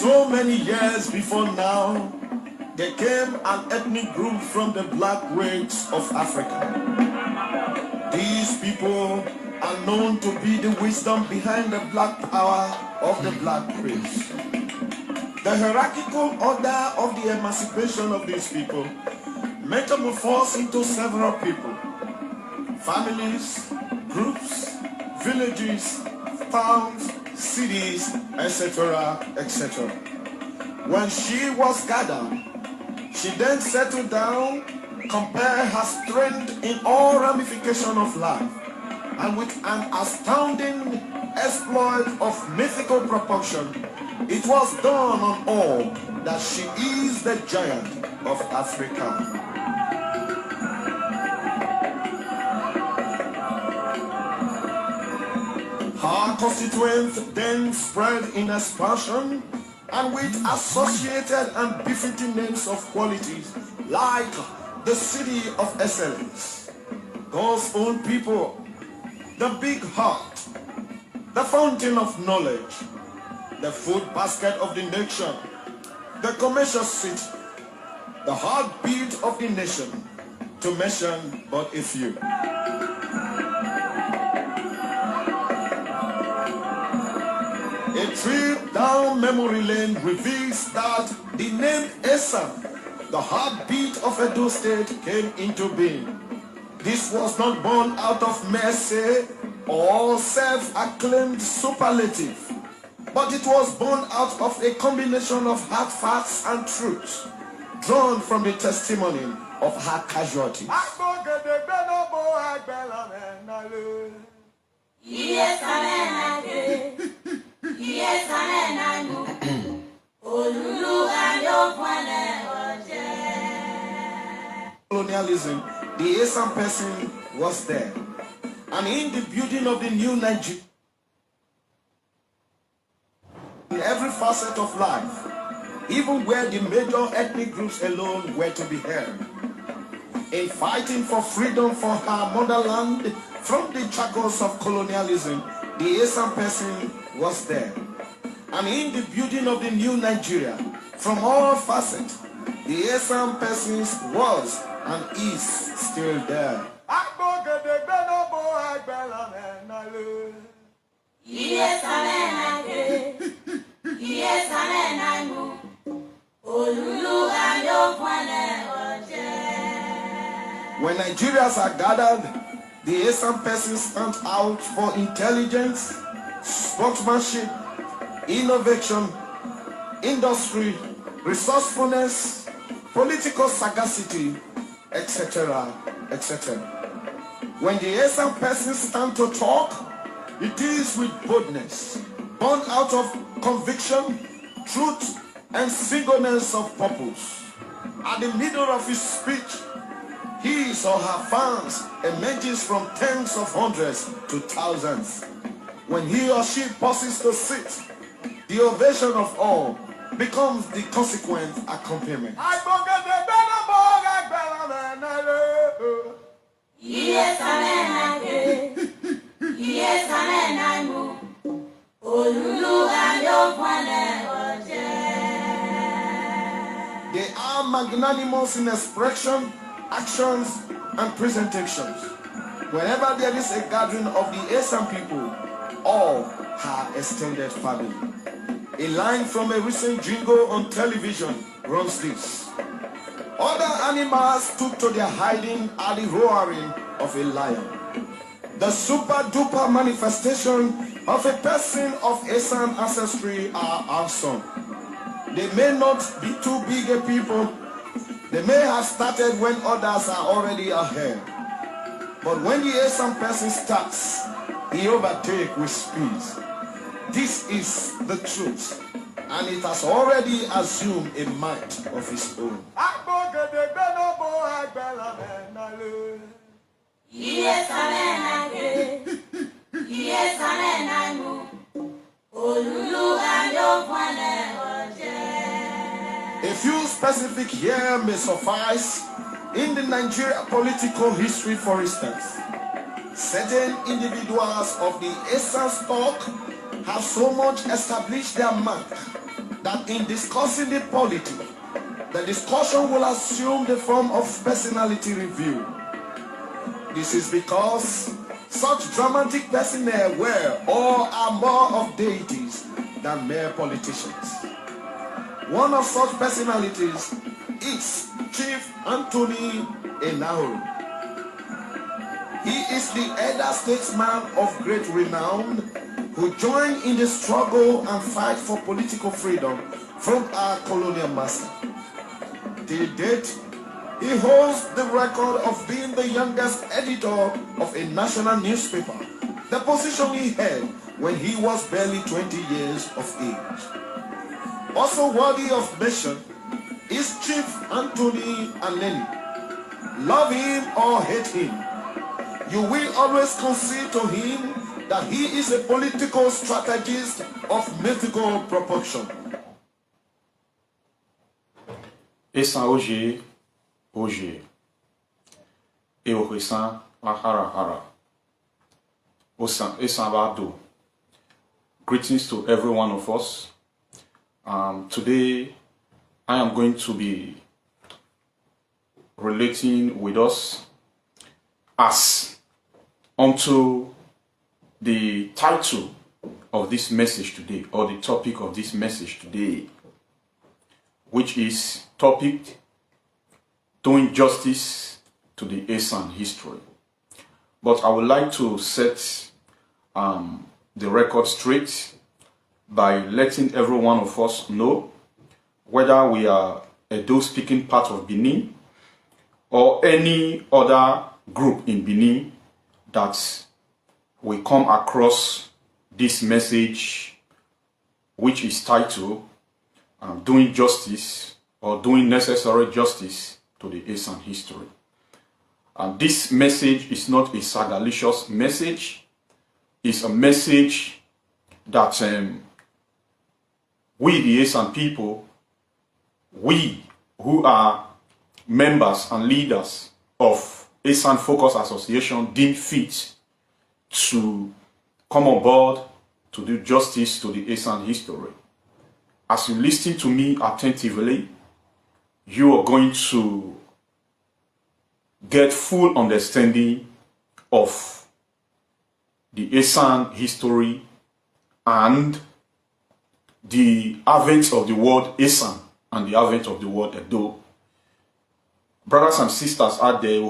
so many years before now, there came an ethnic group from the black race of Africa. These people are known to be the wisdom behind the black power of the black race. The hierarchical order of the emancipation of these people metamorphosed into several people, families, groups, villages, towns, cities, etc., etc. When she was gathered, she then settled down, compared her strength in all ramifications of life, and with an astounding exploit of mythical proportion, it was done on all that she is the giant of Africa. Her constituents then spread in expansion, and with associated and befitting names of qualities like the city of excellence, God's own people, the big heart, the fountain of knowledge, the food basket of the nation, the commercial city, the heartbeat of the nation, to mention but a few. A trip down memory lane reveals that the name Esa, the heartbeat of Edo State, came into being. This was not born out of mercy or self-acclaimed superlative, but it was born out of a combination of hard facts and truths, drawn from the testimony of her casualties. Yes, amen. Yes, amen. Colonialism, the Esan person was there, and in the building of the new Nigeria, in every facet of life, even where the major ethnic groups alone were to be heard, in fighting for freedom for her motherland from the shackles of colonialism, the Esan person was there. And in the building of the new Nigeria, from all facets, the Esan person was and is still there. Yes, amen. Yes, amen. When Nigerians are gathered, the Esan person stands out for intelligence, sportsmanship, innovation, industry, resourcefulness, political sagacity, etc., etc. When the Esan person stands to talk, it is with boldness, born out of conviction, truth, and singleness of purpose. At the middle of his speech, his or her fans emerges from tens of hundreds to thousands. When he or she pauses to sit, the ovation of all becomes the consequent accompaniment. Yes, amen. Yes, amen. They are magnanimous in expression, actions, and presentations. Whenever there is a gathering of the Esan people, all her extended family. A line from a recent jingle on television runs this: other animals took to their hiding at the roaring of a lion. The super duper manifestation of a person of Esan ancestry are awesome. They may not be too big a people. They may have started when others are already ahead. But when the Esan person starts, he overtakes with speed. This is the truth, and it has already assumed a might of its own. Yes, amen. Yes, amen. A few specific here may suffice. In the Nigeria political history, for instance, certain individuals of the Esan stock have so much established their mark that in discussing the polity, the discussion will assume the form of personality review. This is because such dramatic personnel were or are more of deities than mere politicians. One of such personalities is Chief Anthony Enahoro. He is the elder statesman of great renown who joined in the struggle and fight for political freedom from our colonial master. Till date, he holds the record of being the youngest editor of a national newspaper, the position he held when he was barely 20 years of age. Also worthy of mention is Chief Anthony Aneni. Love him or hate him, you will always concede to him that he is a political strategist of mythical proportion. Esan oje, e oresan la hara. Esan bado. Greetings to every one of us. Today, I am going to be relating with us as onto the title of this message today, or the topic of this message today, which is topic doing justice to the Esan history. But I would like to set the record straight by letting every one of us know whether we are a Edo-speaking part of Benin or any other group in Benin that we come across this message, which is titled doing justice or doing necessary justice to the Esan history. And this message is not a sagalicious message. It's a message that we, the Esan people, we who are members and leaders of Esan Focus Association, deem fit to come on board to do justice to the Esan history. As you listen to me attentively, you are going to get full understanding of the Esan history and the advent of the word Esan and the advent of the word Edo. Brothers and sisters out there,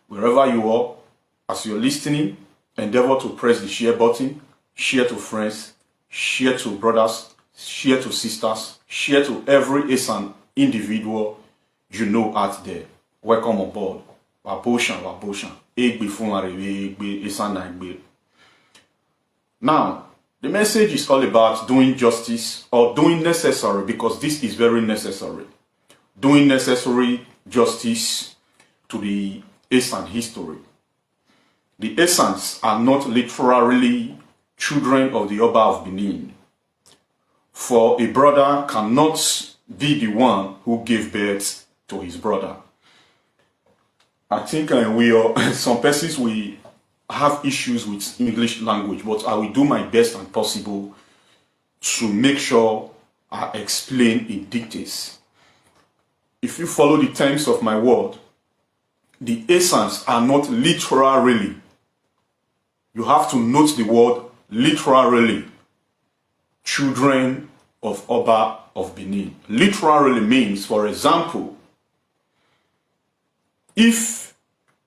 wherever you are, as you're listening, endeavor to press the share button, share to friends, share to brothers, share to sisters, share to every Esan individual you know out there. Welcome on board. Waboshan. Now, the message is all about doing justice or doing necessary, because this is very necessary. Doing necessary justice to the Esan history. The Esans are not literally children of the Oba of Benin. For a brother cannot be the one who gave birth to his brother. I think some persons will have issues with English language, but I will do my best and possible to make sure I explain in details. If you follow the terms of my word, the Esans are not literally, you have to note the word literally, children of Oba of Benin. Literally means, for example, if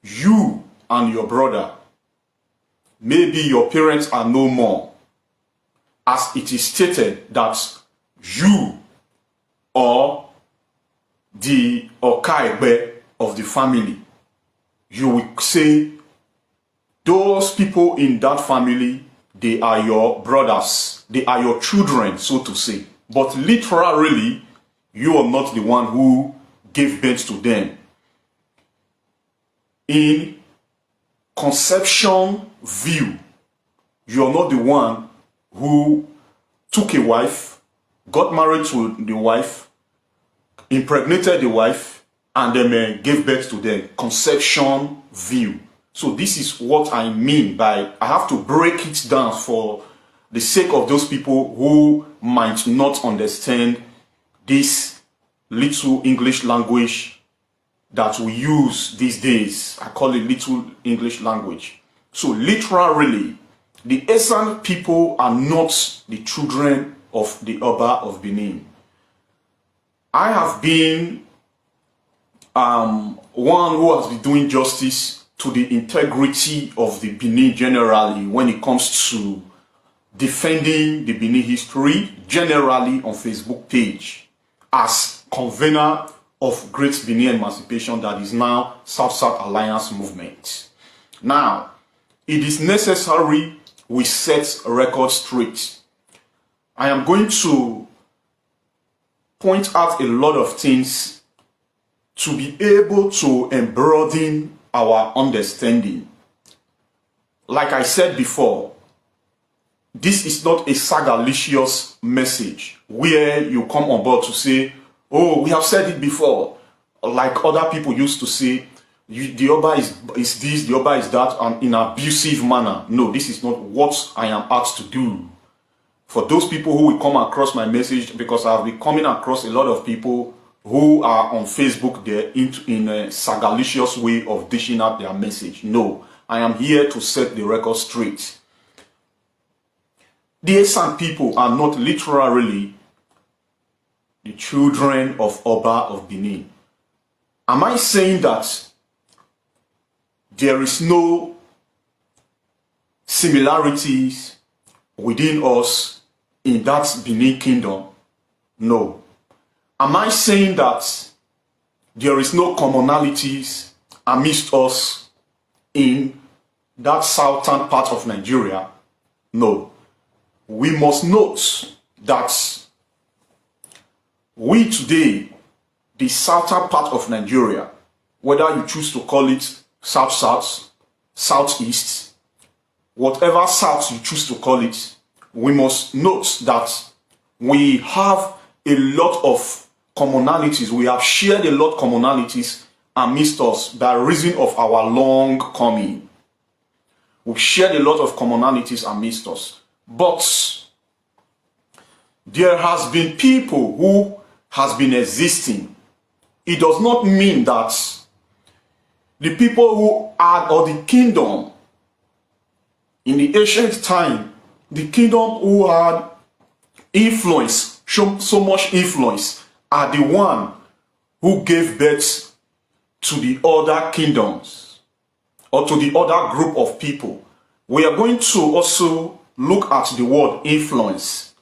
you and your brother, maybe your parents are no more, as it is stated that you or the Aigbe of the family, you will say those people in that family, they are your brothers, they are your children, so to say. But literally, you are not the one who gave birth to them. In conception view, you are not the one who took a wife, got married to the wife, impregnated the wife, and then gave birth to them. Conception view. So this is what I mean by, I have to break it down for the sake of those people who might not understand this little English language that we use these days. I call it little English language. So literally, the Esan people are not the children of the Oba of Benin. I have been one who has been doing justice to the integrity of the Benin generally when it comes to defending the Benin history generally on Facebook page as convener of Great Benin Emancipation, that is now South-South Alliance movement. Now, it is necessary we set a record straight. I am going to point out a lot of things to be able to broaden our understanding. Like I said before, this is not a sagalicious message where you come on board to say, oh, we have said it before, like other people used to say, the Oba is this, the Oba is that, and in an abusive manner. No, this is not what I am asked to do. For those people who will come across my message, because I've been coming across a lot of people who are on Facebook there in a sagalicious way of dishing out their message. No, I am here to set the record straight. The Esan people are not literally the children of Oba of Benin. Am I saying that there is no similarities within us in that Benin kingdom? No. Am I saying that there is no commonalities amidst us in that southern part of Nigeria? No. We must note that we today, the southern part of Nigeria, whether you choose to call it South-South, Southeast, whatever South you choose to call it, we must note that we have a lot of commonalities. We have shared a lot of commonalities amidst us by reason of our long coming. We've shared a lot of commonalities amidst us. But there has been people who has been existing. It does not mean that the people who had, or the kingdom in the ancient time, the kingdom who had influence, so much influence, are the one who gave birth to the other kingdoms or to the other group of people. We are going to also look at the word influence.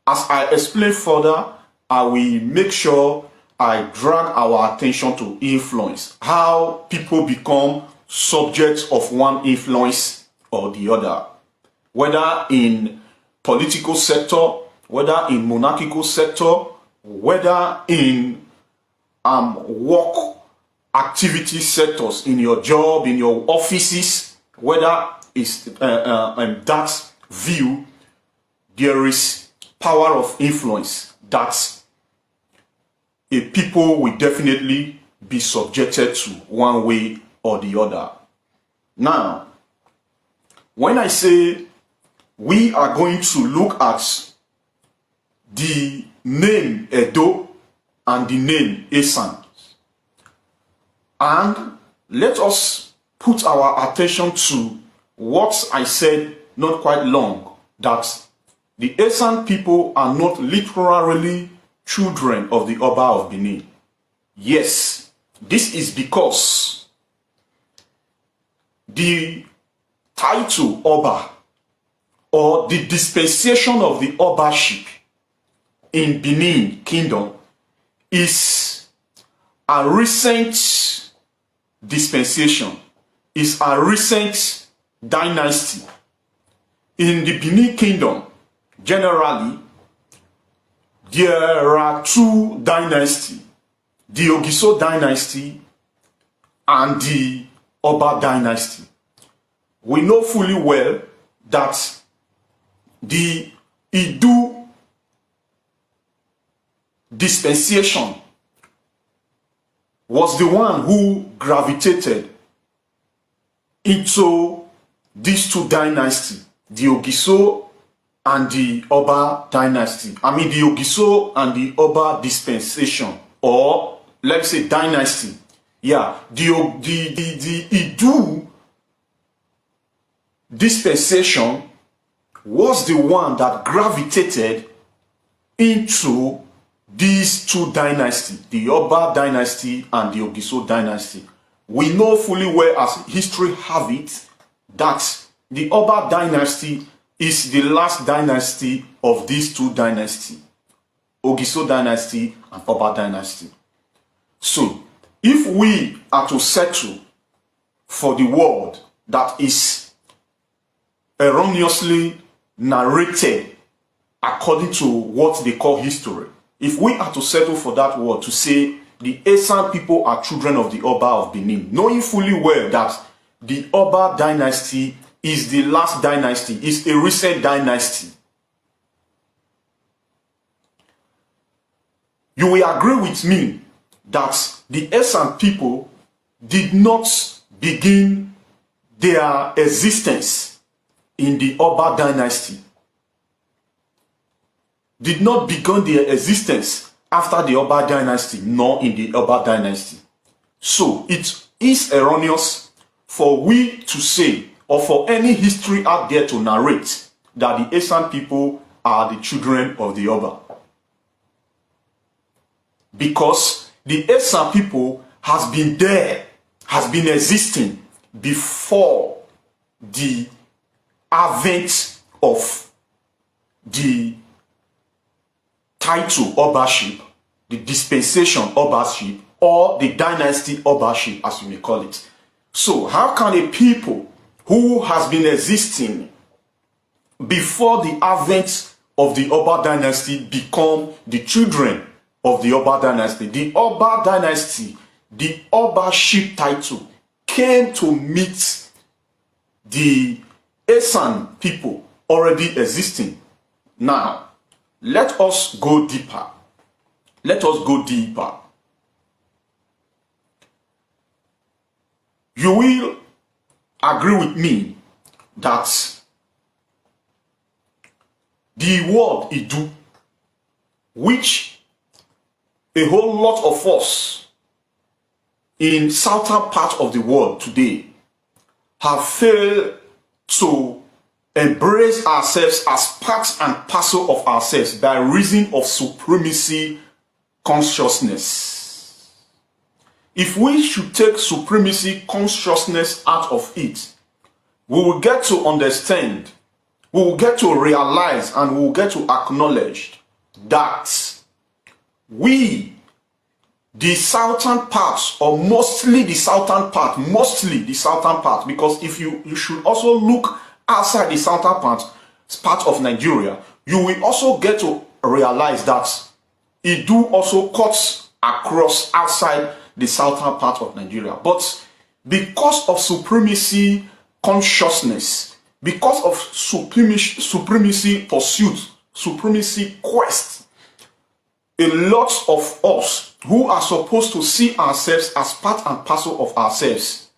As I explain further, I will make sure I drag our attention to influence, how people become subjects of one influence or the other, whether in political sector, whether in monarchical sector, whether in work activity sectors, in your job, in your offices, whether it's that view, there is power of influence that a people will definitely be subjected to one way or the other. Now, when I say we are going to look at the name Edo and the name Esan, and let us put our attention to what I said not quite long, that the Esan people are not literally children of the Oba of Benin. Yes, this is because the title Oba, or the dispensation of the Obaship in Benin Kingdom, is a recent dispensation, is a recent dynasty. In the Benin Kingdom, generally, there are two dynasties, the Ogiso dynasty and the Oba dynasty. We know fully well that the Idu dispensation was the one who gravitated into these two dynasties, the Ogiso and the Oba dynasty. I mean the Ogiso and the Oba dispensation, or let's say dynasty. Yeah, the Idu dispensation was the one that gravitated into these two dynasties, the Oba dynasty and the Ogiso dynasty. We know fully well, as history have it, that the Oba dynasty is the last dynasty of these two dynasties, Ogiso dynasty and Oba dynasty. So, if we are to settle for the word that is erroneously narrated according to what they call history, if we are to settle for that word to say the Esan people are children of the Oba of Benin, knowing fully well that the Oba dynasty is the last dynasty, is a recent dynasty, you will agree with me that the Esan people did not begin their existence in the Oba dynasty, did not begin their existence after the Oba dynasty, nor in the Oba dynasty. So it is erroneous for we to say, or for any history out there to narrate, that the Esan people are the children of the Oba. Because the Esan people has been there, has been existing before the advent of the title Obaship, the dispensation Obaship, or the dynasty Obaship, as you may call it. So how can a people who has been existing before the advent of the Oba dynasty become the children of the Oba dynasty? The Oba dynasty, the Obaship title, came to meet the Esan people already existing. Now, let us go deeper. Let us go deeper. You will agree with me that the word Idu, which a whole lot of us in southern part of the world today have failed to embrace ourselves as part and parcel of ourselves by reason of supremacy consciousness. If we should take supremacy consciousness out of it, we will get to understand, we will get to realize, and we will get to acknowledge that we, the southern parts, or mostly the southern part, because if you should also look outside the southern part of Nigeria, you will also get to realize that Idu also cuts across outside the southern part of Nigeria. But because of supremacy consciousness, because of supremacy pursuit, supremacy quest, a lot of us who are supposed to see ourselves as part and parcel of ourselves,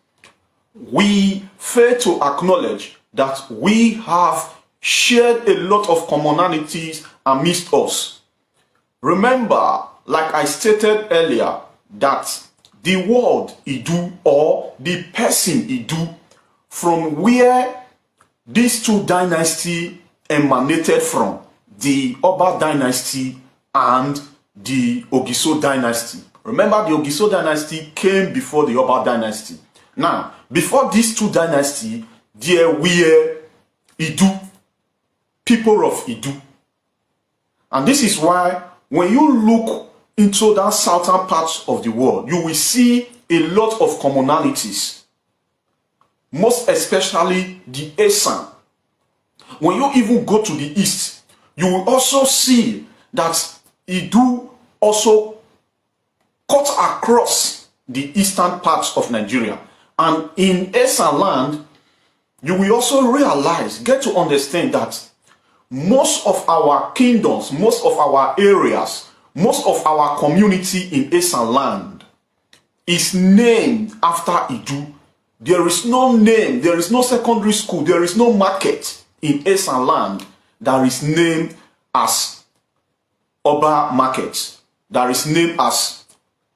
we fail to acknowledge that we have shared a lot of commonalities amidst us. Remember, like I stated earlier, that the word Idu, or the person Idu, from where these two dynasties emanated from, the Oba dynasty and the Ogiso dynasty. Remember, the Ogiso dynasty came before the Oba dynasty. Now, before these two dynasties, there were Idu, people of Idu. And this is why when you look into that southern parts of the world, you will see a lot of commonalities, most especially the Esan. When you even go to the east, you will also see that Idu also cut across the eastern parts of Nigeria. And in Esan land, you will also realize, get to understand that most of our kingdoms, most of our areas, most of our community in Esan land is named after Idu, There is no name, there is no secondary school, there is no market in Esan land that is named as Oba Market, that is named as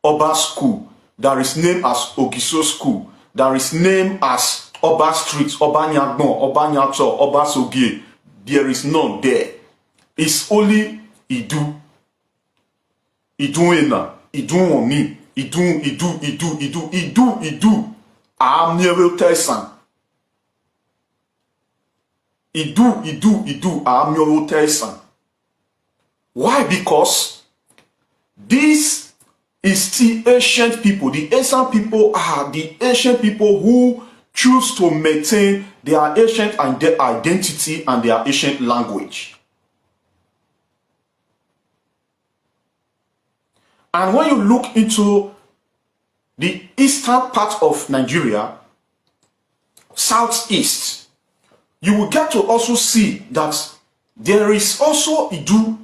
Oba School, that is named as Ogiso School, that is named as Oba Street, Oba Nyagnon, Oba Nyato, Oba Sogie. There is none there. It's only Idu. Iduena, Iduoni, Idu. I'm never Tessan. Idu, I'm never Tessan. Why? Because this is still ancient people. The ancient people are the ancient people who choose to maintain their ancient identity and their ancient language. And when you look into the eastern part of Nigeria, southeast, you will get to also see that there is also Idu,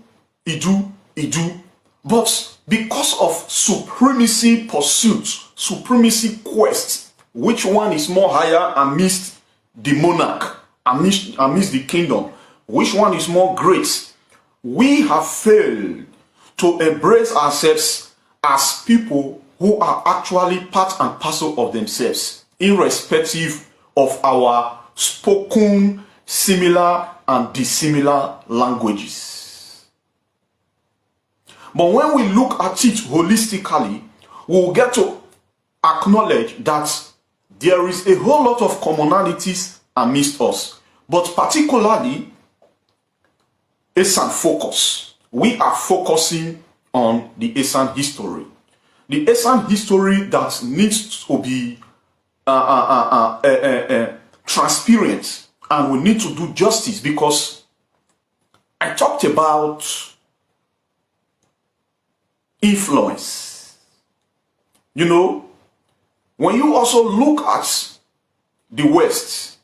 but because of supremacy pursuit, supremacy quest, which one is more higher amidst the monarch, amidst the kingdom, which one is more great, we have failed to embrace ourselves as people who are actually part and parcel of themselves, irrespective of our spoken, similar and dissimilar languages. But when we look at it holistically, we will get to acknowledge that there is a whole lot of commonalities amidst us, but particularly Esan focus. We are focusing on the Esan history. The Esan history that needs to be transparent, and we need to do justice, because I talked about influence. You know, when you also look at the West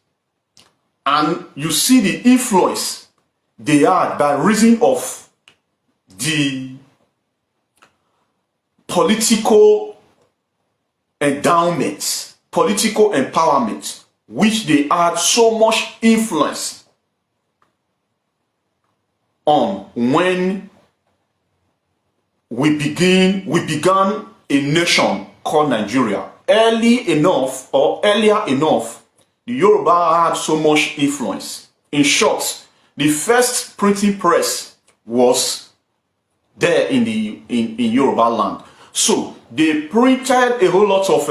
and you see the influence they had by reason of the political endowments, political empowerment, which they had so much influence on when we began a nation called Nigeria. Earlier enough, the Yoruba had so much influence. In short, the first printing press was there in Yoruba land. So they printed a whole lot of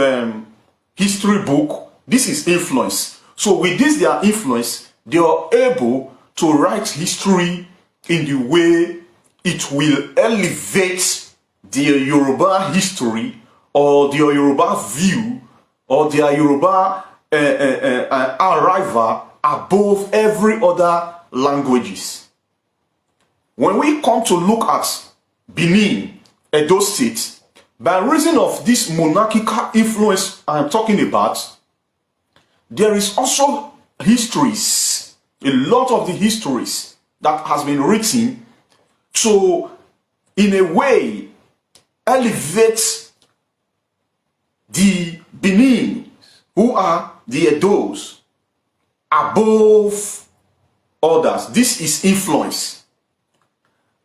history book. This is influence. So with this their influence, they are able to write history in the way it will elevate their Yoruba history or their Yoruba view or their Yoruba arrival above every other languages. When we come to look at Benin, Edo State, by reason of this monarchical influence I'm talking about, there is also histories, a lot of the histories that has been written to, in a way, elevate the Benin, who are the Edos, above others. This is influence.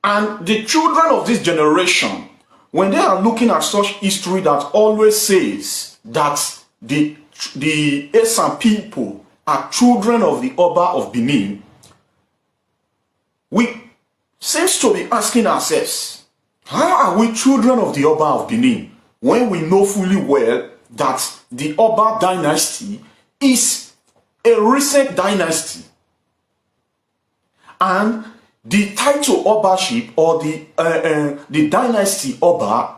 And the children of this generation, when they are looking at such history that always says that the Esan people are children of the Oba of Benin, we seems to be asking ourselves, how are we children of the Oba of Benin when we know fully well that the Oba dynasty is a recent dynasty, and the title Obaship or the dynasty Oba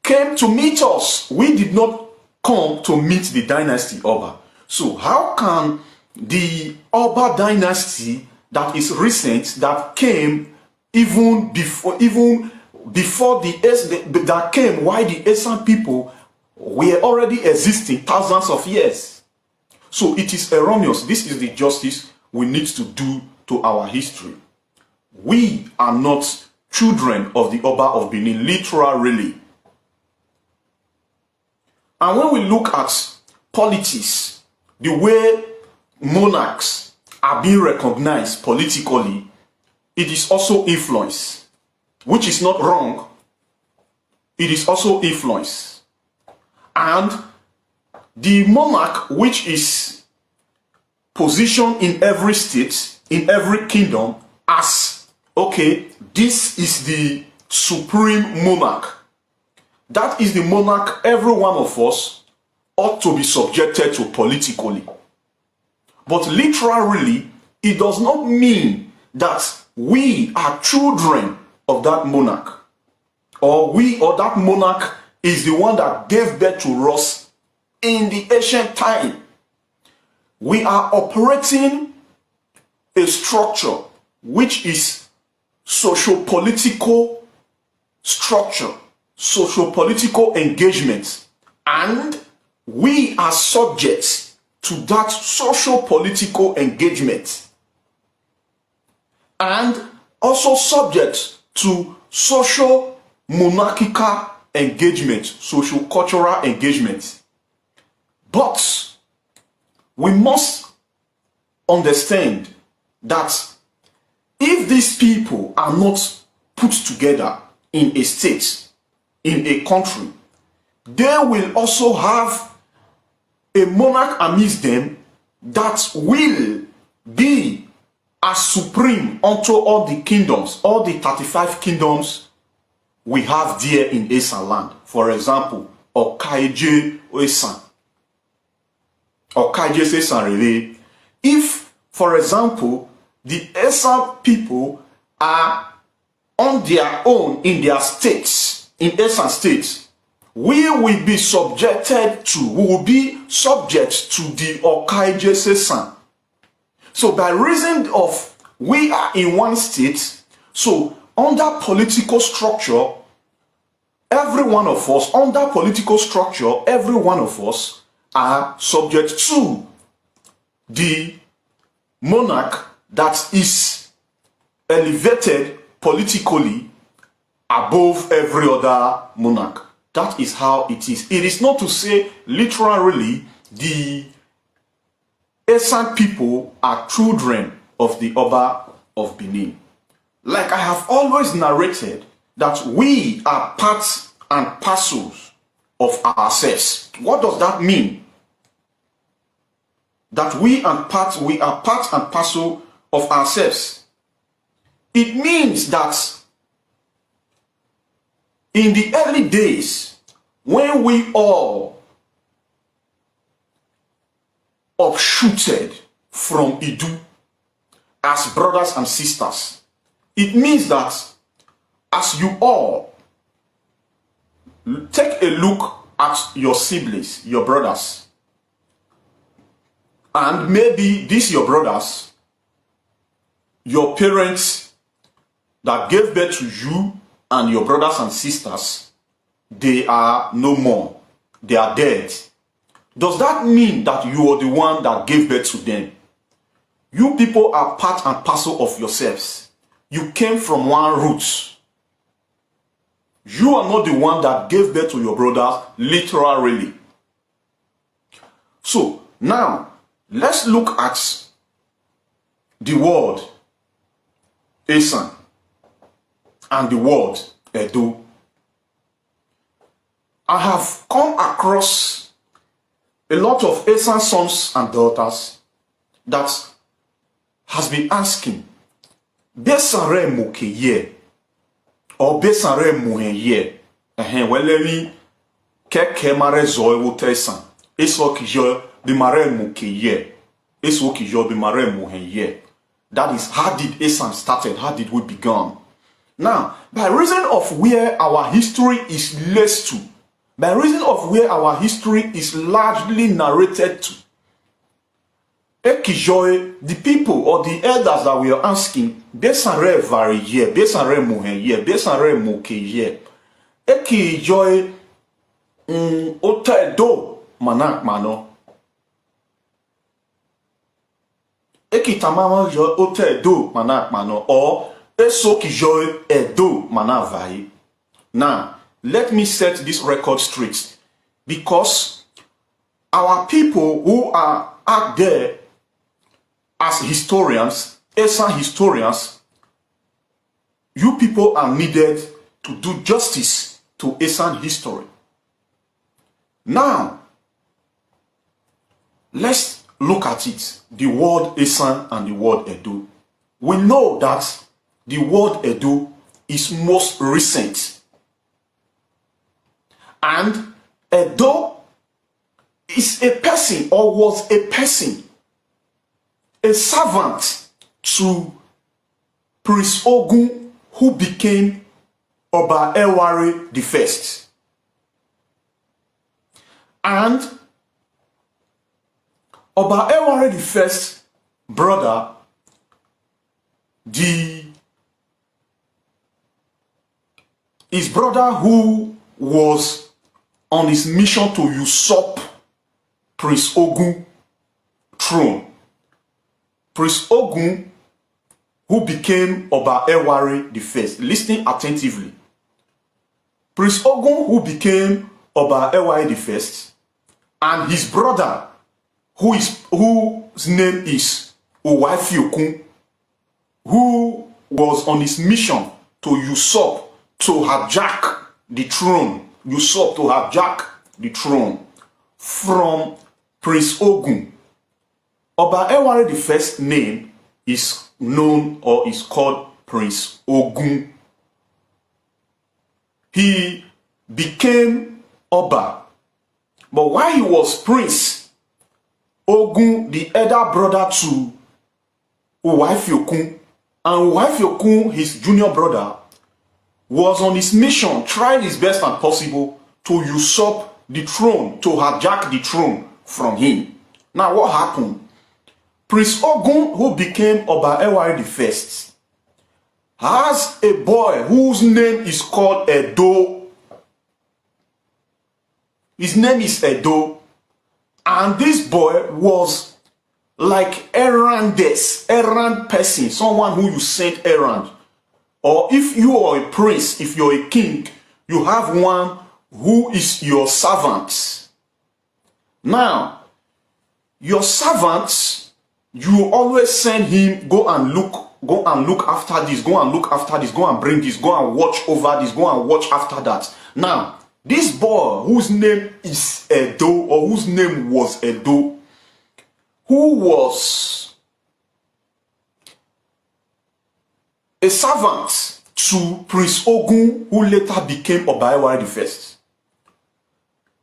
came to meet us? We did not come to meet the dynasty Oba. So how can the Oba dynasty that is recent, that came even before that came while the Esan people were already existing thousands of years? So it is erroneous. This is the justice we need to do to our history. We are not children of the Oba of Benin, literally. And when we look at politics, the way monarchs are being recognized politically, it is also influence, which is not wrong. It is also influence. And the monarch, which is positioned in every state, in every kingdom, as, okay, this is the supreme monarch. That is the monarch every one of us ought to be subjected to politically. But literally, it does not mean that we are children of that monarch, or that monarch is the one that gave birth to us in the ancient time. We are operating a structure which is socio-political structure, socio-political engagement, and we are subjects to that socio-political engagement, and also subject to social monarchical engagement, socio-cultural engagement. But we must understand that if these people are not put together in a state, in a country, they will also have a monarch amidst them that will be as supreme unto all the kingdoms, all the 35 kingdoms we have there in Esan land. For example, Aigbe Okosun. Aigbe Okosun. If, for example, the Esan people are on their own in their states, in Esan states, we will be subject to the Aigbe Okosun. So by reason of we are in one state, so under political structure, every one of us are subject to the monarch that is elevated politically above every other monarch. That is how it is. It is not to say literally the Esan people are children of the Oba of Benin. Like I have always narrated, that we are parts and parcels of ourselves. What does that mean? That we are part and parcel of ourselves. It means that in the early days, when we all upshooted from Idu as brothers and sisters, it means that as you all take a look at your siblings, your brothers, and maybe these your brothers, your parents that gave birth to you and your brothers and sisters, they are no more. They are dead. Does that mean that you are the one that gave birth to them? You people are part and parcel of yourselves. You came from one root. You are not the one that gave birth to your brothers, literally. So, now, let's look at the word Esan and the word Edo. I have come across a lot of Esan sons and daughters that has been asking, Besare Mokeye or Besare Moheye. Welemi Keke Mare Zoe Wotesan. Eso Kijo Bimare Mokeye. Eso Kijo Bimare Moheye. That is, how did Esan started? How did we begin? Now, by reason of where our history is laced to, by reason of where our history is largely narrated to, Ekijoy, the people or the elders that we are asking, Besare Variye, Besare Moheye, Besare Mokeye, Ekijoy Otedo Manak Mano. Ekitamama jo Otedo Manak Mano, or Eso Kijoy Edo Manavai. Now, let me set this record straight. because our people who are out there as historians, Esan historians, you people are needed to do justice to Esan history. Now, let's look at it, the word Esan and the word Edo. We know that the word Edo is most recent. And Edo is a person, or was a person, a servant to Prince Ogun, who became Oba Eware the First. And Oba Eware the First brother, his brother who was on his mission to usurp Prince Ogun throne. Prince Ogun, who became Oba Eware the First. Listening attentively. Prince Ogun, who became Oba Eware the First, and his brother, whose name is Owafiokun, who was on his mission to usurp, to hijack the throne, the throne from Prince Ogun. Oba Eware the First name is known, or is called Prince Ogun. He became Oba, but while he was Prince, Ogun, the elder brother to Owafiokun, and Owafiokun, his junior brother, was on his mission, tried his best and possible to usurp the throne, to hijack the throne from him. Now what happened? Prince Ogun, who became Oba Eware the First, has a boy whose name is called Edo. His name is Edo. And this boy was like errand person, someone who you sent errand. Or if you are a prince, if you're a king, you have one who is your servant. Now, your servants, you always send him, go and look after this, go and bring this, go and watch over this, go and watch after that. Now, this boy whose name is Edo, or whose name was Edo, who was a servant to Prince Ogun, who later became Oba Eware the First.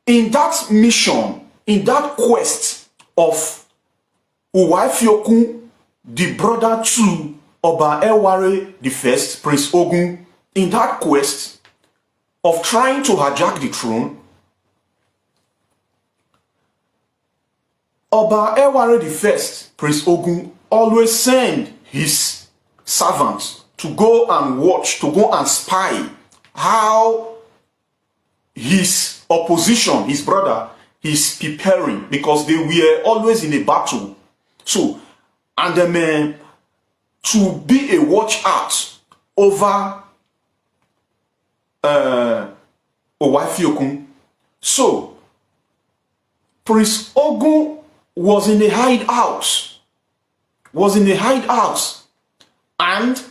In that mission, in that quest of Owafiokun, the brother to Oba Eware the First, Prince Ogun, in that quest of trying to hijack the throne, Oba Eware the First, Prince Ogun, always send his servants to go and watch, to go and spy how his opposition, his brother, is preparing, because they were always in a battle. So, and then to be a watch out over Owafiokun. So, Prince Ogun was in a hideout, and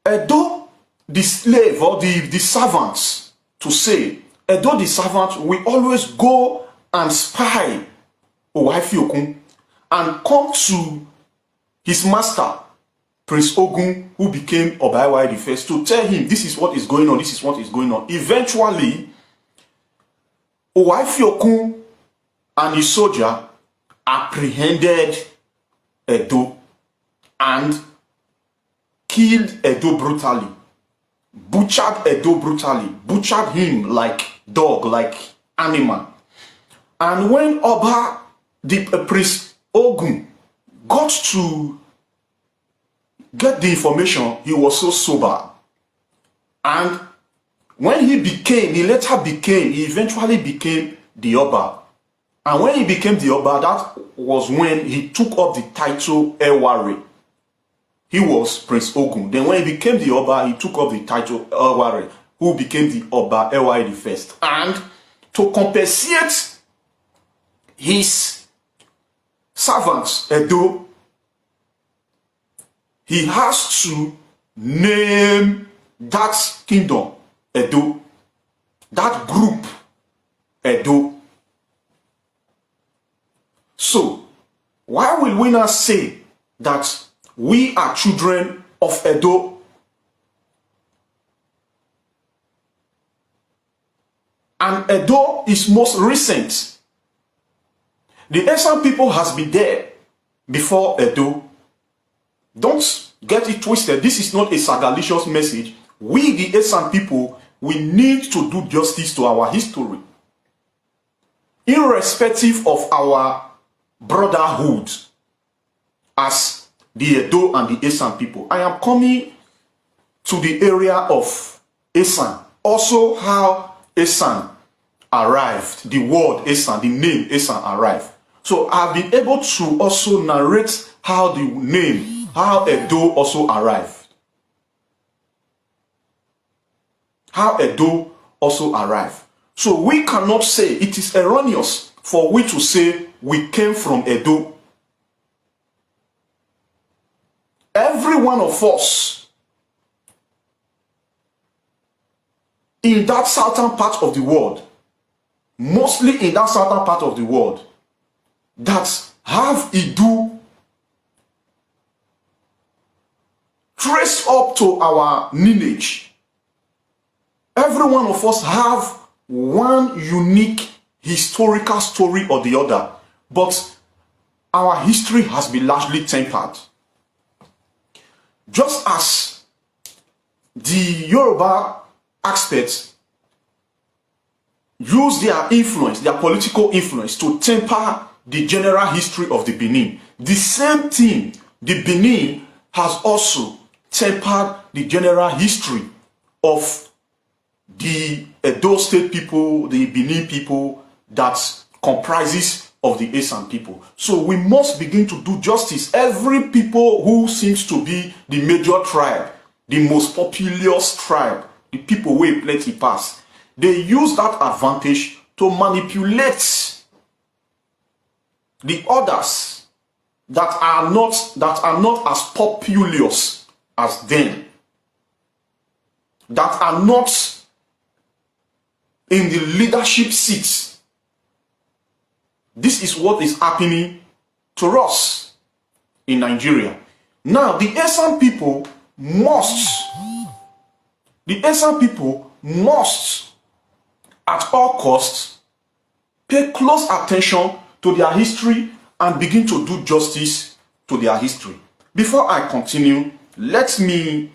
Edo, the slave, or the servants, to say, Edo the servant will always go and spy Owafiokun and come to his master, Prince Ogun, who became Oba Eware the First, to tell him this is what is going on, this is what is going on. Eventually, Owafiokun and his soldier apprehended Edo and killed Edo brutally, butchered Edo brutally, butchered him like dog, like animal. And when the Prince Ogun got to get the information, he was so sober. And when he eventually became the Oba. And when he became the Oba, that was when he took up the title Eware. He was Prince Ogun. Then when he became the Oba, he took up the title Eware, who became the Oba Eware the First. And to compensate his servants, Edo, he has to name that kingdom Edo, that group Edo. So, why will we not say that we are children of Edo? And Edo is most recent. The Esan people has been there before Edo. Don't get it twisted. This is not a sagalicious message. We, the Esan people, we need to do justice to our history, irrespective of our brotherhood as the Edo and the Esan people. I am coming to the area of Esan, also how Esan arrived, the word Esan, the name Esan arrived. So I've been able to also narrate how the name, how Edo also arrived. How Edo also arrived. So we cannot say, it is erroneous for we to say we came from Edo. Every one of us in that southern part of the world, mostly in that southern part of the world, that have Idu traced up to our lineage. Every one of us have one unique historical story or the other, but our history has been largely tempered. Just as the Yoruba aspects use their influence, their political influence, to temper the general history of the Benin, the same thing, the Benin has also tempered the general history of the Edo State people, the Benin people that comprises of the Esan people. So we must begin to do justice. Every people who seems to be the major tribe, the most populous tribe, the people who plenty pass, they use that advantage to manipulate the others that are not as populous as them, that are not in the leadership seats. This is what is happening to us in Nigeria. Now, the Esan people must, at all costs, pay close attention to their history and begin to do justice to their history. Before I continue, let me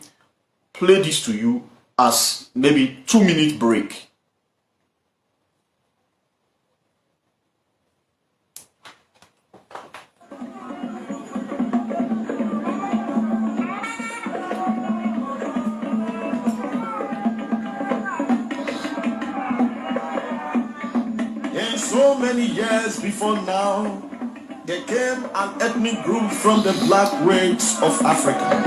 play this to you as maybe 2-minute break. So many years before now, there came an ethnic group from the black race of Africa.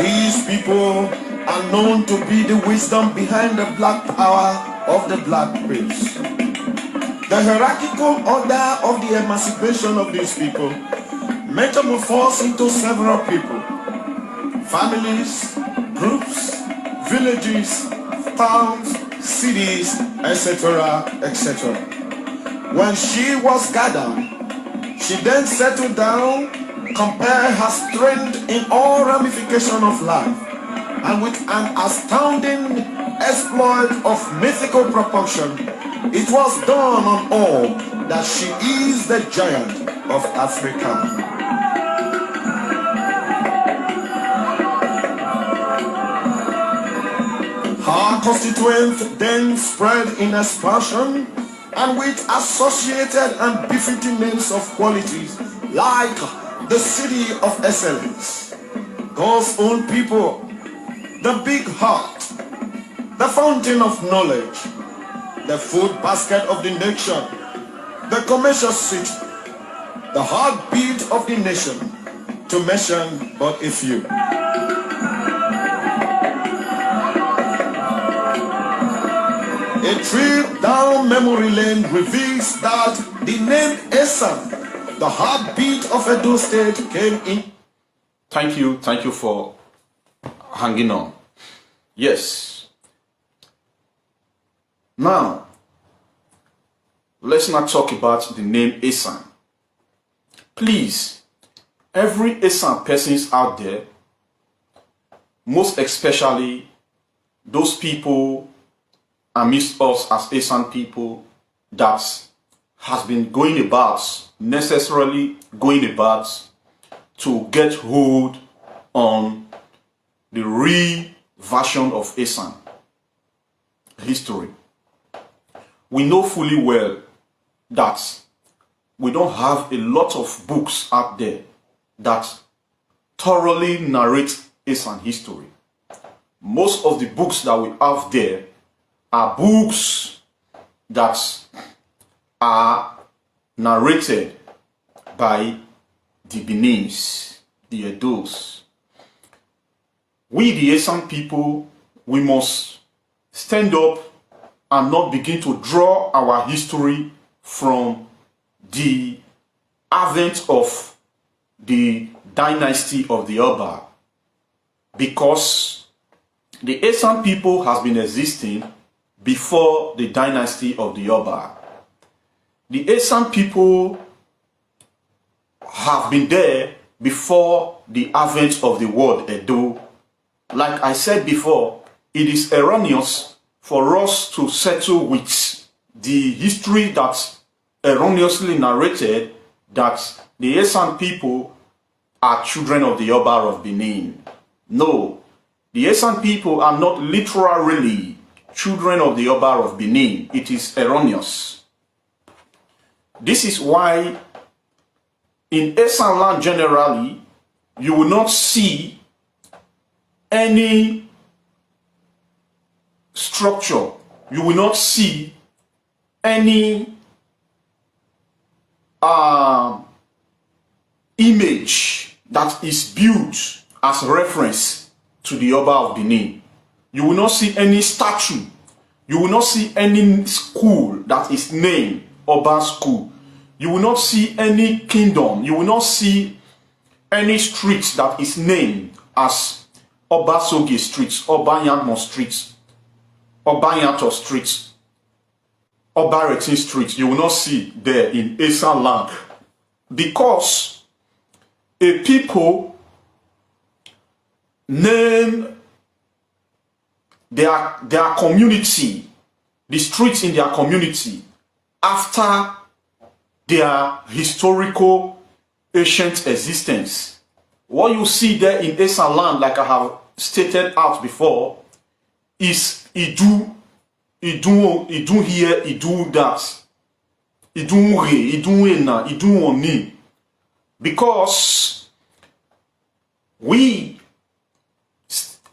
These people are known to be the wisdom behind the black power of the black race. The hierarchical order of the emancipation of these people metamorphosed into several people, families, groups, villages, towns, cities, etc., etc. When she was gathered, she then settled down, compared her strength in all ramifications of life, and with an astounding exploit of mythical proportion, it was done on all that she is the giant of Africa. Her constituent then spread in expansion, and with associated and befitting names of qualities like the city of excellence, God's own people, the big heart, the fountain of knowledge, the food basket of the nation, the commercial city, the heartbeat of the nation, to mention but a few. A trip down memory lane reveals that the name Esan, the heartbeat of Edo State, came in. Thank you for hanging on. Yes. Now, let's not talk about the name Esan. Please, every Esan persons out there, most especially those people amidst us as Esan people that has been necessarily going about to get hold on the real version of Esan history. We know fully well that we don't have a lot of books out there that thoroughly narrate Esan history. Most of the books that we have there are books that are narrated by the Benins, the Edos. We, the Esan people, we must stand up and not begin to draw our history from the advent of the dynasty of the Oba, because the Esan people has been existing before the dynasty of the Oba. The Esan people have been there before the advent of the word Edo. Like I said before, it is erroneous for us to settle with the history that erroneously narrated that the Esan people are children of the Oba of Benin. No, the Esan people are not literally children of the Oba of Benin. It is erroneous. This is why in Esan land generally, you will not see any structure. You will not see any image that is built as reference to the Oba of Benin. You will not see any statue. You will not see any school that is named Oba School. You will not see any kingdom. You will not see any street that is named as Obasoge Street, Obanyamo Street, Obanyato Street, Obaretin Street. You will not see there in Esan land, because a people name their community, the streets in their community, after their historical ancient existence. What you see there in Esan land, like I have stated out before, is Idu here, Idu that, Idu re, Idu ena, Idu oni. Because we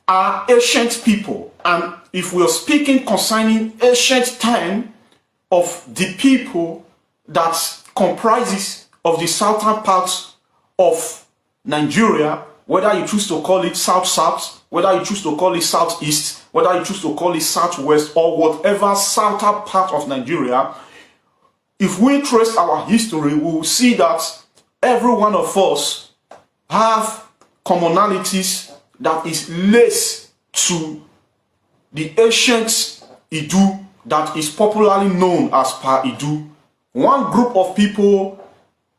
are ancient people, and if we are speaking concerning ancient time of the people that comprises of the southern parts of Nigeria, whether you choose to call it south-south, whether you choose to call it southeast, whether you choose to call it southwest, or whatever southern part of Nigeria, if we trace our history, we will see that every one of us have commonalities that is laced to the ancient Idu that is popularly known as Pa Idu. One group of people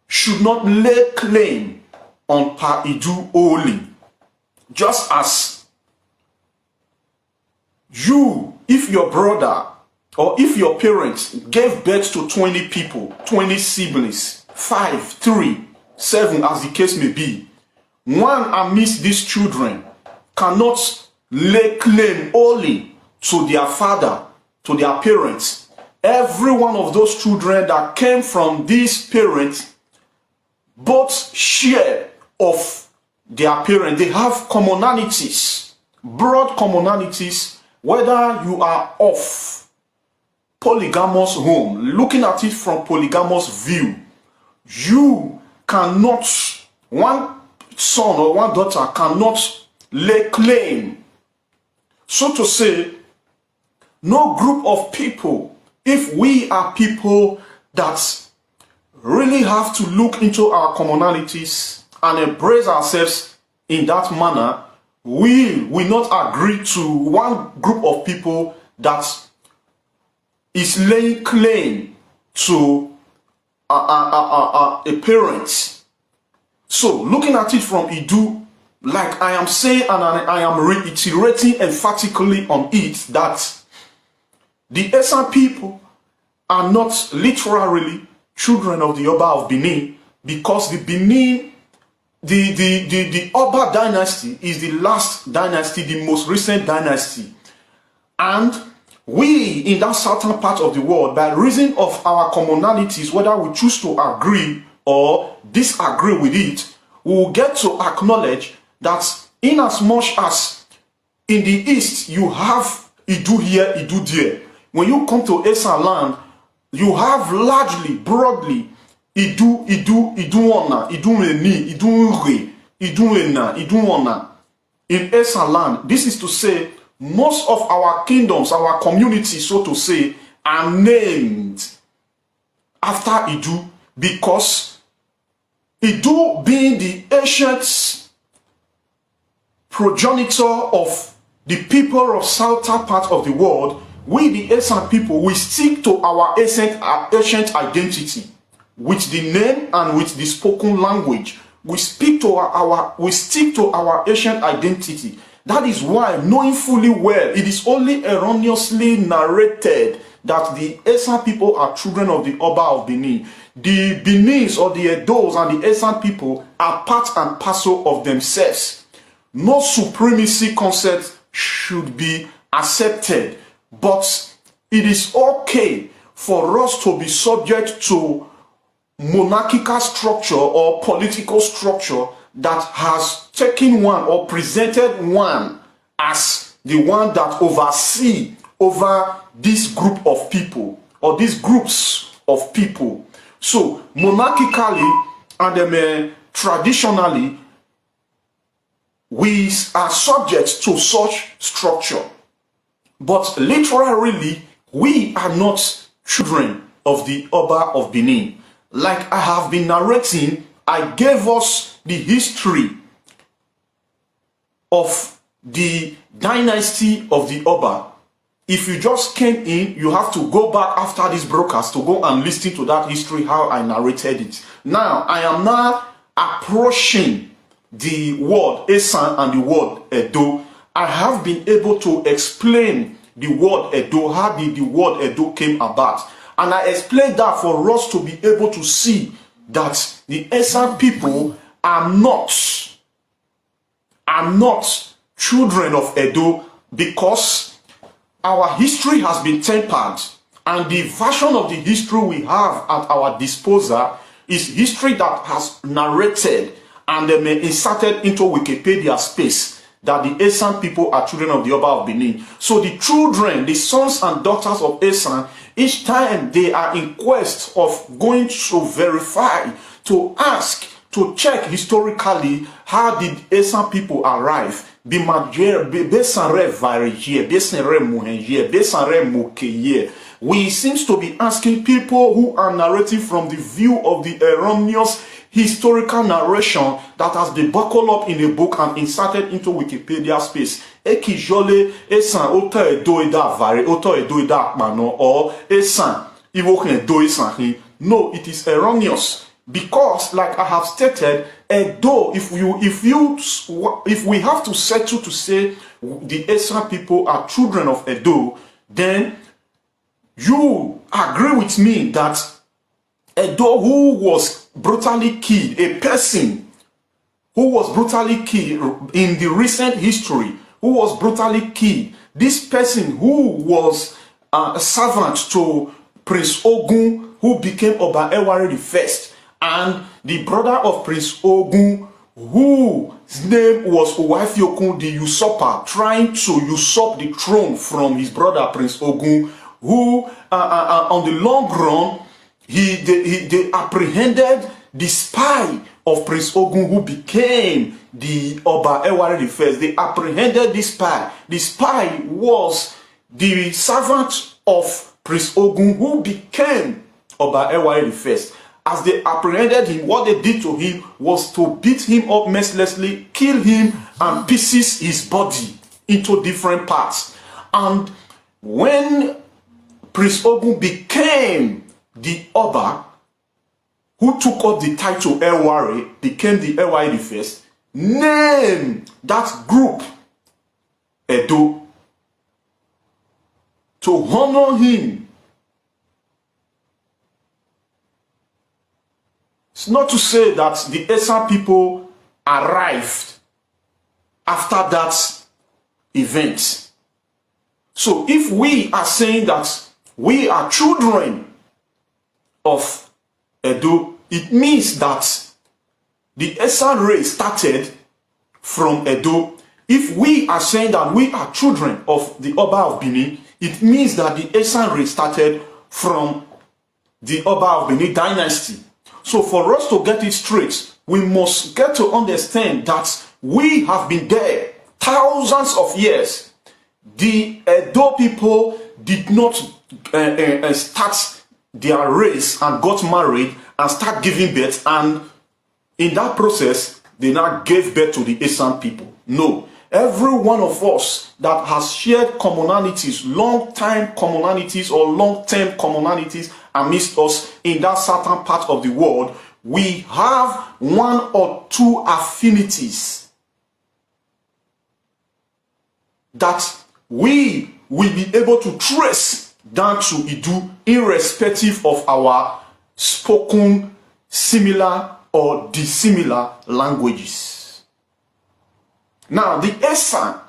should not lay claim on Pa Idu only. Just as you, if your brother or if your parents gave birth to 20 people, 20 siblings, 5, 3, 7, as the case may be, one amidst these children cannot lay claim only to their father, to their parents. Every one of those children that came from these parents both share of their parents. They have commonalities, broad commonalities, whether you are of polygamous home, looking at it from polygamous view, you cannot, one son or one daughter cannot lay claim, so to say, no group of people, if we are people that really have to look into our commonalities and embrace ourselves in that manner, we will not agree to one group of people that is laying claim to a parent. So looking at it from Idu, like I am saying and I am reiterating emphatically on it, that the Esan people are not literally children of the Oba of Benin, because the Benin, the Oba dynasty is the last dynasty, the most recent dynasty. And we in that certain part of the world, by reason of our commonalities, whether we choose to agree or disagree with it, we will get to acknowledge that in as much as in the East you have Idu here, Idu there, when you come to Esan land, you have largely, broadly, Idu Ona, Idu Meni, Idu Nre, Idu Ena, Idu Ona. In Esan land, this is to say, most of our kingdoms, our communities, so to say, are named after Idu, because Idu, being the ancient progenitor of the people of southern part of the world, we the Esan people, we stick to our ancient identity with the name and with the spoken language. We stick to our ancient identity. That is why, knowing fully well, it is only erroneously narrated that the Esan people are children of the Oba of Benin. The Benins or the Edos and the Esan people are part and parcel of themselves. No supremacy concept should be accepted, but it is okay for us to be subject to monarchical structure or political structure that has taken one or presented one as the one that oversee over this group of people or these groups of people. So monarchically and traditionally, we are subject to such structure. But literally, we are not children of the Oba of Benin. Like I have been narrating, I gave us the history of the dynasty of the Oba. If you just came in, you have to go back after this broadcast to go and listen to that history, how I narrated it. Now, I am now approaching the word Esan and the word Edo. I have been able to explain the word Edo, how the word Edo came about. And I explained that for us to be able to see that the Esan people are not children of Edo, because our history has been tempered, and the version of the history we have at our disposal is history that has narrated and inserted into Wikipedia space that the Esan people are children of the Oba of Benin. So the children, the sons and daughters of Esan, each time they are in quest of going to verify, to ask, to check historically, how did Esan people arrive? We seems to be asking people who are narrating from the view of the erroneous historical narration that has been buckled up in a book and inserted into Wikipedia space. Ekijole Esan oto edo eda vare, oto edo eda akmano, or Esan iwoken edo Esan. No, it is erroneous. Because, like I have stated, Edo, if we have to settle to say the Esan people are children of Edo, then you agree with me that Edo, who was brutally killed, a person who was brutally killed in the recent history, who was brutally killed, this person who was a servant to Prince Ogun, who became Oba Ewari the First, and the brother of Prince Ogun, whose name was Owafiokun the usurper, trying to usurp the throne from his brother Prince Ogun, who on the long run, they apprehended the spy of Prince Ogun, who became the Oba Ewari the First. They apprehended this spy. The spy was the servant of Prince Ogun, who became Oba Ewa first, as they apprehended him, what they did to him was to beat him up mercilessly, kill him, and pieces his body into different parts. And when Prince Ogun became the Oba, who took up the title Eware, became the Ewa the first, named that group Edo to honor him. It's not to say that the Esan people arrived after that event. So if we are saying that we are children of Edo, it means that the Esan race started from Edo. If we are saying that we are children of the Oba of Benin, it means that the Esan race started from the Oba of Benin dynasty. So for us to get it straight, we must get to understand that we have been there thousands of years. The Edo people did not start their race and got married and start giving birth, and in that process they now gave birth to the Esan people. No, every one of us that has shared commonalities, long-time commonalities or long-term commonalities amidst us in that certain part of the world, we have one or two affinities that we will be able to trace down to Idu, irrespective of our spoken similar or dissimilar languages. Now, the Esan,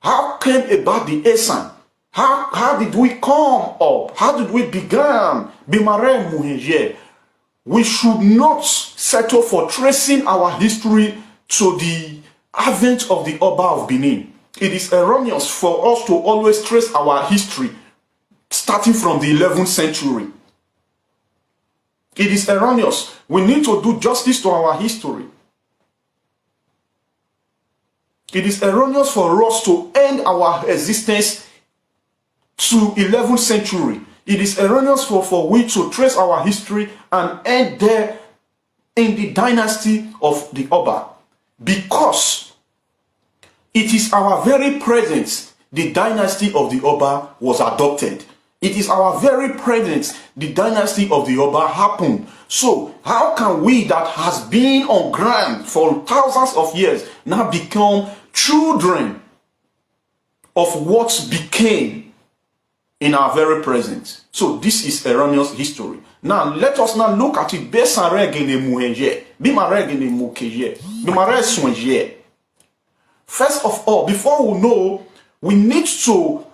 how came about the Esan? How did we come up? How did we begin? Bimare Muhenje. We should not settle for tracing our history to the advent of the Oba of Benin. It is erroneous for us to always trace our history starting from the 11th century. It is erroneous. We need to do justice to our history. It is erroneous for us to end our existence to 11th century. It is erroneous for we to trace our history and end there in the dynasty of the Oba, because it is our very presence the dynasty of the Oba was adopted. It is our very presence the dynasty of the Oba happened. So how can we that has been on ground for thousands of years now become children of what became in our very present? So this is erroneous history. Now let us now look at it. First of all, before we know, we need to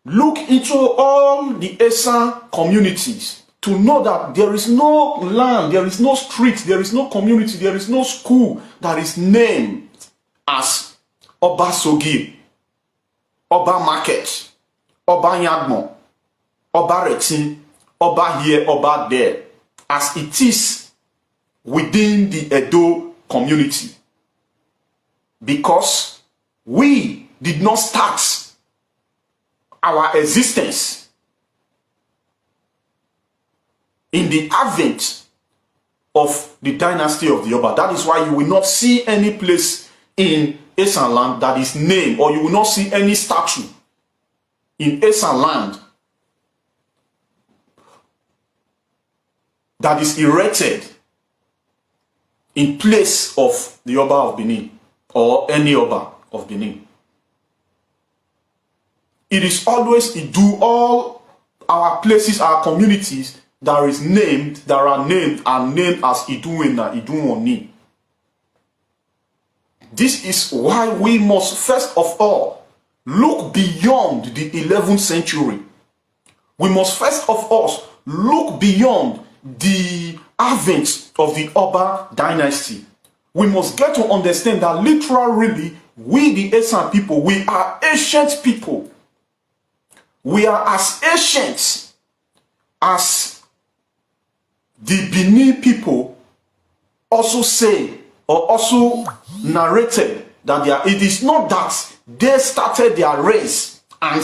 look into all the Esan communities to know that there is no land, there is no street, there is no community, there is no school that is named as Oba Sogi, Oba Market, Oba Yadmo, Oba Retin, Oba here, Oba there, as it is within the Edo community. Because we did not start our existence in the advent of the dynasty of the Oba. That is why you will not see any place in Esan land that is named, or you will not see any statue in Esan land that is erected in place of the Oba of Benin or any Oba of Benin. It is always Idu. All our places, our communities that are named as Iduena, Iduoni. This is why we must first of all look beyond the 11th century. We must first of all look beyond the advent of the Oba dynasty. We must get to understand that literally we, the Esan people, we are ancient people. We are as ancient as the Benin people also say, or also narrated that it is not that they started their race and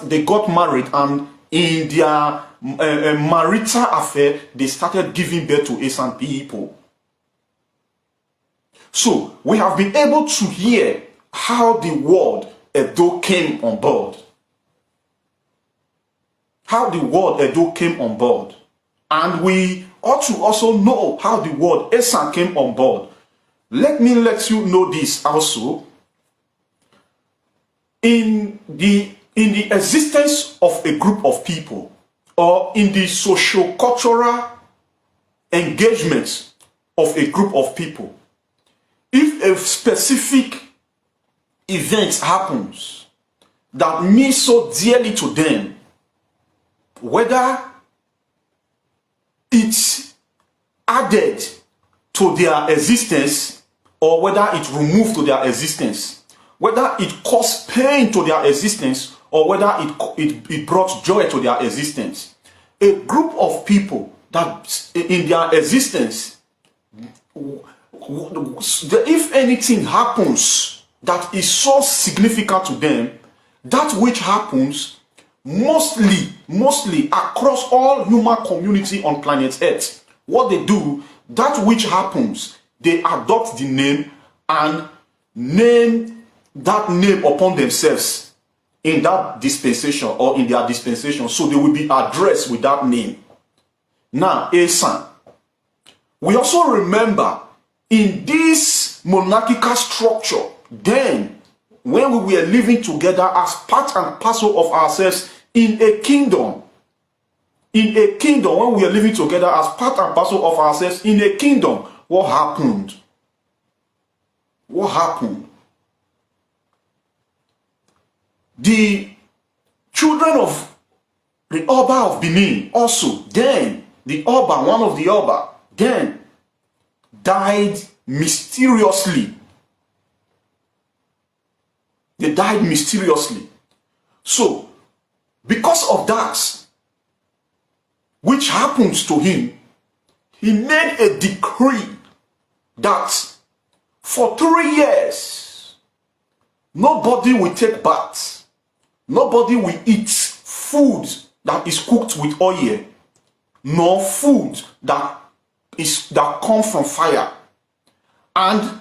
they got married, and in their marital affair, they started giving birth to Esan people. So we have been able to hear how the word Edo came on board. How the word Edo came on board. And we ought to also know how the word Esan came on board. Let me let you know this also. In the existence of a group of people, or in the socio-cultural engagement of a group of people, if a specific event happens that means so dearly to them, whether it's added to their existence or whether it removed to their existence, whether it caused pain to their existence or whether it brought joy to their existence, a group of people that in their existence, if anything happens that is so significant to them, that which happens mostly across all human community on planet Earth, what they do, that which happens, they adopt the name and name that name upon themselves in that dispensation or in their dispensation, so they will be addressed with that name. Now, Esan. We also remember in this monarchical structure, then when we were living together as part and parcel of ourselves in a kingdom, when we are living together as part and parcel of ourselves in a kingdom, what happened? What happened? The children of the Oba of Benin also, then the Oba, one of the Oba, then died mysteriously. They died mysteriously. So, because of that, which happens to him, he made a decree that for 3 years, nobody will take baths, nobody will eat food that is cooked with oil, nor food that comes from fire, and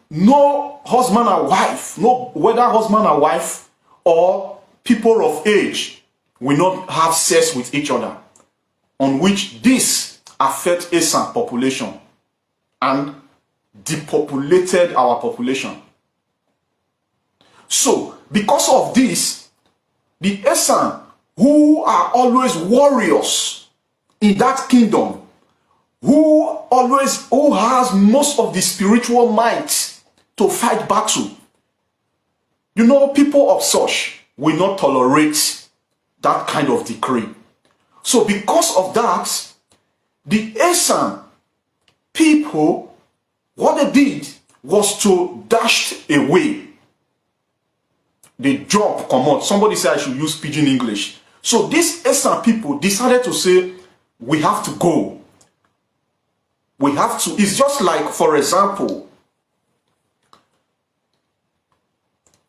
no husband and wife, no whether husband and wife or people of age will not have sex with each other, on which this affects Esan population and depopulated our population. So, because of this, the Esan, who are always warriors in that kingdom, who has most of the spiritual might to fight battle, you know, people of such will not tolerate that kind of decree. So because of that, the Esan people, what they did was to dash away. They jump, come on. Somebody said I should use pidgin English. So these Esan people decided to say, we have to go. We have to. It's just like, for example,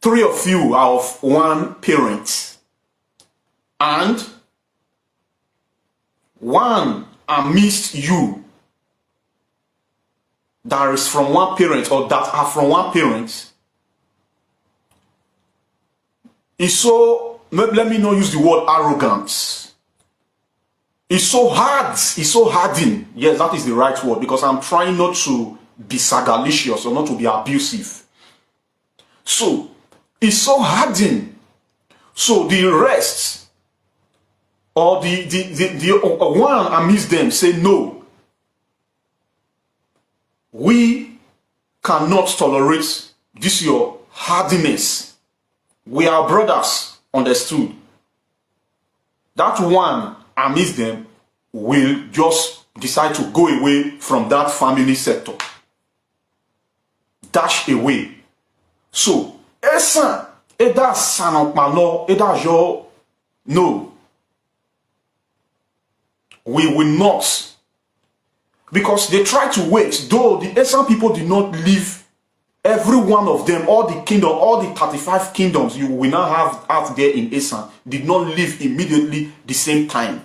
3 of you are of one parent, and one amidst you that is from one parent or that are from one parent is so, let me not use the word arrogant. It's so hard, it's so hardened. Yes, that is the right word, because I'm trying not to be sagalicious or not to be abusive. So, it's so hardened. So the rest, or the one amidst them say, no, we cannot tolerate this your hardiness. We are brothers, understood. That one amidst them will just decide to go away from that family sector. Dash away. So, Esan, Eda Sanokmano, Eda Jo, no. We will not. Because they tried to wait, though the Esan people did not leave Every one of them, all the kingdom, all the 35 kingdoms you will now have out there in Esan did not live immediately the same time.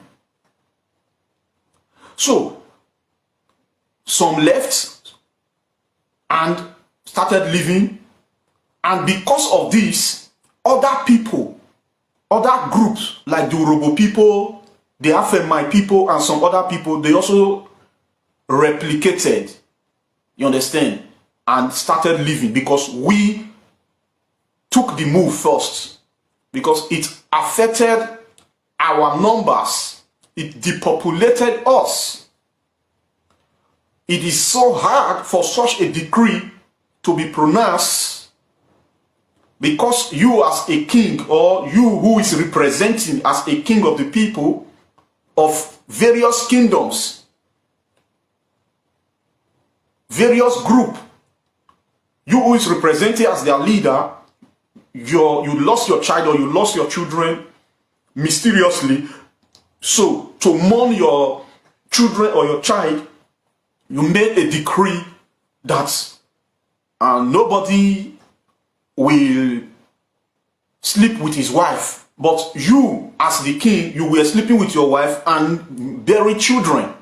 So, some left and started living, and because of this, other people, other groups like the Urobo people, the Afemai people, and some other people, they also replicated, you understand, and started living because we took the move first, because it affected our numbers, it depopulated us. It is so hard for such a decree to be pronounced because you as a king, or you who is representing as a king of the people of various kingdoms, various group, you who is represented as their leader, you lost your child or you lost your children mysteriously. So to mourn your children or your child, you made a decree that nobody will sleep with his wife, but you as the king, you were sleeping with your wife and bury children.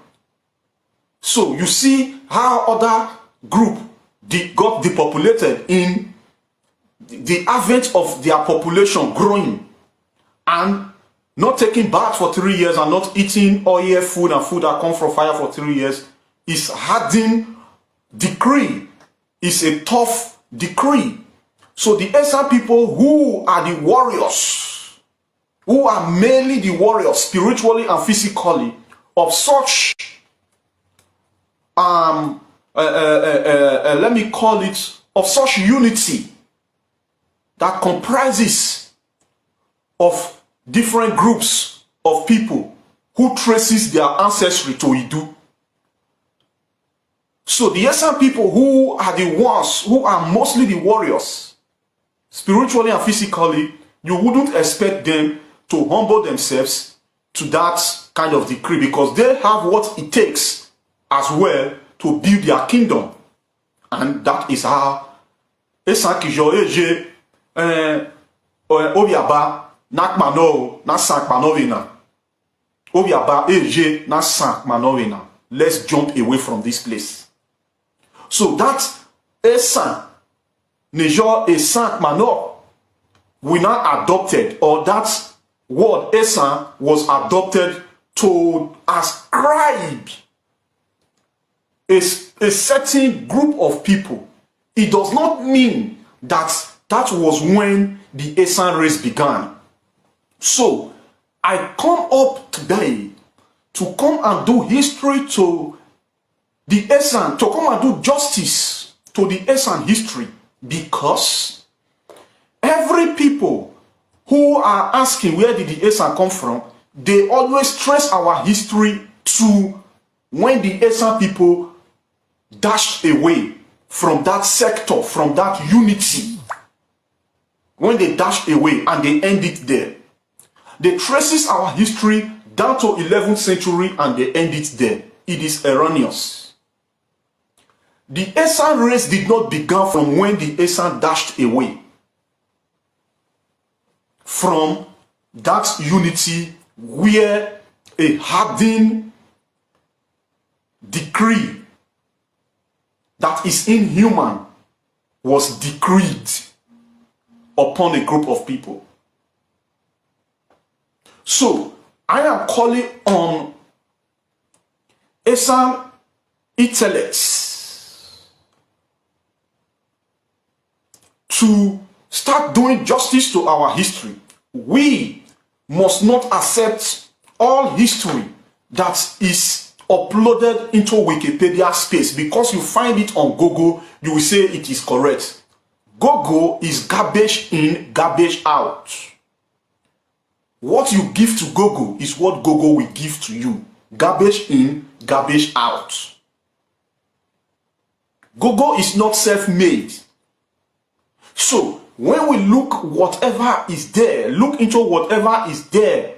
So you see how other group got depopulated in the advent of their population growing and not taking bath for 3 years and not eating oil food and food that come from fire for 3 years is hardened decree. It's a tough decree. So the Esan people, who are the warriors, who are mainly the warriors spiritually and physically of such let me call it, of such unity that comprises of different groups of people who traces their ancestry to Idu. So the Esan people, who are the ones who are mostly the warriors, spiritually and physically, you wouldn't expect them to humble themselves to that kind of decree, because they have what it takes as well to build their kingdom. And that is how Esan Kijo Eje Obiaba Nakmano na Sankmanovina. Obiaba Eje na Sankmanovina. Let's jump away from this place. So that Esan Nejo Sankmano we now adopted, or that word Esan was adopted to ascribe a certain group of people. It does not mean that that was when the Esan race began. So I come up today to come and do history to the Esan, to come and do justice to the Esan history, because every people who are asking where did the Esan come from, they always trace our history to when the Esan people dashed away from that sector, from that unity. When they dashed away and they end it there. They traces our history down to 11th century and they end it there. It is erroneous. The Esan race did not begin from when the Esan dashed away from that unity where a hardened decree that is inhuman was decreed upon a group of people. So I am calling on Esan intellects to start doing justice to our history. We must not accept all history that is uploaded into Wikipedia space because you find it on Google, you will say it is correct. Google is garbage in, garbage out. What you give to Google is what Google will give to you. Garbage in, garbage out. Google is not self-made. So when we look whatever is there, look into whatever is there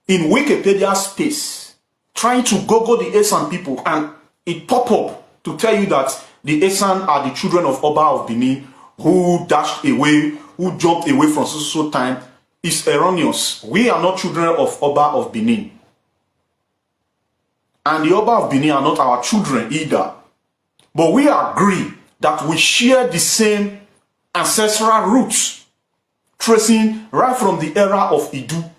in Wikipedia space, trying to Google the Esan people, and it pop up to tell you that the Esan are the children of Oba of Benin who dashed away, who jumped away from so time is erroneous. We are not children of Oba of Benin. And the Oba of Benin are not our children either. But we agree that we share the same ancestral roots, tracing right from the era of Idu.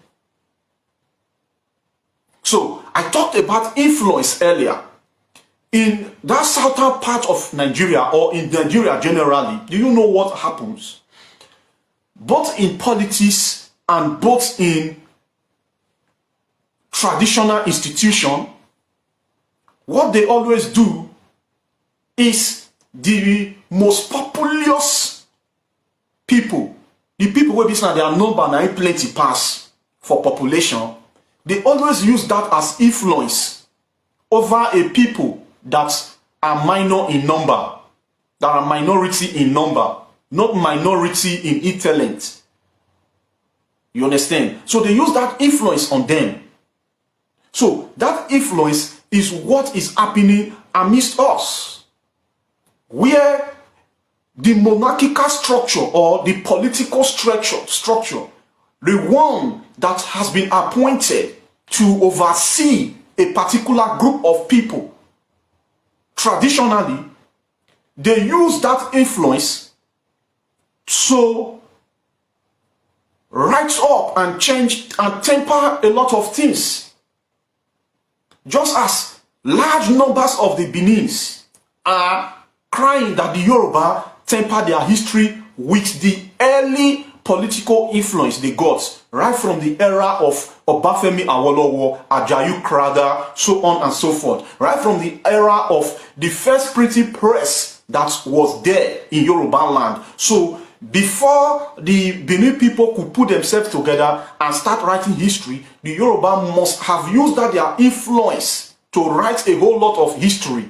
So, I talked about influence earlier. In that southern part of Nigeria, or in Nigeria generally, do you know what happens? Both in politics and both in traditional institution, what they always do is the most populous people, the people where they are number na plenty pass for population, they always use that as influence over a people that are minor in number, that are minority in number, not minority in intellect. You understand? So they use that influence on them. So that influence is what is happening amidst us, where the monarchical structure or the political structure, the one that has been appointed to oversee a particular group of people, traditionally, they use that influence to write up and change and temper a lot of things. Just as large numbers of the Benins are crying that the Yoruba temper their history with the early political influence they got right from the era of Obafemi Awolowo, Ajayi Crowther, so on and so forth, right from the era of the first printing press that was there in Yoruba land. So before the Benin people could put themselves together and start writing history, the Yoruba must have used their influence to write a whole lot of history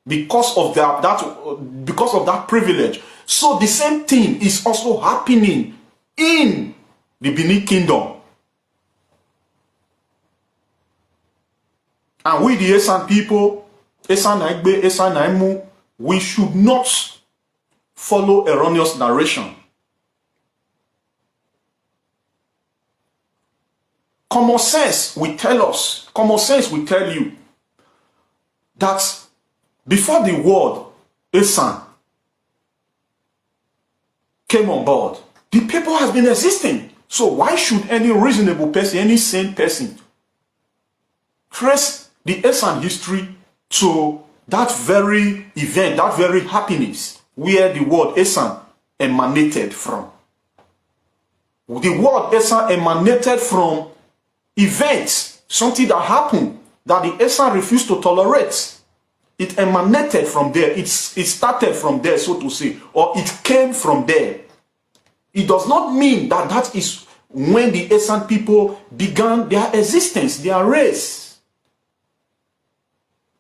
because of that privilege. So the same thing is also happening in the Benin Kingdom. And we, the Esan people, Esan Aigbe, Esan Aimu, we should not follow erroneous narration. Common sense will tell us, common sense will tell you that before the word Esan came on board, the people has been existing. So why should any reasonable person, any sane person, trace the Esan history to that very event, that very happiness where the word Esan emanated from? The word Esan emanated from events, something that happened that the Esan refused to tolerate. It emanated from there. It started from there, so to say, or it came from there. It does not mean that that is when the Esan people began their existence, their race.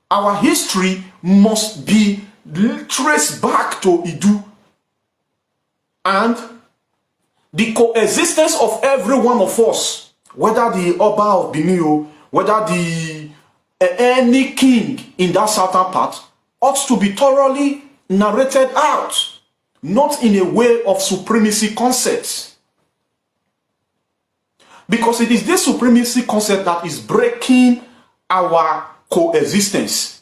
Our history must be traced back to Idu. And the coexistence of every one of us, whether the Oba of Benin, whether the any king in that southern part, ought to be thoroughly narrated out. Not in a way of supremacy concepts. Because it is this supremacy concept that is breaking our coexistence.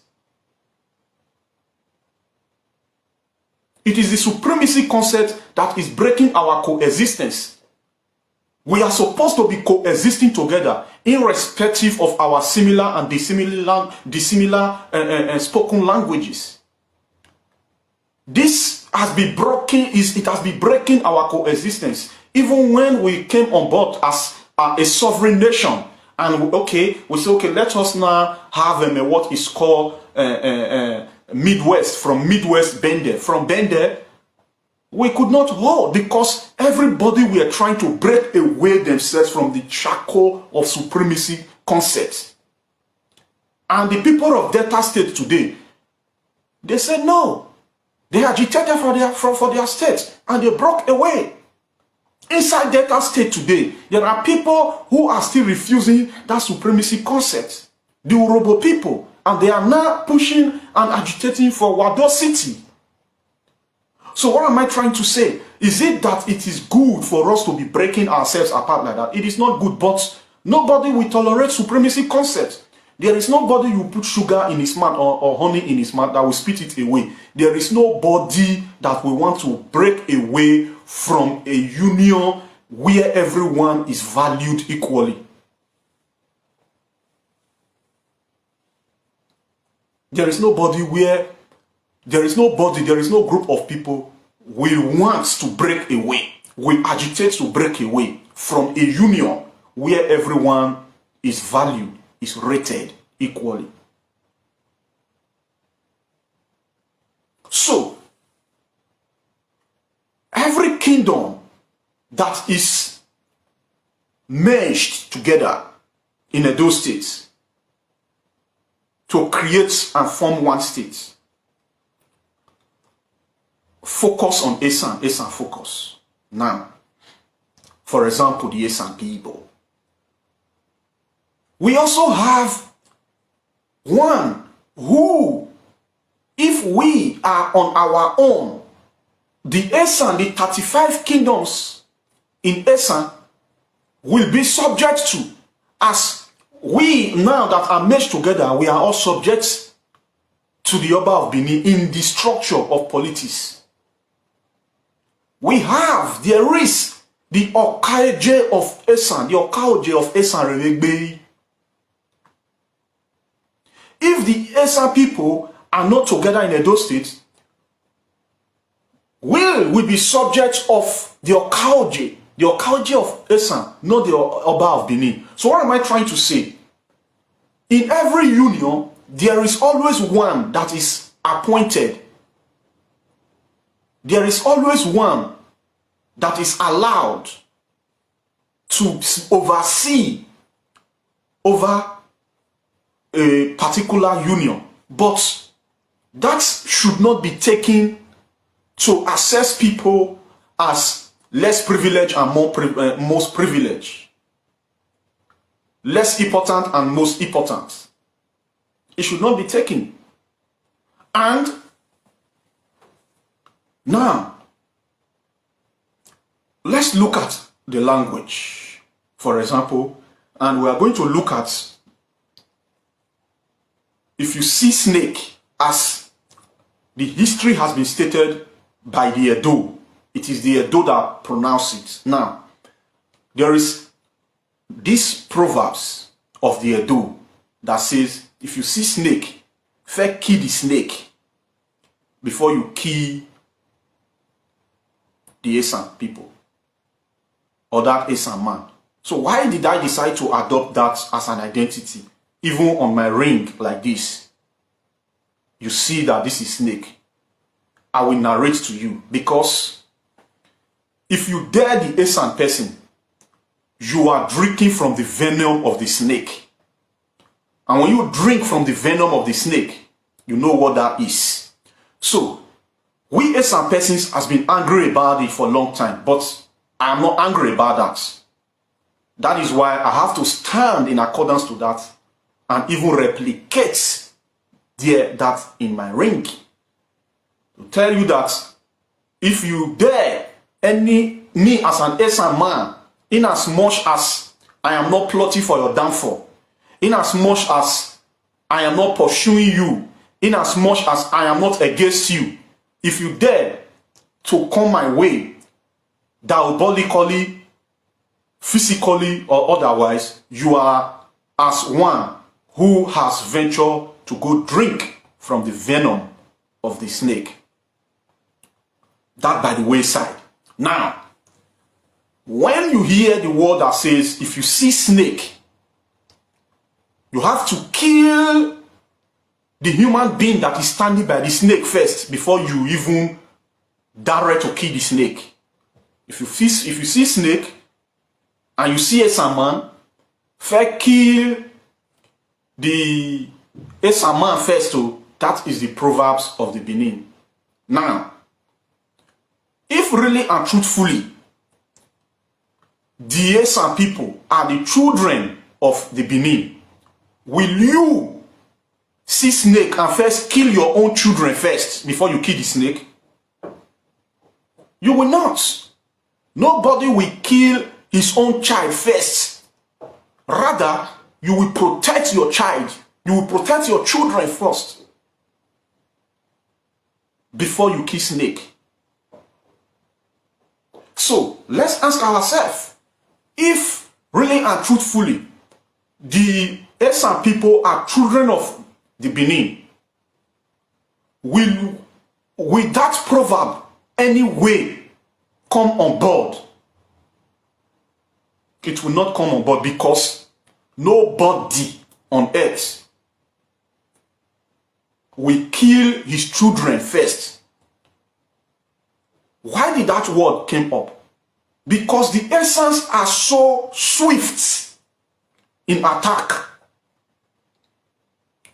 It is the supremacy concept that is breaking our coexistence. We are supposed to be coexisting together, irrespective of our similar and dissimilar spoken languages. This has been broken, it has been breaking our coexistence. Even when we came on board as a sovereign nation, and we say, okay, let us now have what is called Midwest, from Midwest Bende. From Bende, we could not hold because everybody were trying to break away themselves from the shackle of supremacy concepts. And the people of Delta State today, they said no. They agitated for their state and they broke away. Inside Delta State today, there are people who are still refusing that supremacy concept. The Urobo people, and they are now pushing and agitating for Wado City. So what am I trying to say? Is it that it is good for us to be breaking ourselves apart like that? It is not good, but nobody will tolerate supremacy concepts. There is nobody you put sugar in his mouth or honey in his mouth that will spit it away. There is nobody that will want to break away from a union where everyone is valued equally. There is no group of people will want to break away, will agitate to break away from a union where everyone is valued, is rated equally. So, every kingdom that is merged together in those states to create and form one state, focus on Esan focus. Now, for example, the Esan people. We also have one who, if we are on our own, the Esan, the 35 kingdoms in Esan will be subject to, as we now that are merged together, we are all subject to the Oba of Benin in the structure of politics. There is the Okaje of Esan, the Okaje of Esan Aigbe. If the Esan people are not together in Edo State, will be subject of the Okaje of Esan, not the Oba of Benin. So what am I trying to say? In every union, there is always one that is appointed. There is always one that is allowed to oversee over a particular union. But that should not be taken to assess people as less privileged and most privileged. Less important and most important. It should not be taken. And now, let's look at the language, for example, and we are going to look at, if you see snake, as the history has been stated by the Edo, it is the Edo that pronounce it. Now, there is this proverbs of the Edo that says, if you see snake, first kill the snake before you kill the Esan people or that Esan man. So why did I decide to adopt that as an identity? Even on my ring like this, you see that this is snake. I will narrate to you, because if you dare the Esan person, you are drinking from the venom of the snake. And when you drink from the venom of the snake, you know what that is. So, we Esan persons has been angry about it for a long time, but I am not angry about that. That is why I have to stand in accordance to that and even replicate that in my ring. To tell you that if you dare me as an Esan man, in as much as I am not plotting for your downfall, in as much as I am not pursuing you, in as much as I am not against you, if you dare to come my way, diabolically, physically or otherwise, you are as one who has ventured to go drink from the venom of the snake. That by the wayside. Now, when you hear the word that says, if you see snake, you have to kill the human being that is standing by the snake first before you even dare to kill the snake. If you see snake and you see a man, first kill the Esan man first. That is the proverbs of the Benin. Now, if really and truthfully the Esan people are the children of the Benin, will you see snake and first kill your own children first before you kill the snake? You will not. Nobody will kill his own child first. Rather, you will protect your child. You will protect your children first before you kill snake. So let's ask ourselves, if really and truthfully the Esan people are children of the Benin, will that proverb anyway come on board? It will not come on board, because nobody on earth will kill his children first. Why did that word came up? Because the Esans are so swift in attack,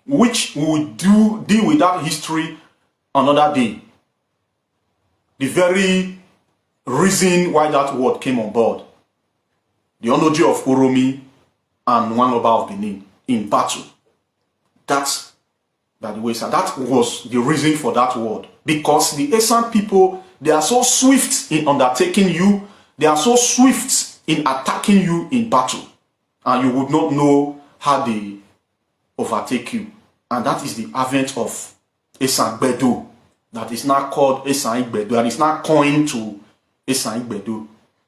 which we will deal with that history another day. The very reason why that word came on board. The Onoji of Oromi and one Oba of Benin in battle. That's, by the way, sir, that was the reason for that word. Because the Esan people, they are so swift in undertaking you, they are so swift in attacking you in battle, and you would not know how they overtake you. And that is the advent of Esan Gbedo, that is now called Esan Gbedo, and it's now coined to Esan Gbedo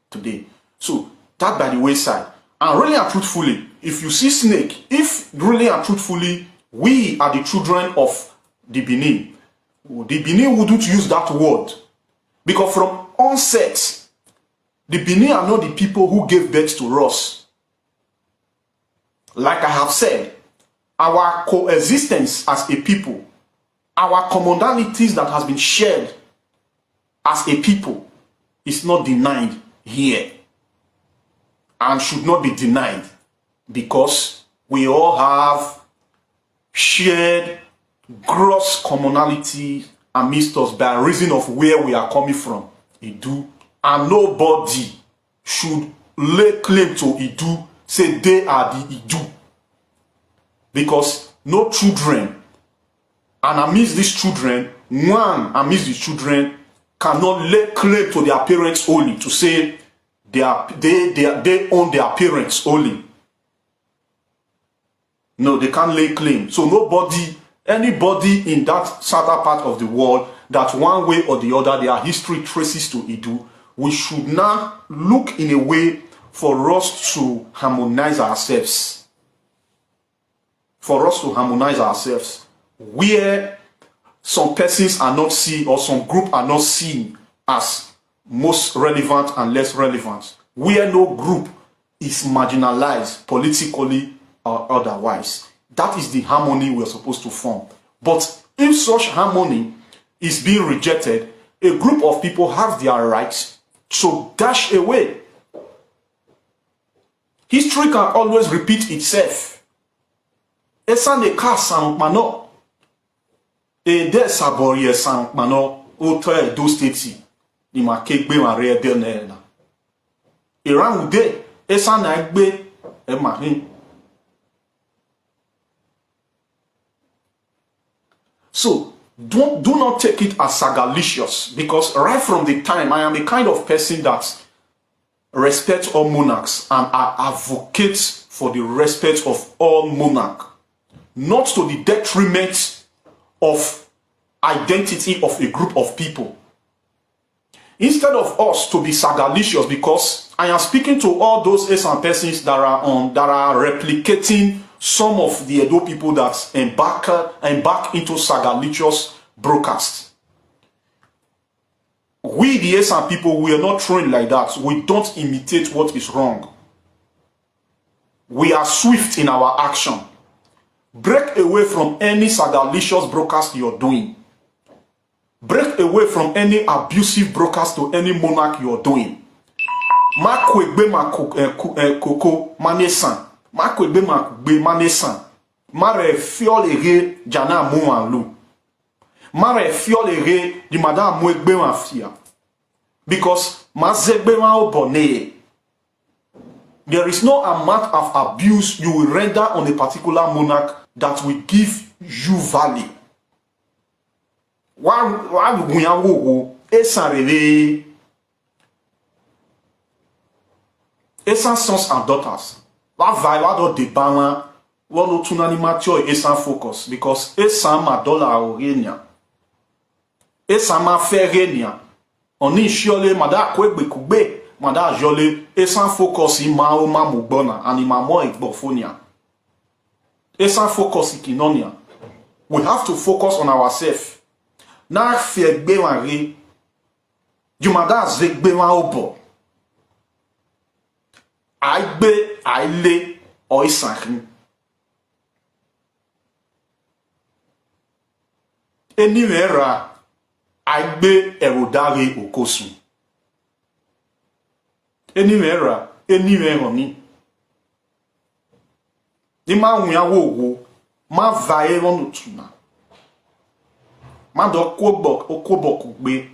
today. So that by the wayside. And really and truthfully, if you see snake, if really and truthfully we are the children of the Benin wouldn't use that word, because from onset, the Benin are not the people who gave birth to us. Like I have said, our coexistence as a people, our commonalities that has been shared as a people is not denied here, and should not be denied, because we all have shared gross commonality amidst us by reason of where we are coming from, Idu, and nobody should lay claim to Idu, say they are the Idu, because no children, and amidst these children, one amidst the children cannot lay claim to their parents only, to say they own their parents only. No, they can't lay claim. So anybody in that southern part of the world, that one way or the other their history traces to Idu, we should now look in a way for us to harmonize ourselves. For us to harmonize ourselves, where some persons are not seen, or some group are not seen as most relevant and less relevant, where no group is marginalized politically or otherwise. That is the harmony we're supposed to form. But if such harmony is being rejected, a group of people have their rights to dash away. History can always repeat itself. Esan de ka sankmano, e de sabori sankmano, otre do steti. Ni ma kegbe ma re de na. Iran ude Esan na Aigbe e mahin. So do not take it as sagalicious, because right from the time, I am a kind of person that respects all monarchs, and I advocate for the respect of all monarchs, not to the detriment of identity of a group of people. Instead of us to be sagalicious, because I am speaking to all those Esan persons that are replicating some of the Edo people that embark into sagalicious broadcast. We, the Esan people, we are not trained like that. We don't imitate what is wrong. We are swift in our action. Break away from any sagalicious broadcast you're doing. Break away from any abusive broadcast to any monarch you're doing. Makwegbe koko manesan. Makwegbe makbe manesan. Mare fiolere jana mouanlu. Mare fiolere di madame mwegbe mafia. Because mazegbe ma obone. There is no amount of abuse you will render on a particular monarch that will give you value. Wa Esan rele Esan sons and daughters. What vibe, what do the bawa, what do tunani mature Esan focus? Because Esan ma dollar orenia. Esan ma ferenia. Oni shiole mada kwegbe kugbe, mada jole, Esan focus ima o ma mubona, and ima mo igbofonia. Esan focus ikinonia. We have to focus on ourselves. Na fiegbe wanre, jumada zegbe wan obo. Aigbe, aile, oisankin. Anywhere, Aigbe Okosun. Anywhere oni. Ni ma wunya wo, ma vae wonu tuna. Ma do okobok gbe,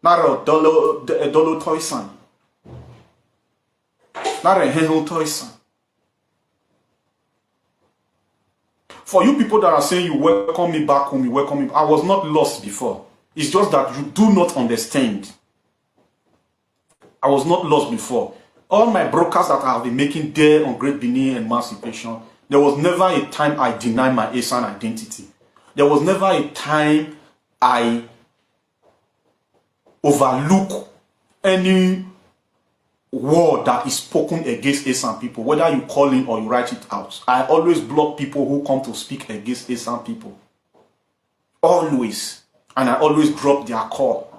na ro dolo toisan. For you people that are saying you welcome me back home, you welcome me, I was not lost before. It's just that you do not understand. I was not lost before. All my broadcasts that I have been making there on Great Benin Emancipation, there was never a time I denied my Esan identity. There was never a time I overlook any word that is spoken against Esan people, whether you call in or you write it out. I always block people who come to speak against Esan people. Always. And I always drop their call.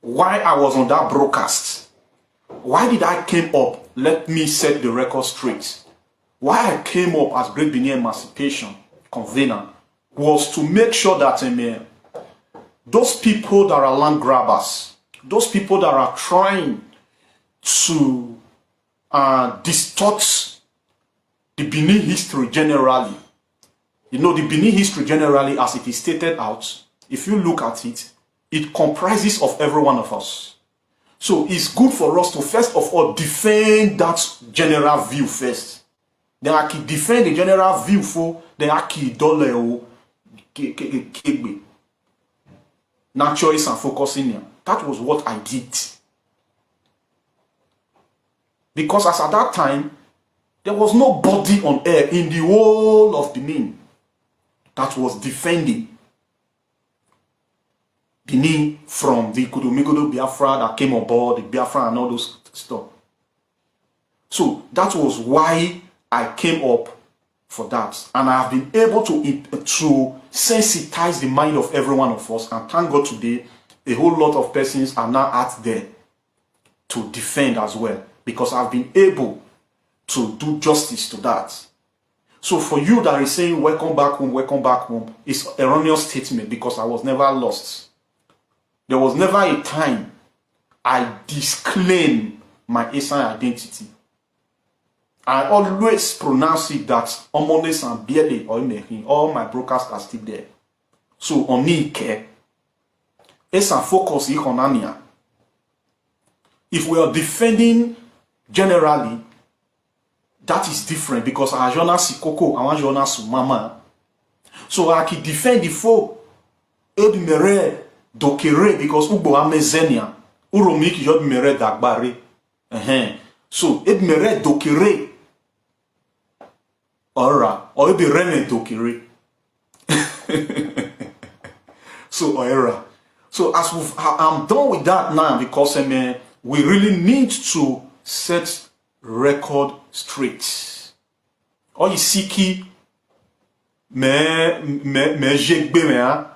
Why I was on that broadcast? Why did I came up? Let me set the record straight. Why I came up as Great Benin Emancipation convener was to make sure that those people that are land grabbers, those people that are trying to distort the Benin history generally. You know, the Benin history generally, as it is stated out, if you look at it, it comprises of every one of us. So it's good for us to first of all defend that general view first. Then I can defend the general view for then I can dollar now choice and focusing here. That was what I did. Because as at that time, there was nobody on air in the whole of Benin that was defending Benin from the Kudumigodo Biafra that came on board, the Biafra and all those stuff. So that was why I came up for that. And I have been able to sensitize the mind of every one of us. And thank God today, a whole lot of persons are now out there to defend as well. Because I've been able to do justice to that. So for you that is saying welcome back home, it's an erroneous statement because I was never lost. There was never a time I disclaim my Esan identity. I always pronounce it that Omones and Biele or Imehin, all my broadcasts are still there. So Onike, Esan focus Ikonania. If we are defending generally, that is different because I jona sikoko, I jona sumama. So I can defend the foe. Ebimere dokere because ubo amezenia. Uromiki jobimere dagbare. So ebimere dokere. Ora, or ebireme dokere. So oera. So as I'm done with that now because we really need to set record straight. Or you see me jegbe me ha.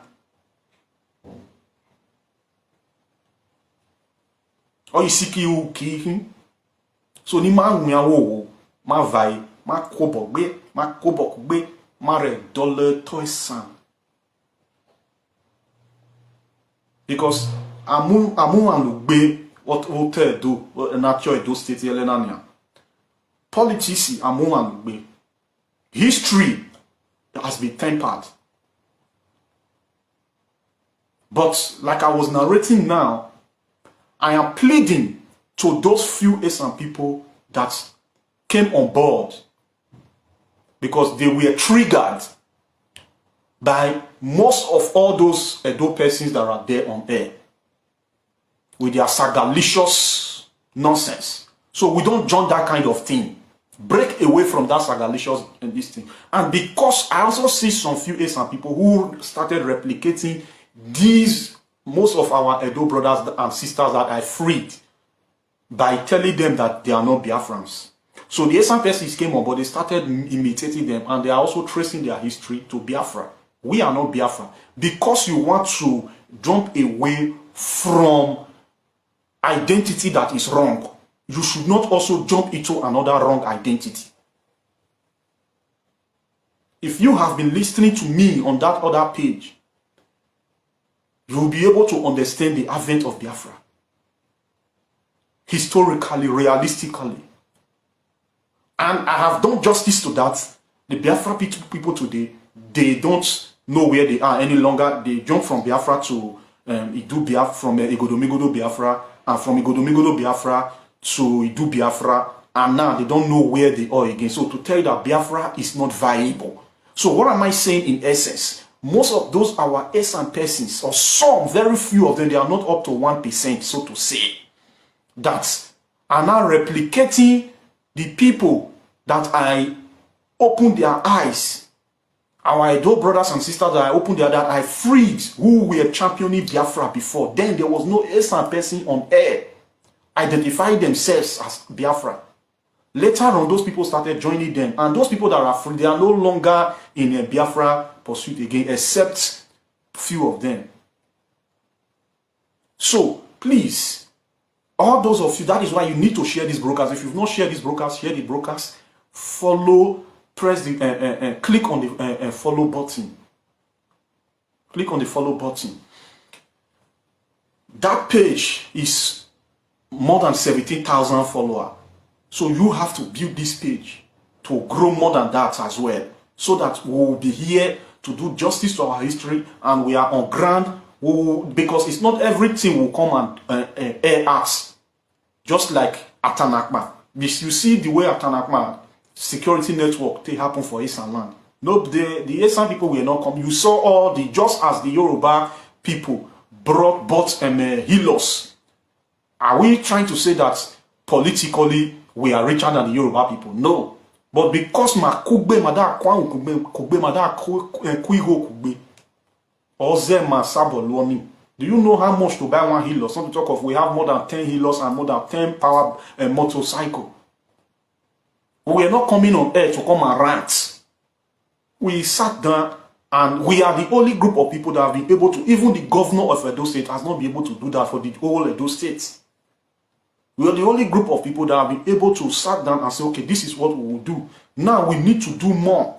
Or you see you ki. So ni ma wunya wo ma vai ma kobogbe ma re dollar toisan. Because amu and lugbe what hotel do natural do state elenania. Politics amu and lugbe. History has been tempered. But like I was narrating now, I am pleading to those few Esan people that came on board because they were triggered by most of all those Edo persons that are there on air with their sagalicious nonsense. So we don't join that kind of thing. Break away from that sagalicious and this thing. And because I also see some few Esan people who started replicating these, most of our Edo brothers and sisters that I freed by telling them that they are not Biafrans. So the Esan persons came on, but they started imitating them, and they are also tracing their history to Biafra. We are not Biafra. Because you want to jump away from identity that is wrong, you should not also jump into another wrong identity. If you have been listening to me on that other page, you will be able to understand the advent of Biafra. Historically, realistically. And I have done justice to that. The Biafra people today, they don't know where they are any longer. They jump from Biafra to Idu Biafra, from Igodomigodo Biafra, and from Igodomigodo Biafra to Idu Biafra, and now they don't know where they are again. So to tell you that Biafra is not viable. So what am I saying in essence? Most of those our Esan persons, or some, very few of them, they are not up to 1%, so to say, that are now replicating the people that I opened their eyes, our Edo brothers and sisters that I opened their, that I freed, who were championing Biafra before. Then there was no Esan person on air identifying themselves as Biafra. Later on, those people started joining them, and those people that are free, they are no longer in a Biafra pursuit again, except few of them. So please, all those of you, that is why you need to share these broadcasts. If you've not shared these broadcasts, share the broadcasts. Follow, press the click on the follow button. Click on the follow button. That page is more than 17,000 followers. So you have to build this page to grow more than that as well, so that we will be here to do justice to our history, and we are on ground. Because it's not everything will come and air us. Just like Atanakma. You see the way Atanakma security network they happen for Esan land. No, the Esan people will not come. You saw all the, just as the Yoruba people bought Hilos. Are we trying to say that politically we are richer than the Yoruba people? No. But because ma kugbe mada kugbe mada kuigo kugbe oze ma sabo luoni. Do you know how much to buy one Hilos? Not to talk of we have more than 10 Hilos and more than 10 power motorcycle. We are not coming on air to come and rant. We sat down, and we are the only group of people that have been able to, even the governor of Edo State has not been able to do that for the whole Edo State. We are the only group of people that have been able to sit down and say, okay, this is what we will do. Now we need to do more.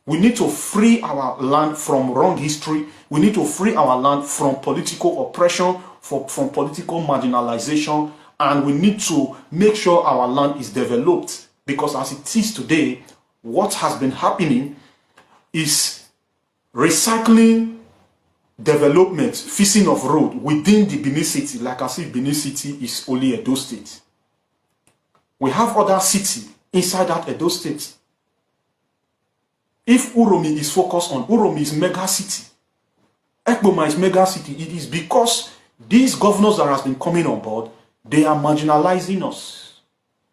We need to free our land from wrong history. We need to free our land from political oppression, from political marginalization, and we need to make sure our land is developed. Because as it is today, what has been happening is recycling development, fixing of road within the Benin City, like I said, Benin City is only Edo State. We have other cities inside that Edo State. If Uromi is focused on, Uromi is mega city. Ekboma is mega city. It is because these governors that have been coming on board, they are marginalizing us.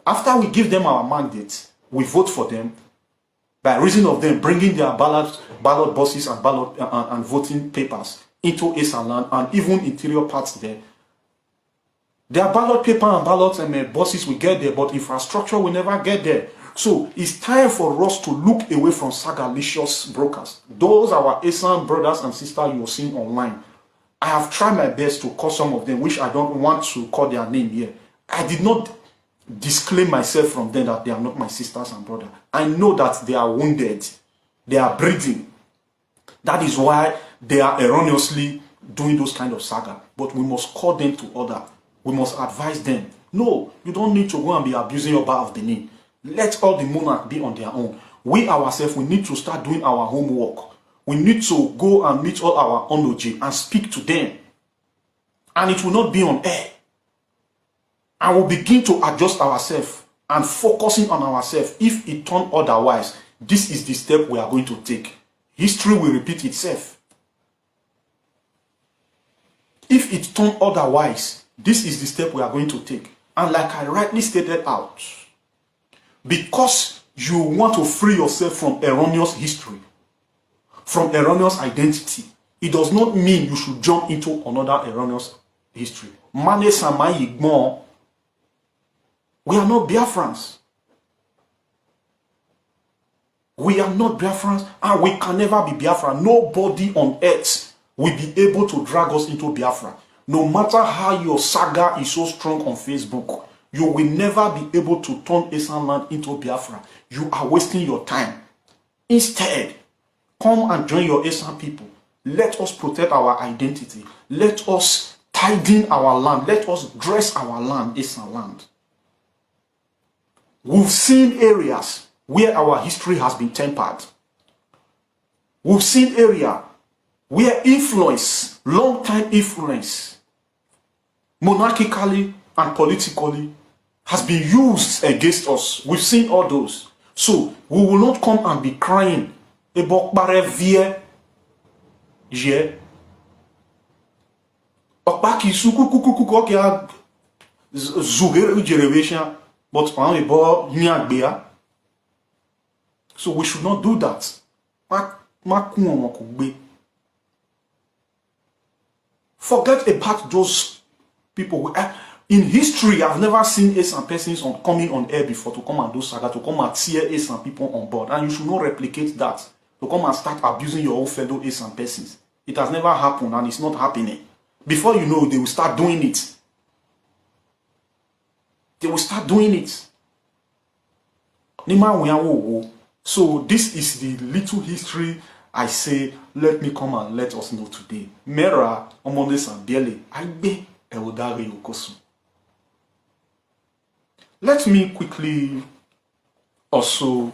After we give them our mandate, we vote for them by reason of them bringing their ballot buses and ballot and voting papers into Esan land and even interior parts there. Their ballot paper and ballots and buses will get there, but infrastructure will never get there. So it's time for us to look away from sagalicious brokers. Those are our Esan brothers and sisters you're seeing online. I have tried my best to call some of them, which I don't want to call their name here. I did not disclaim myself from them that they are not my sisters and brothers. I know that they are wounded. They are bleeding. That is why they are erroneously doing those kind of saga. But we must call them to order. We must advise them. No, you don't need to go and be abusing Oba of Benin. Let all the monarchs be on their own. We ourselves, we need to start doing our homework. We need to go and meet all our onoji and speak to them. And it will not be on air. And we'll begin to adjust ourselves and focusing on ourselves. If it turns otherwise, this is the step we are going to take. History will repeat itself. If it turns otherwise, this is the step we are going to take. And like I rightly stated out, because you want to free yourself from erroneous history, from erroneous identity, it does not mean you should jump into another erroneous history. Mane Samayi Igbo, we are not Biafrans. We are not Biafrans, and we can never be Biafra. Nobody on earth will be able to drag us into Biafra. No matter how your saga is so strong on Facebook, you will never be able to turn Esan land into Biafra. You are wasting your time. Instead, come and join your Esan people. Let us protect our identity. Let us tidy our land. Let us dress our land, Esan land. We've seen areas where our history has been tempered. We've seen areas where influence, long-time influence, monarchically and politically, has been used against us. We've seen all those. So we will not come and be crying about barevie je okpaki suku kuku kokia zugere generation but on ebo Aigbe. So we should not do that. Forget about those people. In history, I've never seen Esan persons coming on air before to come and do saga, to come and tear Esan people on board. And you should not replicate that. To come and start abusing your own fellow Esan persons. It has never happened and it's not happening. Before you know, they will start doing it. They will start doing it. So this is the little history I say, let me come and let us know today. Mera Omones and Biele, Aigbe Okosun. Let me quickly also,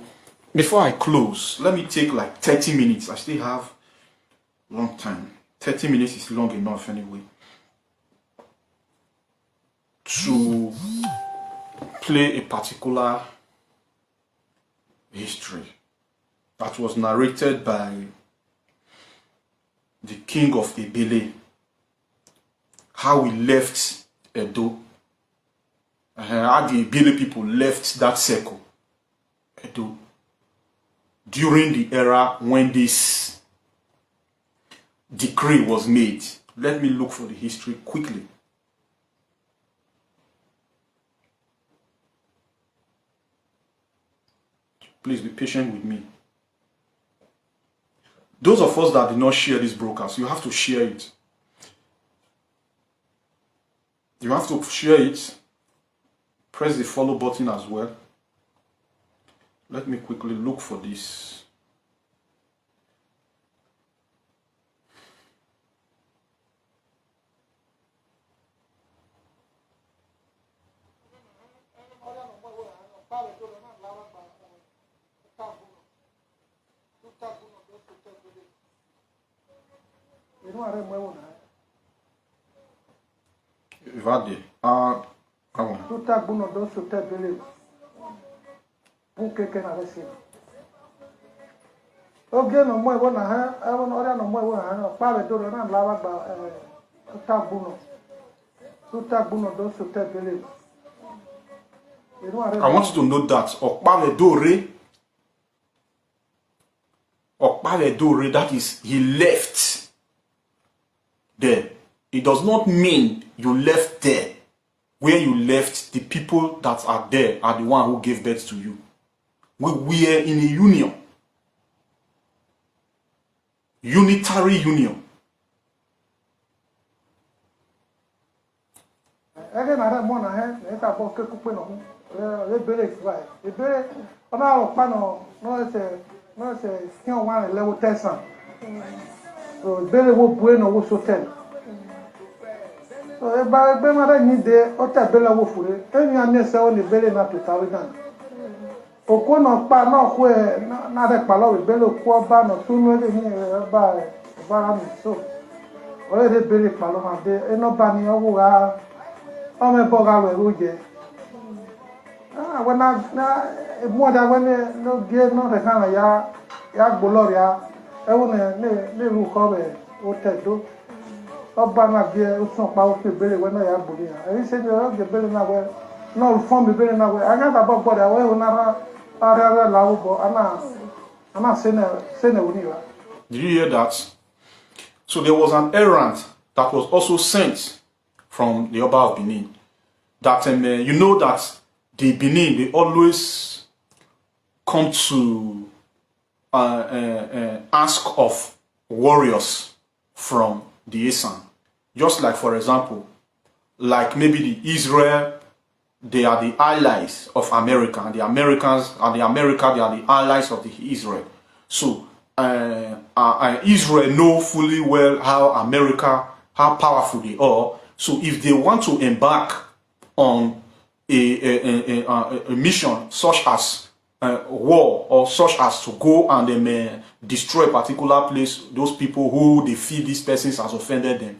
before I close, let me take like 30 minutes. I still have a long time. 30 minutes is long enough anyway. To play a particular history that was narrated by the king of Ebele, how he left Edo, how the Ebele people left that circle, Edo, during the era when this decree was made. Let me look for the history quickly. Please be patient with me. Those of us that did not share this broadcast, you have to share it. You have to share it. Press the follow button as well. Let me quickly look for this. Vade. Tuta buno do sote bele. Bunke na resi. Oge no mo ewo na ha, ewo no ora no mo ewo ha, pa be do na lawa gba tuta buno. Tuta buno do sote bele. I want you to know that Okpale Dore, that is, he left there. It does not mean you left there. Where you left, the people that are there are the one who gave birth to you. We are in a union. Unitary union. Again, I don't want to have it about Kupino. They believe right. They believe about Pano, no, say, still one level test. So, Billy will bueno was so tell. So, about Bemara need the Ota Bella Wofure, any unnecessarily very not to Taliban. Okono Pano, where not a palo with Bello Quaban or sooner than by Barami. So, already Billy Paloma, there ain't no bunny who are on a Boga Ruge. When I more than when no get no the kind of ya Boloria, I want to never cover what I do. Obama, dear, it's not powerful, Billy, when I have Bulia. I said, you're the Billy now. no form be na we anya ta bo boda we na ara la wo ana sene uniwa. Did you hear that? So there was an errand that was also sent from the Oba of Benin. That you know that the Benin, they always come to ask of warriors from the Esan. Just like, for example, like maybe the Israel, they are the allies of America, and the Americans and the America, they are the allies of the Israel. So Israel know fully well how powerful they are. So if they want to embark on a mission such as war, or such as to go and destroy a particular place, those people who they feel these persons has offended them,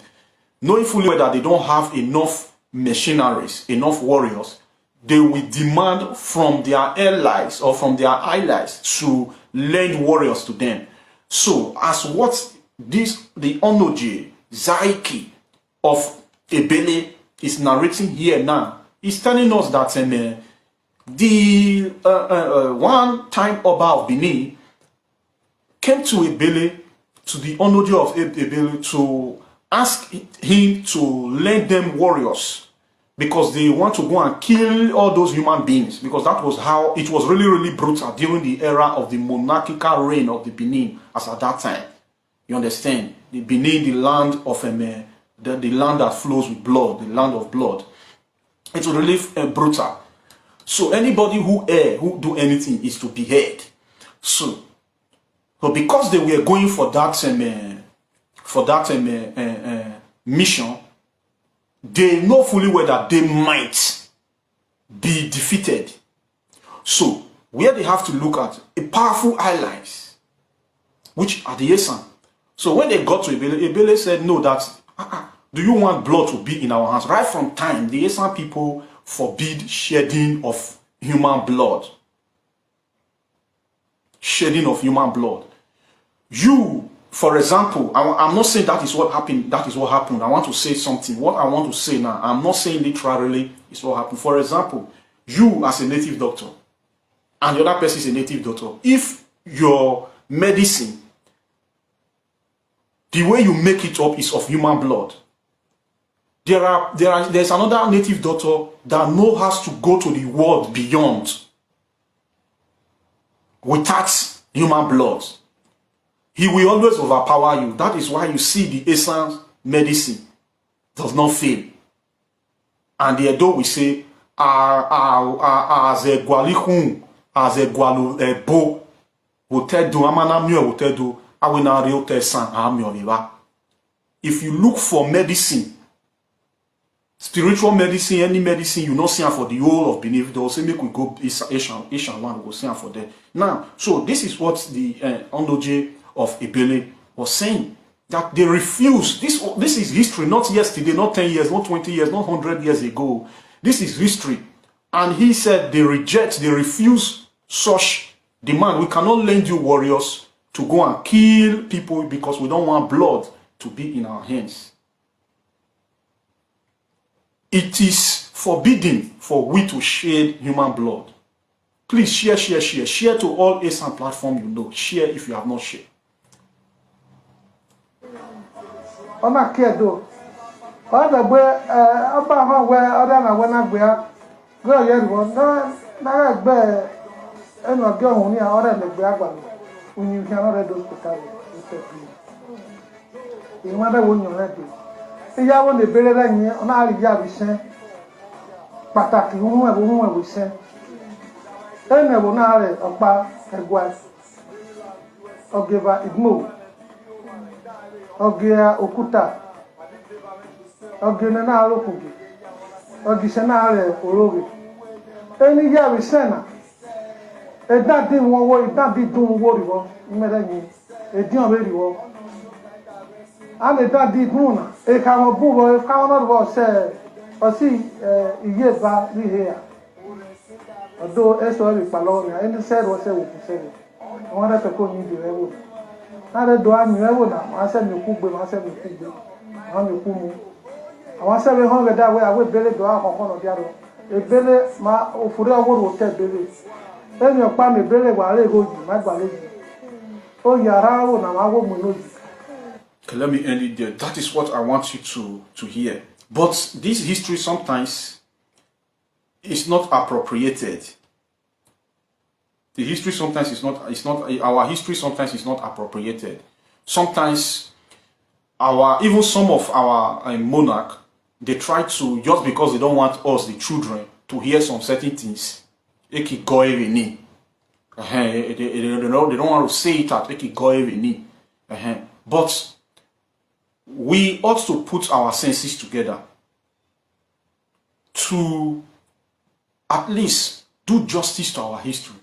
knowing fully well that they don't have enough machineries, enough warriors, they will demand from their allies or from their allies to lend warriors to them. So as what the Onoje Zaiki of Ebele is narrating here now, is telling us that the one time Oba of Benin came to Ebele, to the Onoje of Ebele, to ask him to lend them warriors, because they want to go and kill all those human beings, because that was how it was really brutal during the era of the monarchical reign of the Benin as at that time. You understand? The Benin, the land of the land that flows with blood, the land of blood. It was really brutal. So anybody who do anything is to be heard. So because they were going for that mission, they know fully well that they might be defeated. So where they have to look at a powerful allies, which are the Esan. So when they got to Ebele, Ebele said, no, that do you want blood to be in our hands? Right from time, the Esan people forbid shedding of human blood. Shedding of human blood. You, for example, I'm not saying that is what happened. That is what happened. I want to say something. What I want to say now, I'm not saying literally is what happened. For example, you as a native doctor and the other person is a native doctor. If your medicine, the way you make it up is of human blood, there's another native doctor that knows how to go to the world beyond without human blood. He will always overpower you. That is why you see the essence medicine does not fail. And the Edo will say, as a gualihun, as a gualu ebo, wote do amana mio wote do, awina rio te san amio viva. If you look for medicine, spiritual medicine, any medicine, you not see for the whole of Benin. They will say, make we go Asian land, we go see for there. Now, so this is what the Onoje of Ebele was saying, that they refuse. This is history, not yesterday, not 10 years, not 20 years, not 100 years ago. This is history. And he said they reject, they refuse such demand. We cannot lend you warriors to go and kill people because we don't want blood to be in our hands. It is forbidden for we to shed human blood. Please share. Share to all Esan platform you know. Share if you have not shared. Ona kedo. Oda gbe aba ha we oda na we na gbe a. Go ye ro na gbe eno ge ohun ni ora le gbe agba. Unyi kan ora do hospital. Ìwọ́n dẹ̀ wo yàn lẹ́dẹ̀. Ìyàwó lè bẹ̀rẹ̀ lẹ́yìn ọ̀nà àríyá àbíṣẹ́. Pàtàkì ohun ẹ̀wọ̀ iṣẹ́. Ẹ̀yìn ẹ̀wọ̀ náà rẹ̀ ọ̀pá ẹ̀gbà ọ̀gẹ̀bà ìdúmò. Ọ̀gẹ̀ òkúta. Ọ̀gẹ̀ náà lókùnkùn. Ọ̀gìṣẹ́ náà rẹ̀ òrógè. Ẹni yá àbíṣẹ́ náà. Ìdádì wọn wọ ìdádì dùn wọ́ rìwọ́. Ìmẹ́lẹ́yìn ìdíyàn rẹ̀ rìwọ́. Ane da di buna e ka mo bubo e ka no bo se o si iye ba ri he ya odo e so ri palo ni e ni se ro se wo ku se ni won ra pe ko ni di rewo na re do ami rewo na ma se mi ku gbe ma mi ku mu awon se be hon be da we awe bele do akoko no dia ro ebele ma ofure ogoro te bele emi opa me bele wa re goji ma gbaleji o yara o na ma wo mu noji. Okay, let me end it there. That is what I want you to hear. But this history sometimes is not appropriated. The history sometimes is not our history sometimes is not appropriated. Sometimes even some of our monarch, they try to, just because they don't want us, the children, to hear some certain things. They don't want to say it at but we ought to put our senses together to at least do justice to our history.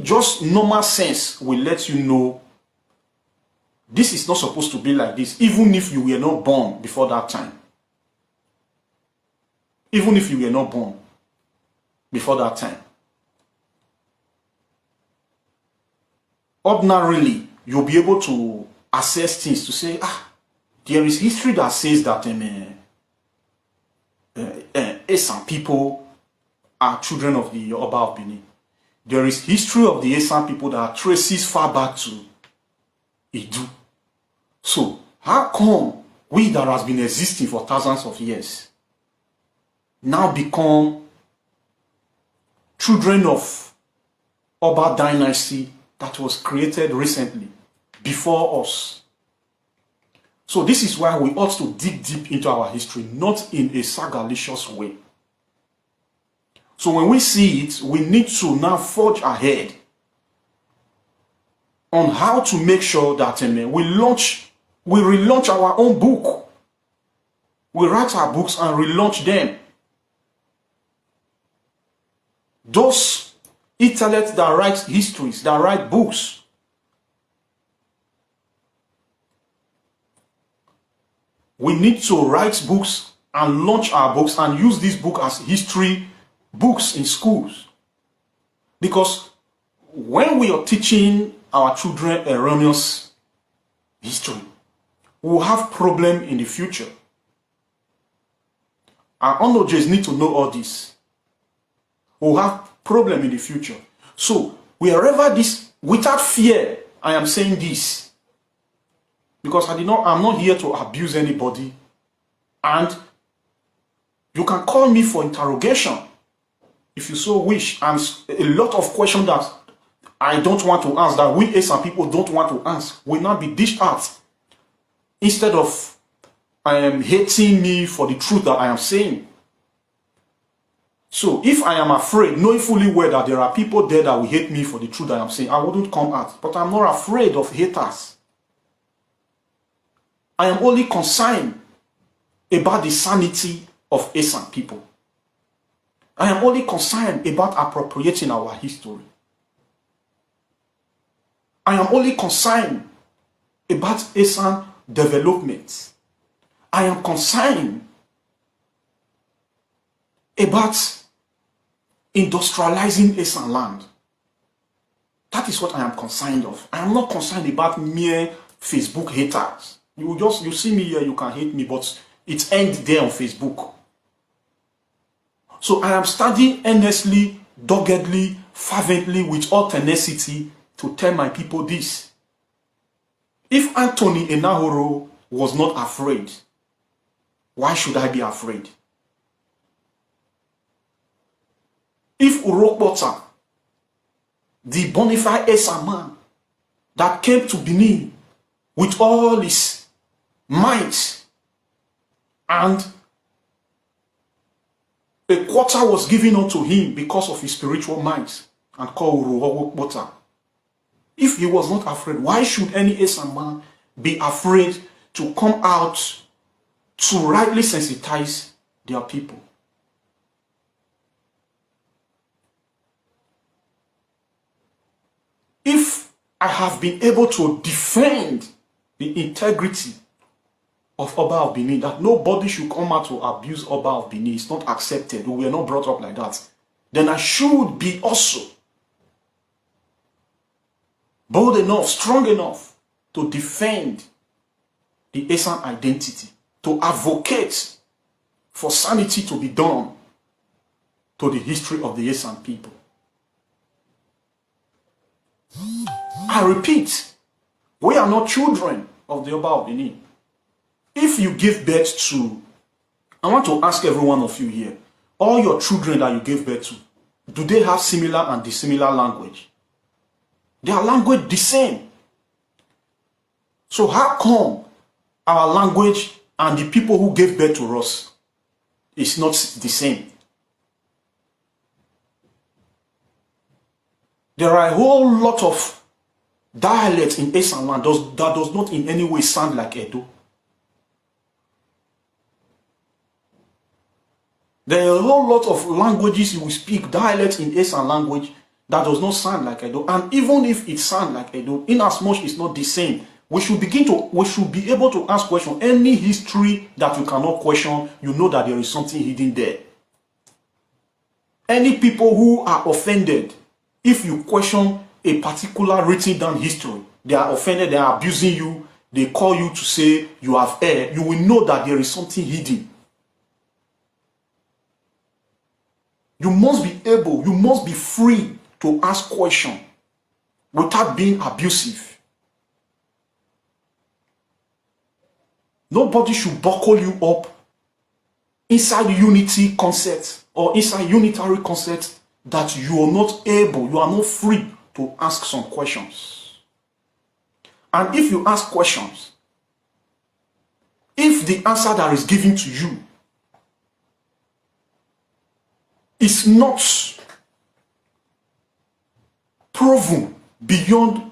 Just normal sense will let you know this is not supposed to be like this, even if you were not born before that time. Even if you were not born before that time. Ordinarily, you'll be able to assess things to say, there is history that says that some people are children of the Oba of Benin. There is history of the Esan people that traces far back to Idu. So, how come we that has been existing for thousands of years now become children of Oba dynasty that was created recently before us? So this is why we ought to dig deep into our history, not in a sagalicious way. So when we see it, we need to now forge ahead on how to make sure that we relaunch our own book. We write our books and relaunch them. Those intellects that write histories, that write books, we need to write books and launch our books and use this book as history books in schools. Because when we are teaching our children erroneous history, we will have problem in the future. Our undergraduates need to know all this. We will have problem in the future. So wherever this, without fear, I am saying this, because I'm not here to abuse anybody, and you can call me for interrogation if you so wish, and a lot of questions that I don't want to answer, that we as some people don't want to answer, will not be dished out, instead of hating me for the truth that I am saying. So if I am afraid, knowing fully well that there are people there that will hate me for the truth that I am saying, I wouldn't come out. But I'm not afraid of haters. I am only concerned about the sanity of Esan people. I am only concerned about appropriating our history. I am only concerned about Esan development. I am concerned about industrializing Esan land. That is what I am concerned of. I am not concerned about mere Facebook haters. You see me here, you can hate me, but it ends there on Facebook. So I am studying earnestly, doggedly, fervently, with all tenacity to tell my people this. If Anthony Enahoro was not afraid, why should I be afraid? If Urokbota, the bonafide Esan man that came to Benin with all his might, and a quarter was given unto him because of his spiritual might, and called Urokbota. If he was not afraid, why should any Esan man be afraid to come out to rightly sensitize their people? If I have been able to defend the integrity of Oba of Benin, that nobody should come out to abuse Oba of Benin, it's not accepted, we were not brought up like that, then I should be also bold enough, strong enough to defend the Esan identity, to advocate for sanity to be done to the history of the Esan people. I repeat, we are not children of the Oba of Benin. If you give birth to, I want to ask every one of you here, all your children that you gave birth to, do they have similar and dissimilar language? Their language the same. So how come our language and the people who gave birth to us is not the same? There are a whole lot of dialects in Esan land that does not in any way sound like Edo. There are a whole lot of languages you will speak, dialects in Esan language that does not sound like Edo. And even if it sounds like Edo, in as much it's not the same, we should be able to ask questions. Any history that you cannot question, you know that there is something hidden there. Any people who are offended, if you question a particular written down history, they are offended, they are abusing you, they call you to say you have erred, you will know that there is something hidden. You must be able, you must be free to ask questions without being abusive. Nobody should buckle you up inside unity concept or inside unitary concept that you are not able, you are not free to ask some questions. And if you ask questions, if the answer that is given to you is not proven beyond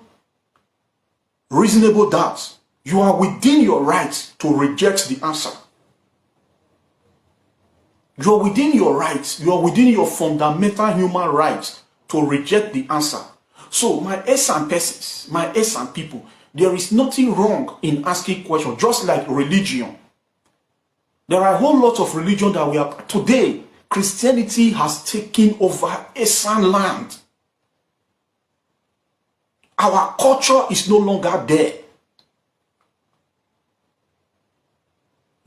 reasonable doubt, you are within your right to reject the answer. You are within your rights, you are within your fundamental human rights to reject the answer. So my Esan persons, my Esan people, there is nothing wrong in asking questions, just like religion. There are a whole lot of religion that we have. Today, Christianity has taken over Esan land. Our culture is no longer there.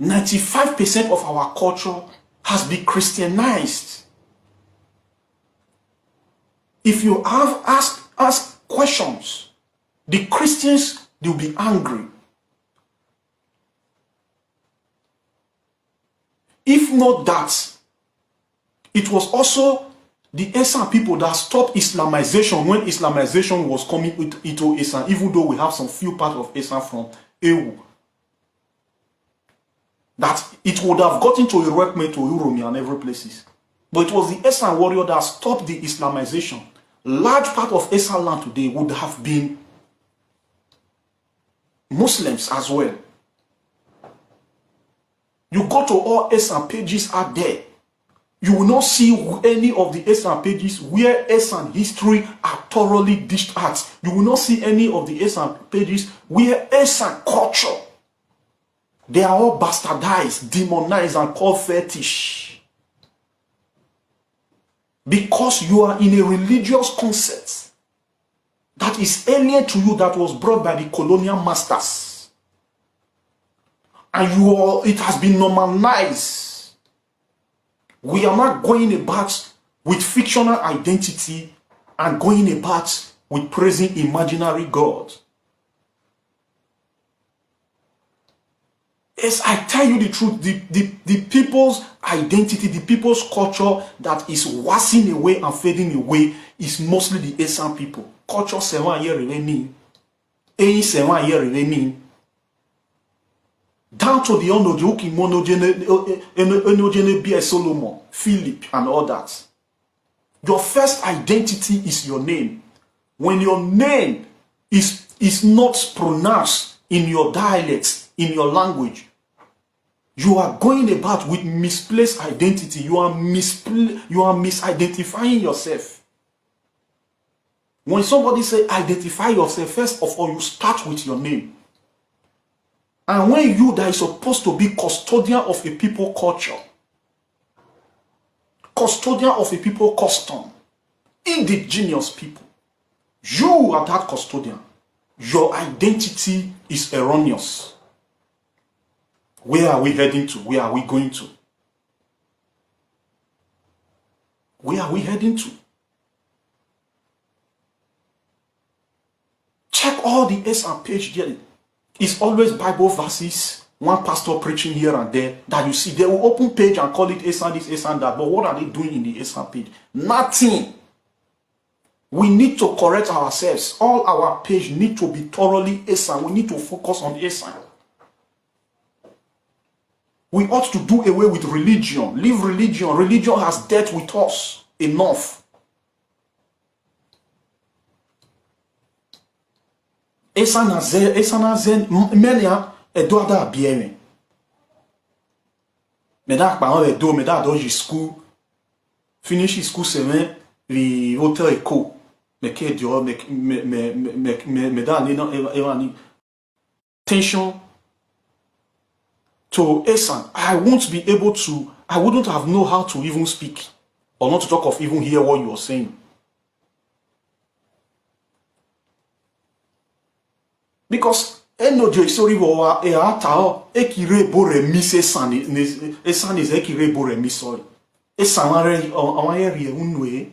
95% of our culture has been Christianized. If you have asked questions, the Christians, they'll be angry. If not that, it was also the Esan people that stopped Islamization when Islamization was coming into Esan, even though we have some few parts of Esan from Ewu. That it would have gotten to Iraqme, to Uromi and every places. But it was the Esan warrior that stopped the Islamization. Large part of Esan land today would have been Muslims as well. You go to all Esan pages out there, you will not see any of the Esan pages where Esan history are thoroughly dished out. You will not see any of the Esan pages where Esan culture, they are all bastardized, demonized, and called fetish. Because you are in a religious concept that is alien to you, that was brought by the colonial masters. And it has been normalized. We are not going about with fictional identity and going about with praising imaginary God. Yes, I tell you the truth, the people's identity, the people's culture that is wasting away and fading away is mostly the Esan people. Culture 7 years remaining, 7 years remaining, down to the Onojoki, Monogene, B.S. Solomon, Philip, and all that. Your first identity is your name. When your name is not pronounced in your dialect, in your language, you are going about with misplaced identity. You are misidentifying yourself. When somebody say identify yourself, first of all, you start with your name. And when you that is supposed to be custodian of a people culture, custodian of a people custom, indigenous people, you are that custodian. Your identity is erroneous. Where are we heading to? Where are we going to? Where are we heading to? Check all the SR page there. It's always Bible verses, one pastor preaching here and there that you see. They will open page and call it SR this, SR that. But what are they doing in the SR page? Nothing. We need to correct ourselves. All our page need to be thoroughly SR. We need to focus on SR. We ought to do away with religion. Leave religion. Religion has dealt with us enough. Esanazen menia edoada bieme. Medak pa on edo medak doji school. Finish school semaine vi hotel eco. Meke dio medak ni evani. Tension to Esan. I won't be able to. I wouldn't have know how to even speak, or not to talk of even hear what you are saying. Because enojo isori wo e atao ekire bore mi se san esan is ekire bore mi sorry esan awon eri unwe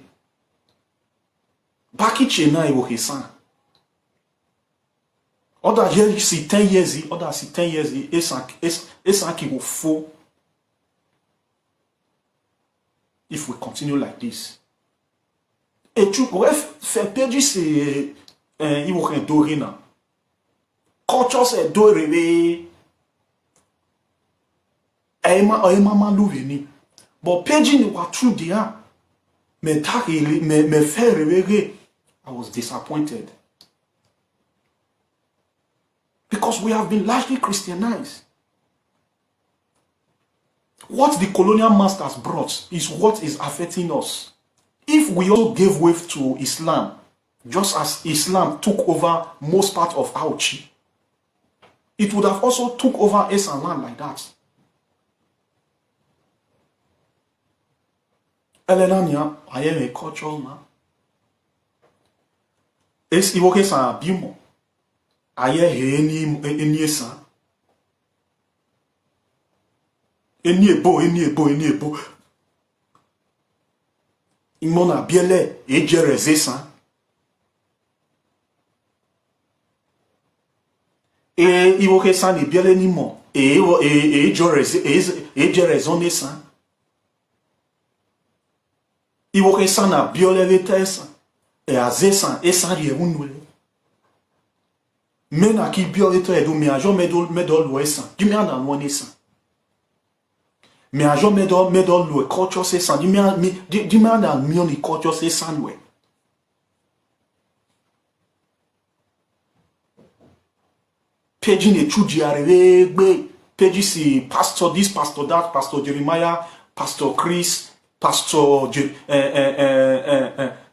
bakiche na ewo hesan other years see 10 years other see 10 years esan ki go fo if we continue like this. Et tu bref faire perdre c'est il faut rien doré na culture c'est doré ema malouvéni but page ni wa true dia me takili me faire rêver. I was disappointed because we have been largely Christianized. What the colonial masters brought is what is affecting us. If we also gave way to Islam, just as Islam took over most part of Auchi, it would have also took over Esan land like that. Elenania, I am a cultural man. Es ivoke sa bimo. Aye eni Esan. Eni ebo. Imona biele ejere Esan. E ivoke sa ni biele ni mo. Ejere zone Esan. Ivoke sa na biole vete Esan. E azesan Esan rie unwe. Mena ki biole to edo mi ajo medol lo Esan. Dimi anda no Esan. Me ajo medol lo culture Esan. Dimi anda mi culture Esan we. Page ne chuji arebe page si pastor this, pastor that, Pastor Jeremiah, Pastor Chris, Pastor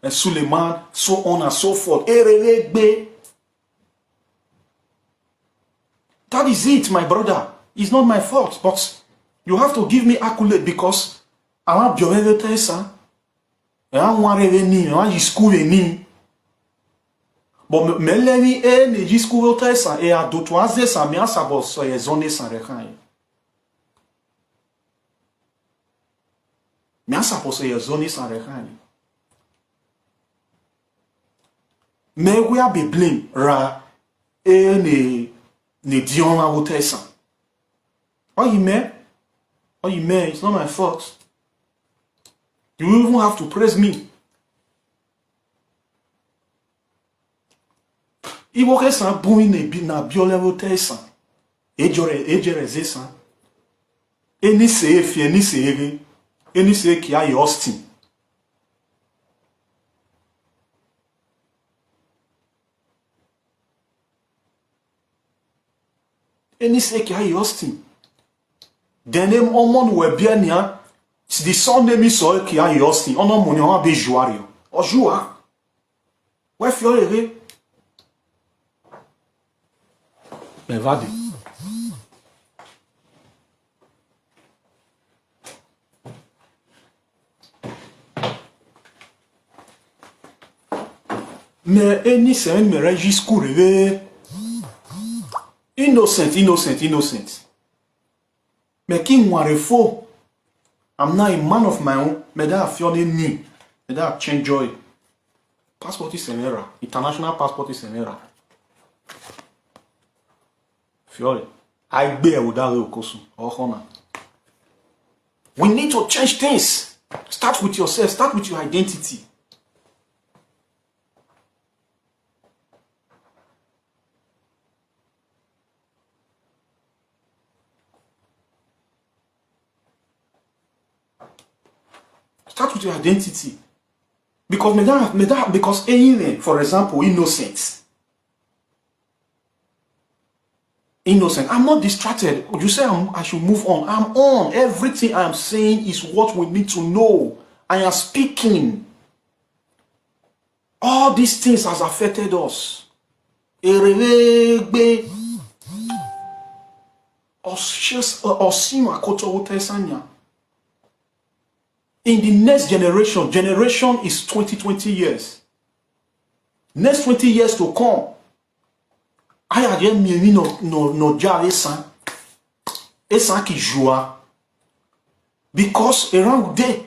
Suleiman, so on and so forth. That is it, my brother. It's not my fault, but you have to give me accolade because I want your everything. I want revenue. I want school ni. But me levi ne discouvre ça et a d'autres ça mais ça bon so e zone sans rekan. Mais ça pour e zone sans rekan. Mais we are be blame ra e ne dion la hotel ça. Oh you man, it's not my fault. You even have to praise me. Ivoke san bon na biole vote san ejere zesan eni se efie ni se ere eni se ki ayi Austin denem omon we biania si di son mi so ki ayi Austin ono mo ni o be jouario o joua we fiore. Mais va bien. Mais eni se me regis courrier. Innocent. Mais qui m'aurait faux. I'm now a man of my own. Me da fione ni. Me da change joy. Passport is an error. International passport is an error. Fiore. Aigbe Okosun. Ohona. We need to change things. Start with yourself. Start with your identity. Start with your identity. Because for example, innocent. I'm not distracted. You say I should move on. I'm on. Everything I am saying is what we need to know. I am speaking. All these things has affected us. Aigbe Okosun. In the next generation is 20 years. Next 20 years to come. I had no job esan qui joua. Because around there,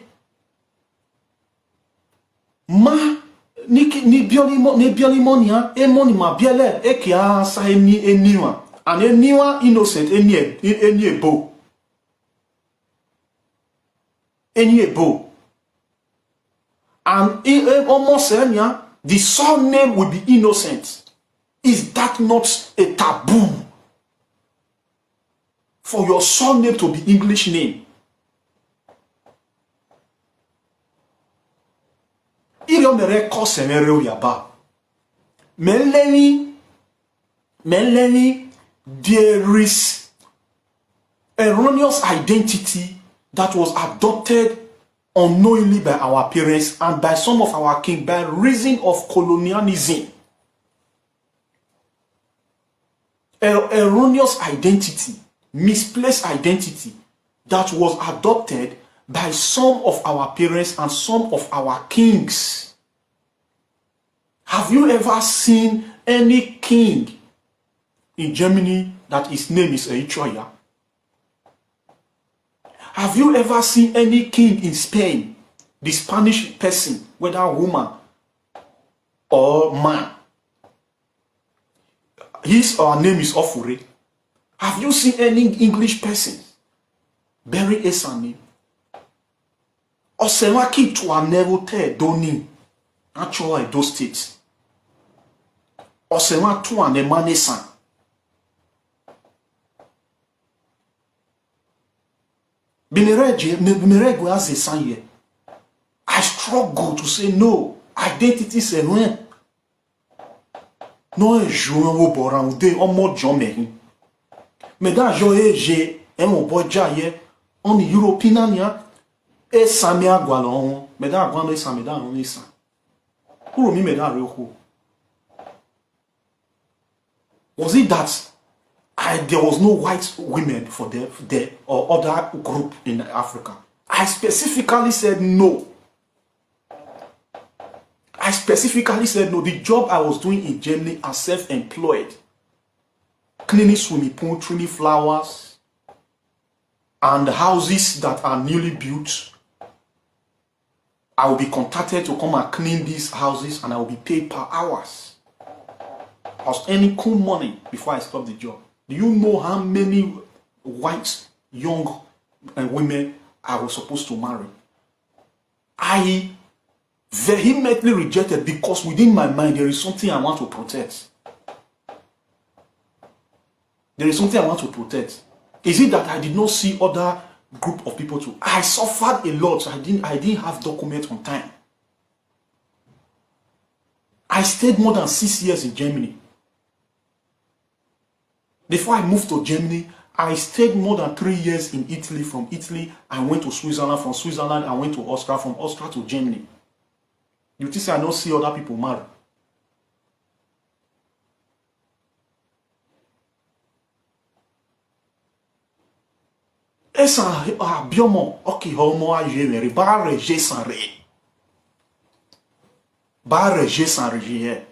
ni bioli monia e moni ma biele e ki a sa eniwa. And eniwa innocent eni ebo. And almost the surname will be innocent. Is that not a taboo for your surname to be English name? There is erroneous identity that was adopted unknowingly by our parents and by some of our kings by reason of colonialism. Erroneous identity, misplaced identity that was adopted by some of our parents and some of our kings. Have you ever seen any king in Germany that his name is Eichoya? Have you ever seen any king in Spain, the Spanish person, whether woman or man? His or her name is Ofure. Have you seen any English person bury a son name? Osemaki to a never te doni. Actually, those states. Osema to an emane san. I struggle to say no. Identity is a win. No joueur au boran de en mode jamais. Mais dans j'ai un boja hier en European et samia gualon. Mais dans guano sameda on est ça. Pour mi me dans reko. Was it that there was no white women for there or other group in Africa? I specifically said no. I specifically said no. The job I was doing in Germany as self-employed, cleaning swimming pool, trimming flowers, and houses that are newly built. I will be contacted to come and clean these houses, and I will be paid per hours. I was earning cool money before I stopped the job. Do you know how many white young women I was supposed to marry? I vehemently rejected because within my mind there is something I want to protect. There is something I want to protect. Is it that I did not see other group of people too? I suffered a lot. I didn't have documents on time. I stayed more than 6 years in Germany. Before I moved to Germany, I stayed more than 3 years in Italy. From Italy, I went to Switzerland. From Switzerland, I went to Austria. From Austria to Germany. You think I don't see other people marry? Esa biomo ok homo a jemeri ba reje sans re. Ba reje sans reje.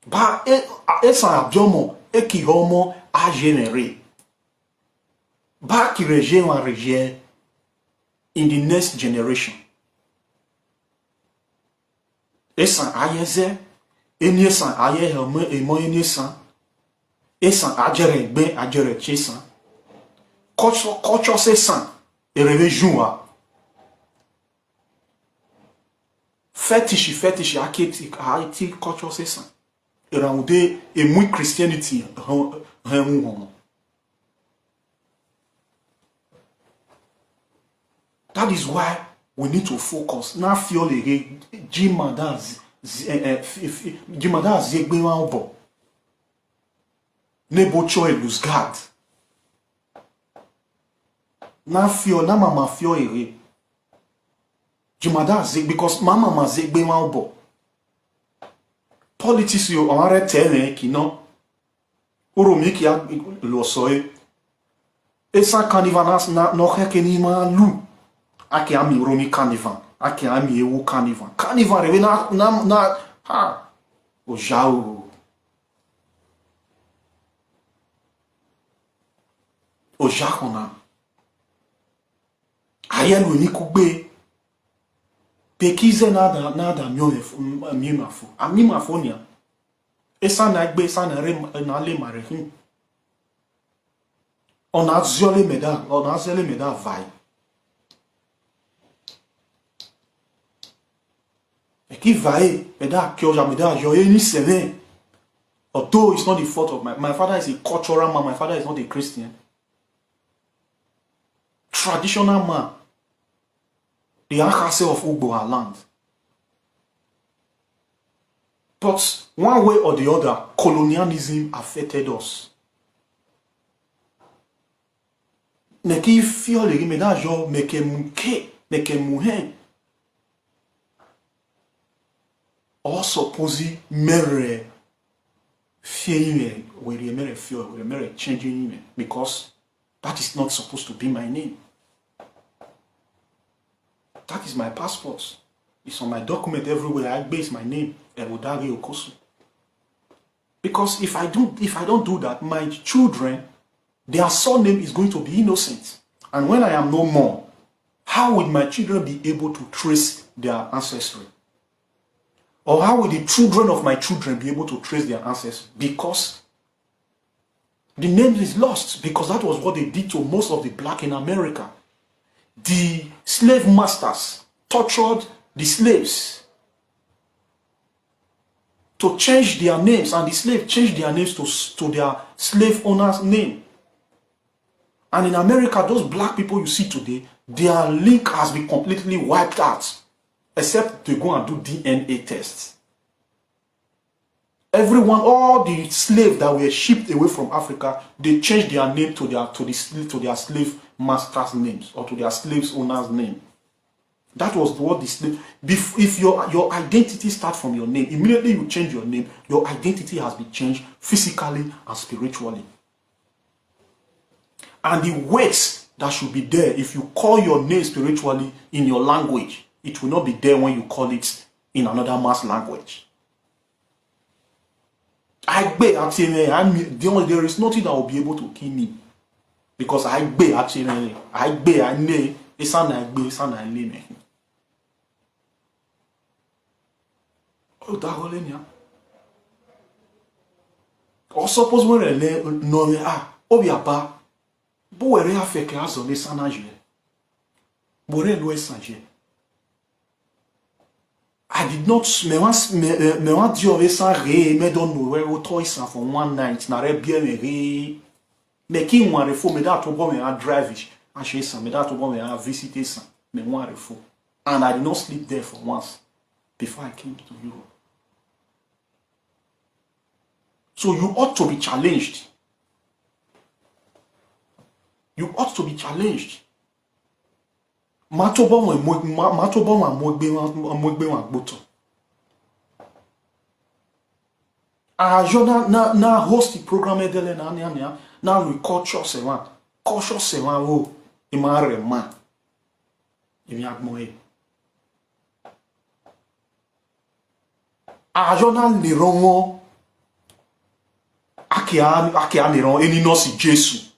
Ba esa abiomo eki homo a généré. Ba qui régé en régé in the next generation. Esa ayeze eni san aye homo emo eni san. Esa ajere gbe ajere chesan. Culture se san e reve joua. Fetish aketi haiti culture se san. E raude e mui Christianity that is why we need to focus. Na fiole jimada zegbe wa obo. Nebo choy lose guard. Na mama fio ere. Jimada zeg because mama ma zegbe wa obo. Politics yo amare tene kino. Uromi ki a lo soe. Esa carnival na no heke ni ma lu. Ake ami uromi carnival. Ake ami ewu carnival. Carnival rewe na ha. O jao. O jakona. Ayelu ni kugbe. Pekize nada mimafu. Amimafu nia. Esa na igbe, esa na le marehin. On a ziole meda vai. Eki vai, meda kyoja meda joye ni sene. Although it's not the fault of my father is a cultural man, my father is not a Christian. Traditional man. The Akase of Ugbo land. But one way or the other, colonialism affected us. Neki fio le menajo meke muhe. Or suppose mere fear where mere fio where mere changing me because that is not supposed to be my name. That is my passport. It's on my document everywhere. I base my name, Aigbe Okosun. Because if I don't do that, my children, their surname is going to be innocent. And when I am no more, how will my children be able to trace their ancestry? Or how will the children of my children be able to trace their ancestry? Because the name is lost. Because that was what they did to most of the black in America. The slave masters tortured the slaves to change their names, and the slaves changed their names to their slave owner's name. And in America, those black people you see today, their link has been completely wiped out, except they go and do DNA tests. Everyone, all the slaves that were shipped away from Africa, they changed their name to their slave master's names or to their slaves owner's name. That was what the slave. If your identity starts from your name, immediately you change your name, your identity has been changed physically and spiritually. And the weight that should be there, if you call your name spiritually in your language, it will not be there when you call it in another man's language. There is nothing that will be able to kill me. Because Aigbe actually, Aigbe, I know, it's an Aigbe, it's an Aigbe. Oh, that whole thing. Or suppose when no, Obiaba, but where I fake as on this anaje. Bore lo esanje. I did not me want you always me don't know where we toys for one night. Na re bien me making one reform me that to go me drive it. And she say me that to go me visit it. Me one reform. And I did not sleep there for once before I came to Europe. So you ought to be challenged. You ought to be challenged. Matobo na host the program edele na we culture sewan o imare ma imi agmoe a journal le rongo Jesus.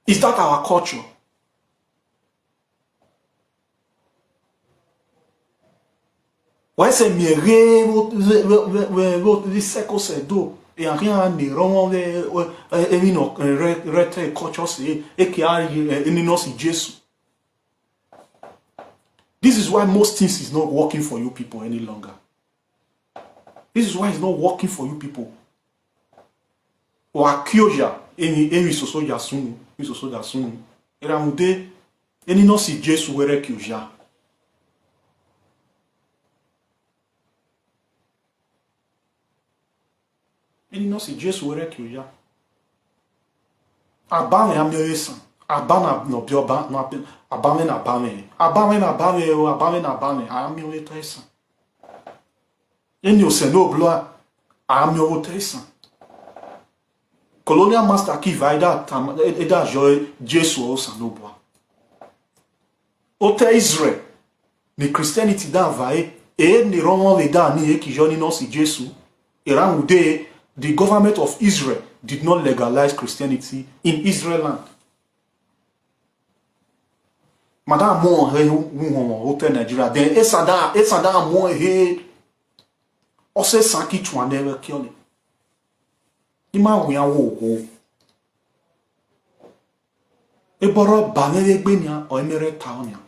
Is that our culture? Ouais, c'est mieux, les secos c'est d'eau. Et rien à niron, rete culture c'est, et qui a Jesus. This is why most things is not working for you people any longer. This is why it's not working for you people. Wa kyoja, eni soso jasunu, soso jasunu. Era mude, eni no si Jesus were kyoja. Eni no si Jesus were kyoja. Abame amyo esan. Abana no bioba no abame na abame. Abame na abame o abame na abame. Amyo esan. Eni o se no bloa amyo esan. Colonial master qui va eda joy Jesus o sanoboa. Ote Israel ni Christianity da vai e ni roman le da ni e ki joni no si Jesus. Era ude the government of Israel did not legalize Christianity in Israel land. Madame mo he hotel Nigeria then esada mo he ose sanki twane kiole. Ima wi awo eboro banere gbe ni o emere town ya.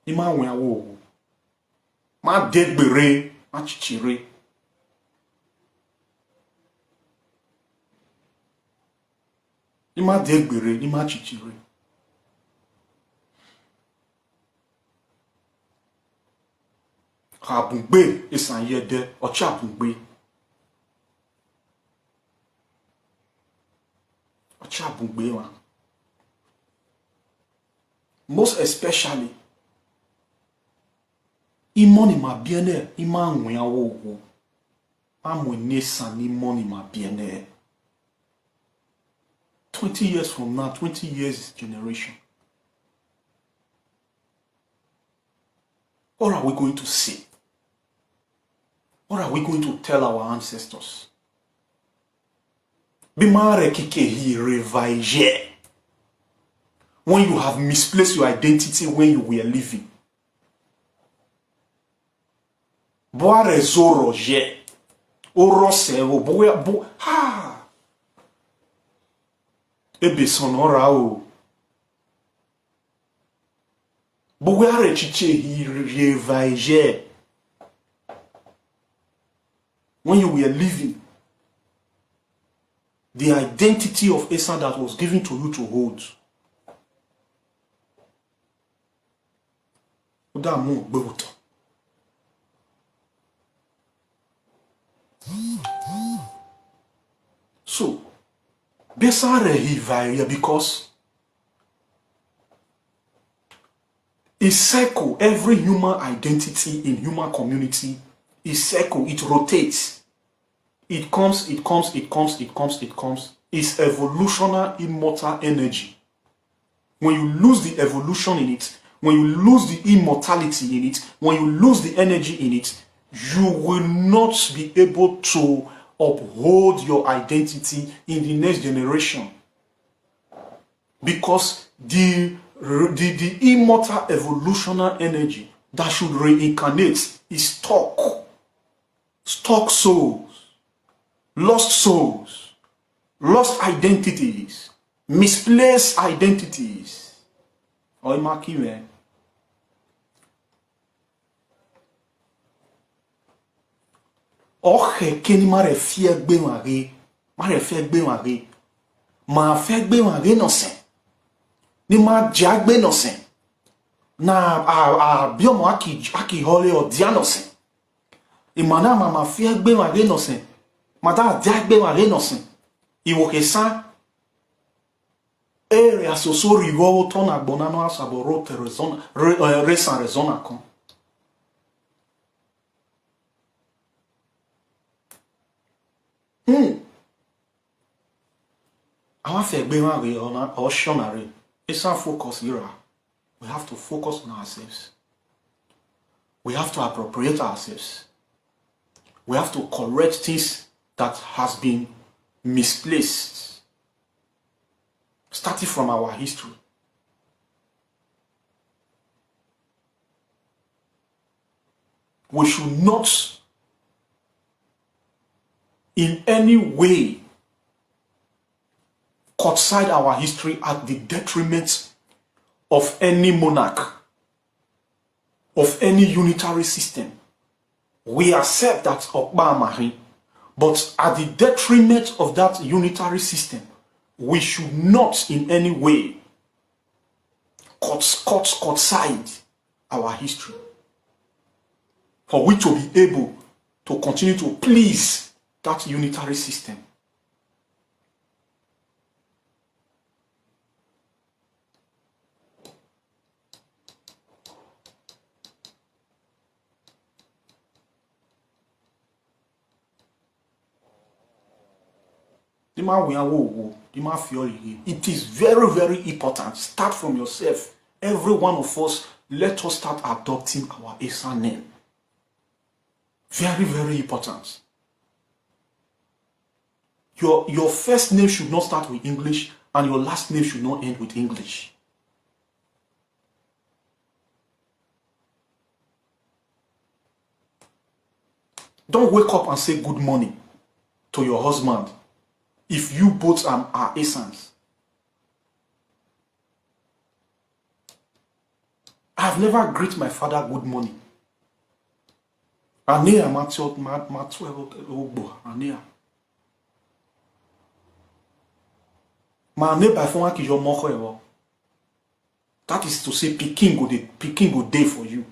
Ima wi awo ma degbere ma chichire. Ima degbere ima chichire. Abungbe esan yede ochi abungbe. Ochi abungbe wa. Most especially imoni ma biene ima nwe awo. Amwe san imoni ma biene. 20 years from now, 20 years generation. What are we going to say? What are we going to tell our ancestors? Bimare kike hi revaije. When you have misplaced your identity when you were living. Boare zoro je. Orose o boya bo ha. Ebe sonora o. Boare chiche hi revaije. When you were living, the identity of Esa that was given to you to hold. So, because a circle, every human identity in human community is circle, it rotates. It comes. It's evolutionary immortal energy. When you lose the evolution in it, when you lose the immortality in it, when you lose the energy in it, you will not be able to uphold your identity in the next generation. Because the immortal evolutionary energy that should reincarnate is stuck souls. Lost souls, lost identities, misplaced identities. Oi makiwe. Oche keni mare fie gbe ware, ma fe gbe ware no sen. Ni ma jagbe no sen. Na biomo aki hole o dia no sen. Imana ma fie gbe ware no sen. Madame Aigbe Okosun, iwoke san ere asoso riwo tona bonano asaboro terezona resan rezona kon. Our fair being on our shonary. It's our focus era. We have to focus on ourselves. We have to appropriate ourselves. We have to correct things that has been misplaced, starting from our history. We should not in any way cut side our history at the detriment of any monarch, of any unitary system. We accept that Okba, but at the detriment of that unitary system, we should not in any way cut side our history for we to be able to continue to please that unitary system. It is very, very important. Start from yourself. Every one of us, let us start adopting our Esa name. Very, very important. Your first name should not start with English, and your last name should not end with English. Don't wake up and say good morning to your husband if you both are Esans. I have never greeted my father good morning. That is to say, Peking go day for you.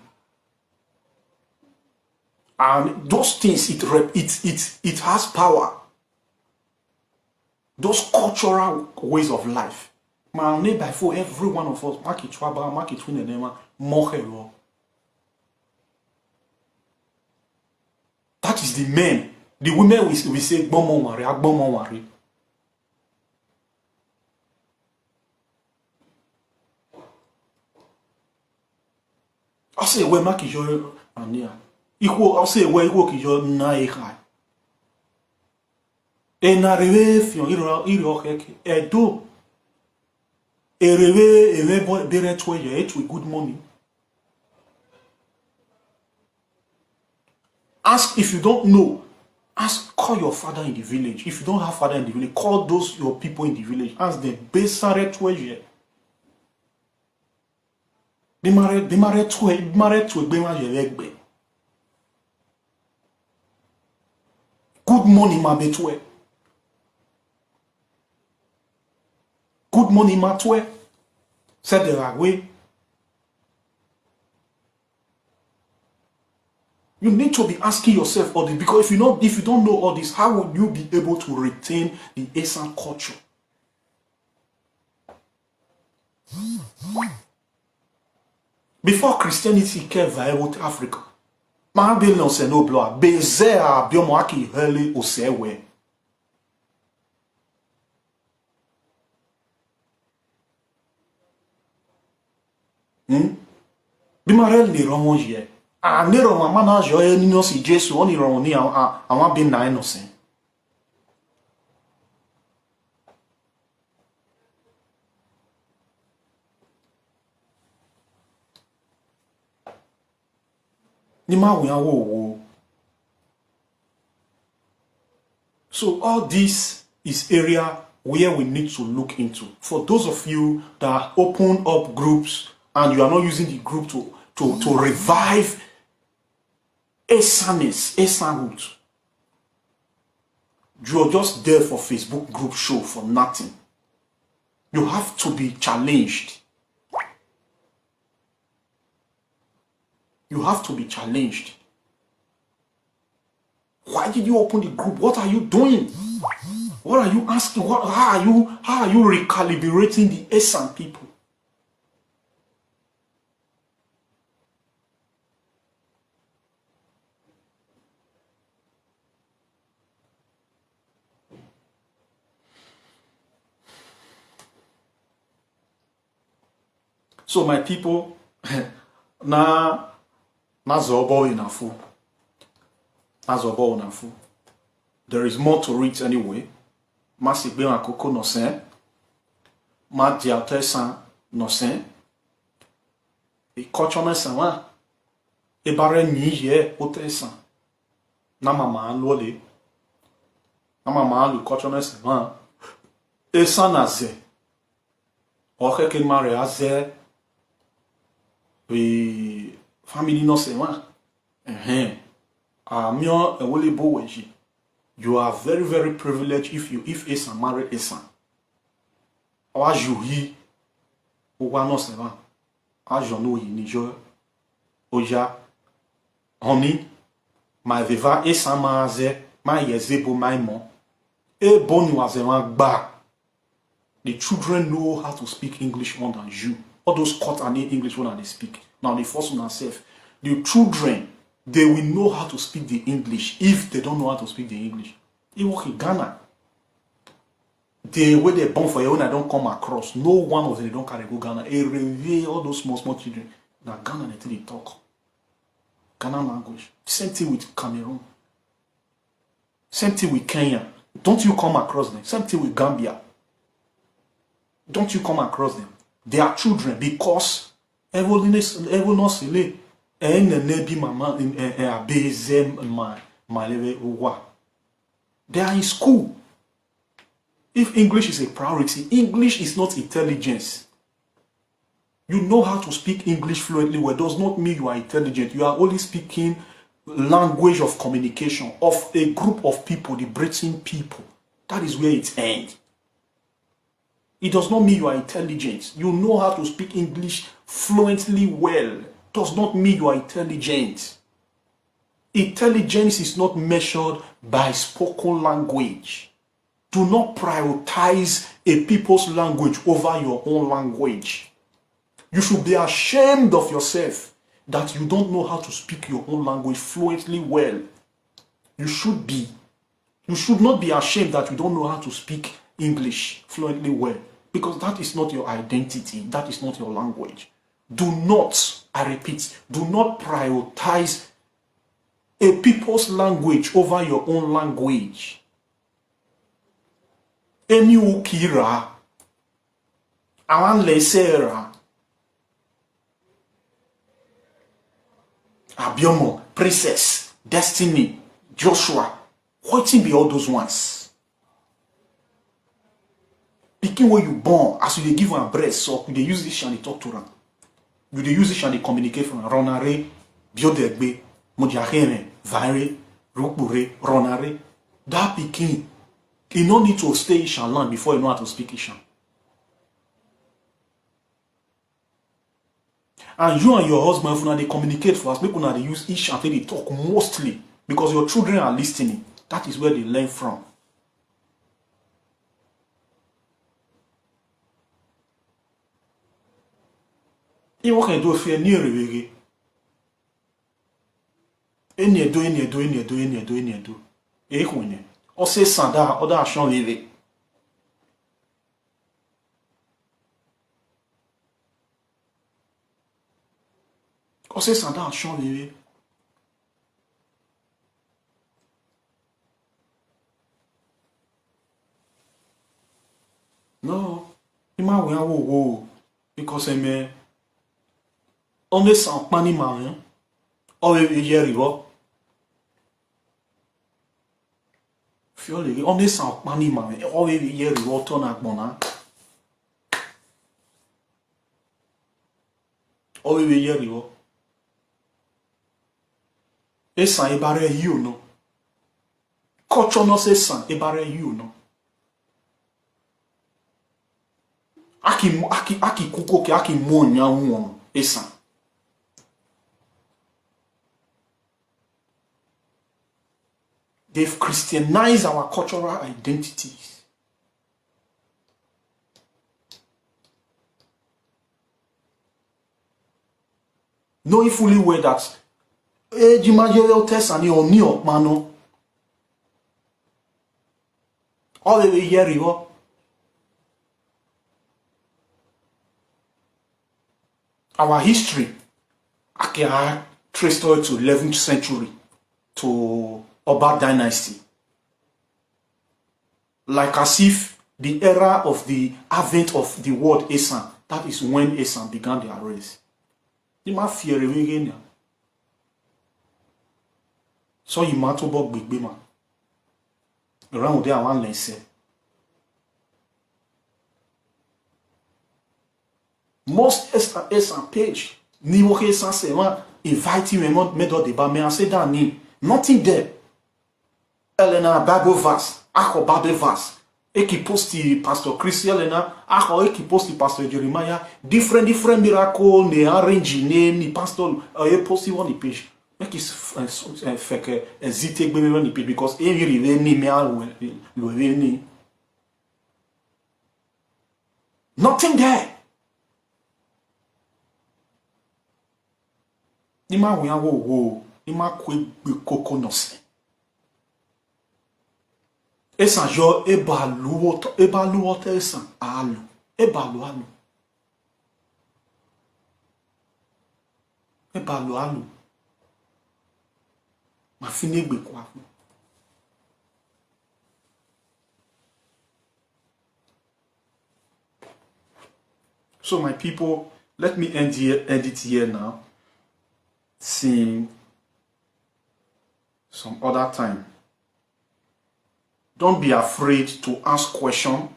And those things, it has power. Those cultural ways of life. For every one of us, that is the men. The women we say, Gbomon Wari. I say, where Makijo Ania. I say, where Kijo Naihai. En arrivé, fion, Edo. Erewe, with good money. Ask if you don't know. Call your father in the village. If you don't have father in the village, call those your people in the village. Ask them. Besare toye. Bimare toye bema jelegbe. Good morning, ma betwe. Good morning, ma twe. Said the ragwe. You need to be asking yourself all this, because if you don't know all this, how would you be able to retain the Esan culture? Before Christianity came viable to Africa, Mahabel no se no bloa, bezea biomoaki heli osewe. Bimarel ni romonje. Nero mama joye ni no si Jesu oni ron ni awon bin na innocent. Ni ma wo. So all this is area where we need to look into. For those of you that open up groups and you are not using the group to revive Esanhood. You're just there for Facebook group show for nothing. You have to be challenged. You have to be challenged. Why did you open the group? What are you doing? What are you asking? How are you recalibrating the Esan people? So my people, na zobo inafu. there is more to it anyway. Ma Aigbe Okosun no sen. Ma diaute san no sen. E culture no sen wa. E bare ni ye ote san. Na mama lole. Na mama lu culture no sen wa. E san na ze. Oke ke mare aze. We family no sen wa. Amio ewole bo weji. You are very, very privileged if Esan marry Esan. Or Juhi, Owano Sevan, Ajano Nijo, Oja, Honey, my Viva Esan Maze, my Yezebo, my mom, E Boni was a ba. The children know how to speak English more than you. All those cut and English more than they speak. Now they force on themselves. The children, they will know how to speak the English if they don't know how to speak the English. You work in Ghana. The way they born for you, when I don't come across, no one of them don't carry go Ghana. They revere all those small children. Now Ghana they talk. Ghana language. Same thing with Cameroon. Same thing with Kenya. Don't you come across them? Same thing with Gambia. Don't you come across them? They are children because everyone knows they are in school. If English is a priority, English is not intelligence. You know how to speak English fluently well does not mean you are intelligent. You are only speaking language of communication of a group of people, the Britain people. That is where it ends. It does not mean you are intelligent. You know how to speak English fluently well. Does not mean you are intelligent. Intelligence is not measured by spoken language. Do not prioritize a people's language over your own language. You should be ashamed of yourself that you don't know how to speak your own language fluently well. You should be. You should not be ashamed that you don't know how to speak English fluently well, because that is not your identity. That is not your language. Do not, I repeat, do not prioritize a people's language over your own language. Emi ukira, awan lesera, Abiomo, Princess, Destiny, Joshua, what be all those ones? Picking where you born, as you give one breast, so you use this and they talk to them. You use this and they communicate from Ronare, Biodegbe, Modiahene, Vare, Rukbure, Ronare. That picking, you don't need to stay Ishan land before you know how to speak Ishan. And you and your husband, if they communicate for us, people they use Ishan, they talk mostly because your children are listening. That is where they learn from. You can do if you're near a any do. Or say Sanda, other Ashon Levy. Or say Sanda Ashon Levy. No, you might well because I may only some money man or a year ago. Fioli, only some money man or a year ago, turn at Mona or a year ago. A san a barre you no. Culture no say san a barre you no. Aki kuko ke aki monya won esan. They've Christianized our cultural identities. Knowing fully well that Jimajel test and your New York mano. All the way here you go. Our history, I traced to 11th century to Oba dynasty. like as if the era of the advent of the word Esan, that is when Esan began their race. You might fear again. So you might talk big bima. Around there, one lens. Most Esan page, ni woke Esan se man invite me made all the ba me say that ni nothing there. Elena Bible verse, ako Bible verse. Eki posti Pastor Chris Elena, ako eki posti Pastor Jeremiah, different miracle, ne arrange name, ni pastor, e posti one page. Make is fake hesitate be one page because every ni me lo ni. Nothing there. Ima wo, ima kwe kokonos. Esan jo ebalu ote esan alu. Ebalu alu. Ebalu alu. Ma fini gbe kwa. So my people, let me end it here now. See some other time. Don't be afraid to ask questions.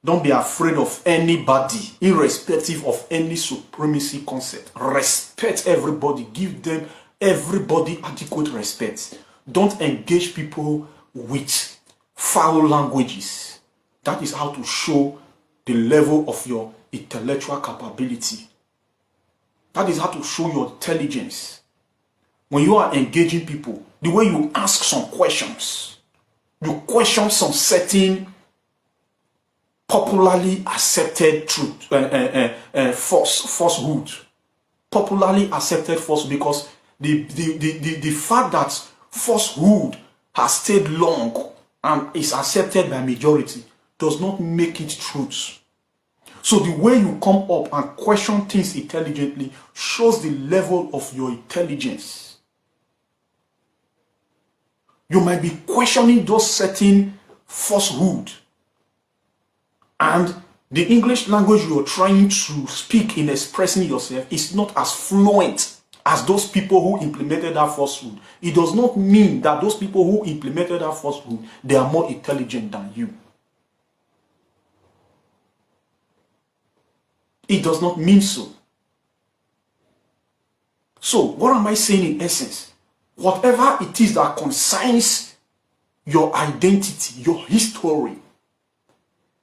Don't be afraid of anybody, irrespective of any supremacy concept. Respect everybody. Give them everybody adequate respect. Don't engage people with foul languages. That is how to show the level of your intellectual capability. That is how to show your intelligence. When you are engaging people, the way you ask some questions, you question some certain popularly accepted truth, falsehood. Popularly accepted false because the fact that falsehood has stayed long and is accepted by majority does not make it truth. So the way you come up and question things intelligently shows the level of your intelligence. You might be questioning those certain falsehood. And the English language you're trying to speak in expressing yourself is not as fluent as those people who implemented that falsehood. It does not mean that those people who implemented that falsehood, they are more intelligent than you. It does not mean so. So, what am I saying in essence? Whatever it is that concerns your identity, your history,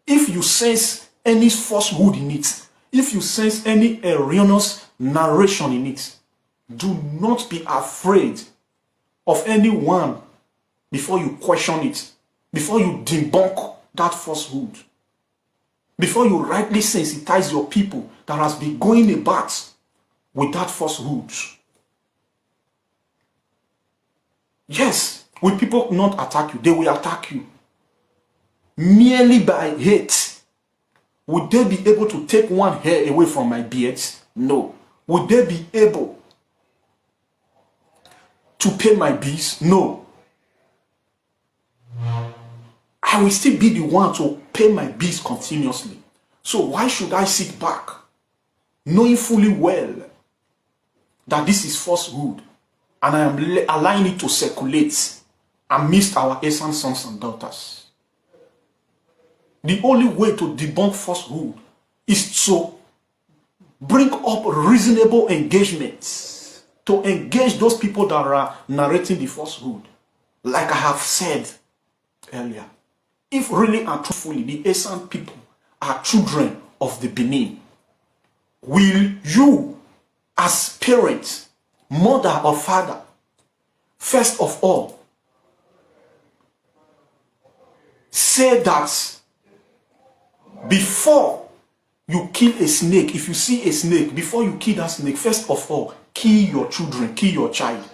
if you sense any falsehood in it, if you sense any erroneous narration in it, do not be afraid of anyone before you question it, before you debunk that falsehood, before you rightly sensitize your people that has been going about with that falsehood. Yes, will people not attack you? They will attack you. Merely by hate. Would they be able to take one hair away from my beard? No. Would they be able to pay my bills? No. I will still be the one to pay my bills continuously. So why should I sit back, knowing fully well that this is falsehood, and I am allowing it to circulate amidst our innocent sons and daughters? The only way to debunk falsehood is to bring up reasonable engagements, to engage those people that are narrating the falsehood. Like I have said earlier, if really and truthfully the innocent people are children of the Benin, will you as parents, mother or father, first of all, say that before you kill a snake, if you see a snake, before you kill that snake, first of all, kill your children, kill your child.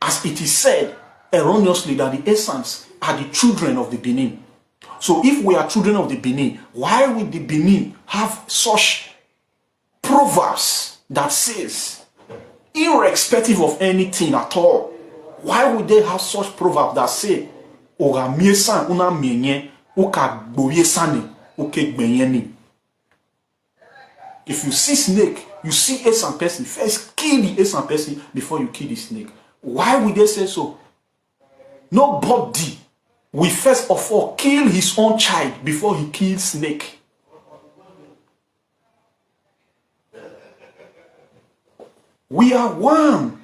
As it is said erroneously that the essence are the children of the Benin. So if we are children of the Benin, why would the Benin have such proverbs that says, irrespective of anything at all, why would they have such proverbs that say, Uka gboye sane, uke gbenyeni. If you see snake, you see a some person, first kill the a some person before you kill the snake. Why would they say so? Nobody will first of all kill his own child before he kills snake. We are one,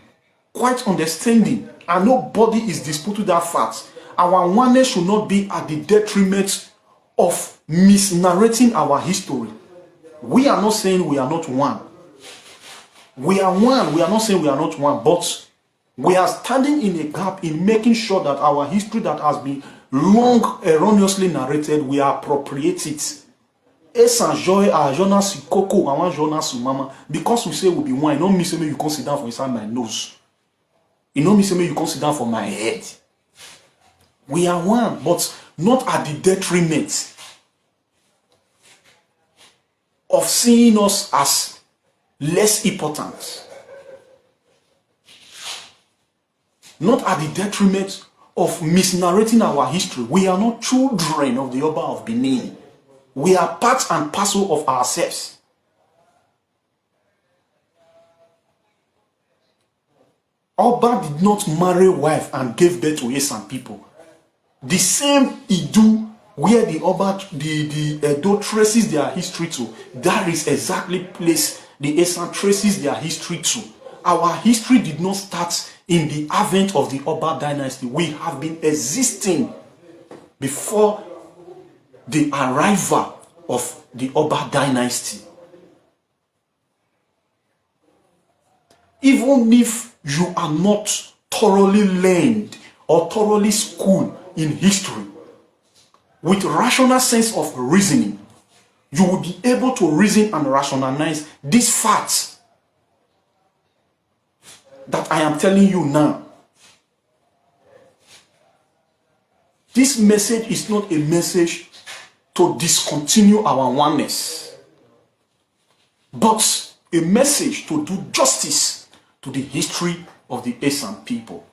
quite understanding, and nobody is disputing that fact. Our oneness should not be at the detriment of misnarrating our history. We are not saying we are not one. We are one. We are not saying we are not one, but we are standing in a gap in making sure that our history that has been long erroneously narrated, we appropriate it. Because we say we'll be one, it don't mean say you can sit down for inside my nose. It don't mean say you can sit down for my head. We are one, but not at the detriment of seeing us as less important. Not at the detriment of misnarrating our history. We are not children of the Oba of Benin. We are part and parcel of ourselves. Oba did not marry a wife and gave birth to Esan people. The same Idu where the Oba, the Edo traces their history to, that is exactly place the Esan traces their history to. Our history did not start in the advent of the Oba dynasty. We have been existing before the arrival of the Oba dynasty. Even if you are not thoroughly learned or thoroughly schooled in history, with rational sense of reasoning, you will be able to reason and rationalize these facts that I am telling you now. This message is not a message to discontinue our oneness, but a message to do justice to the history of the Esan people.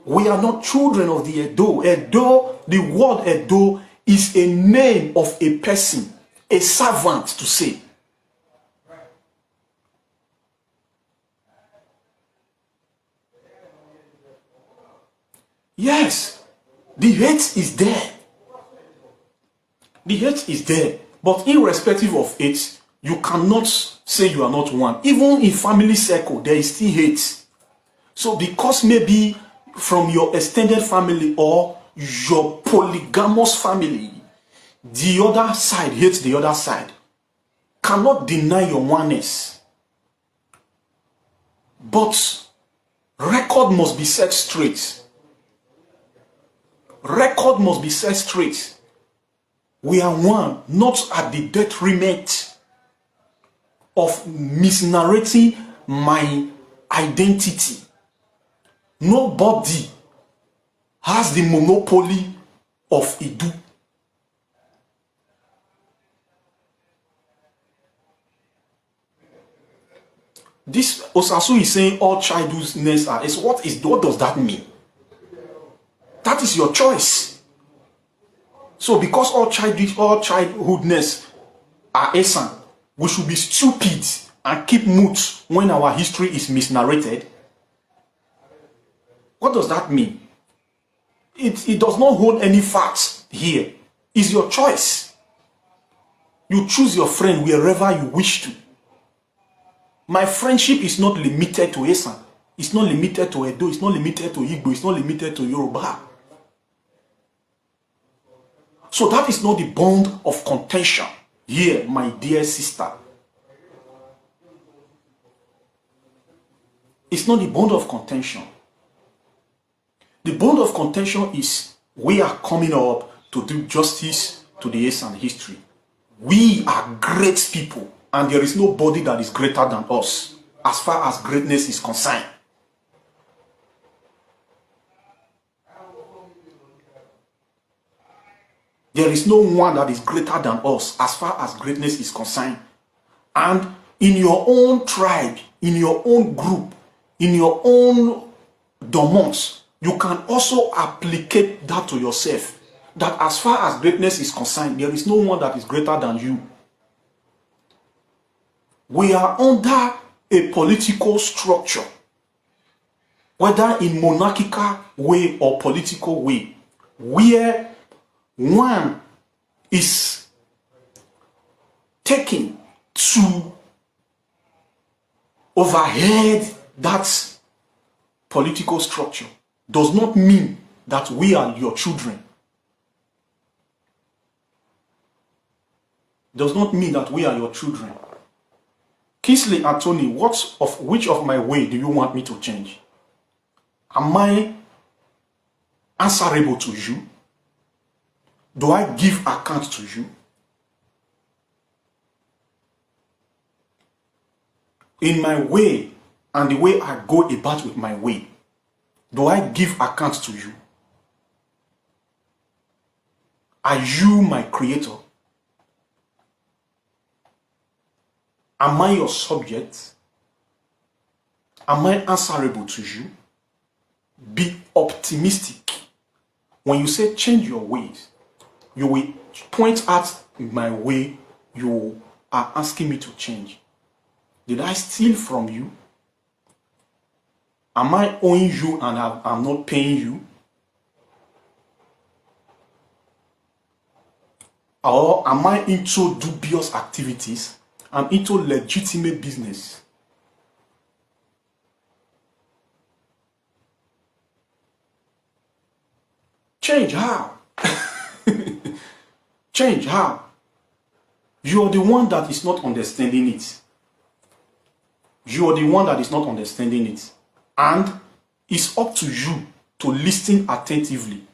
We are not children of the Edo. Edo, the word Edo is a name of a person, a servant to say. Yes, the hate is there. The hate is there. But irrespective of it, you cannot say you are not one. Even in family circle, there is still hate. So because maybe from your extended family or your polygamous family, the other side hates the other side, cannot deny your oneness. But record must be set straight. Record must be set straight. We are one, not at the detriment of misnarrating my identity. Nobody has the monopoly of Idu. This Osasu is saying all childhoodness are. What does that mean? That is your choice. So because all childhoodness are Esan, we should be stupid and keep mute when our history is misnarrated. What does that mean? It does not hold any facts here. It's your choice. You choose your friend wherever you wish to. My friendship is not limited to Esan. It's not limited to Edo. It's not limited to Igbo. It's not limited to Yoruba. So that is not the bond of contention here, my dear sister. It's not the bond of contention. The bond of contention is we are coming up to do justice to the Esan history. We are great people, and there is nobody that is greater than us as far as greatness is concerned. There is no one that is greater than us as far as greatness is concerned. And in your own tribe, in your own group, in your own domons, you can also applicate that to yourself. That as far as greatness is concerned, there is no one that is greater than you. We are under a political structure, whether in monarchical way or political way, where one is taken to overhead that political structure. Does not mean that we are your children. Does not mean that we are your children. Kingsley Anthony, which of my way do you want me to change? Am I answerable to you? Do I give account to you? In my way and the way I go about with my way, do I give account to you? Are you my creator? Am I your subject? Am I answerable to you? Be optimistic. When you say change your ways, you will point out my way you are asking me to change. Did I steal from you? Am I owing you and I'm not paying you? Or am I into dubious activities? I'm into legitimate business. Change how? Change how? You are the one that is not understanding it. You are the one that is not understanding it. And it's up to you to listen attentively.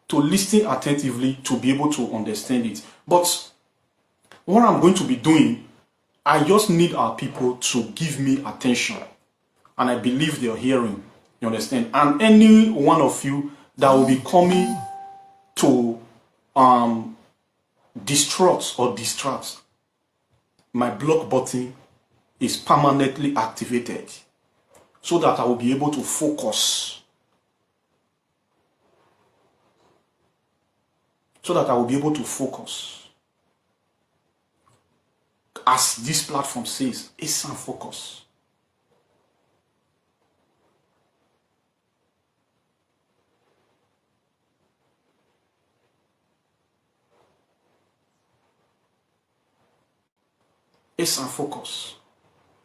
To listen attentively to be able to understand it. But what I'm going to be doing, I just need our people to give me attention. And I believe they're hearing. You understand? And any one of you that will be coming to distract, my block button is permanently activated so that I will be able to focus. So that I will be able to focus. As this platform says, it's some focus. It's a focus.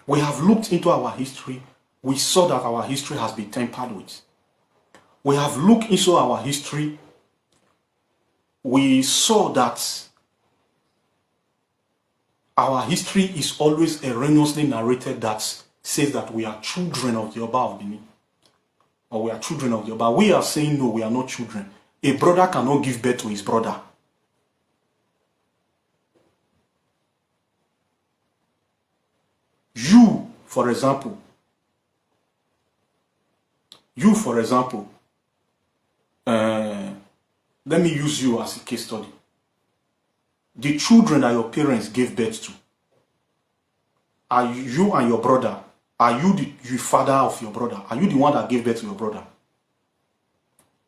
We have looked into our history. We saw that our history has been tampered with. We have looked into our history. We saw that our history is always erroneously narrated that says that we are children of the Oba of Benin. Or we are children of the Oba. We are saying no, we are not children. A brother cannot give birth to his brother. You, for example, let me use you as a case study. The children that your parents gave birth to, are you and your brother, are you the father of your brother? Are you the one that gave birth to your brother?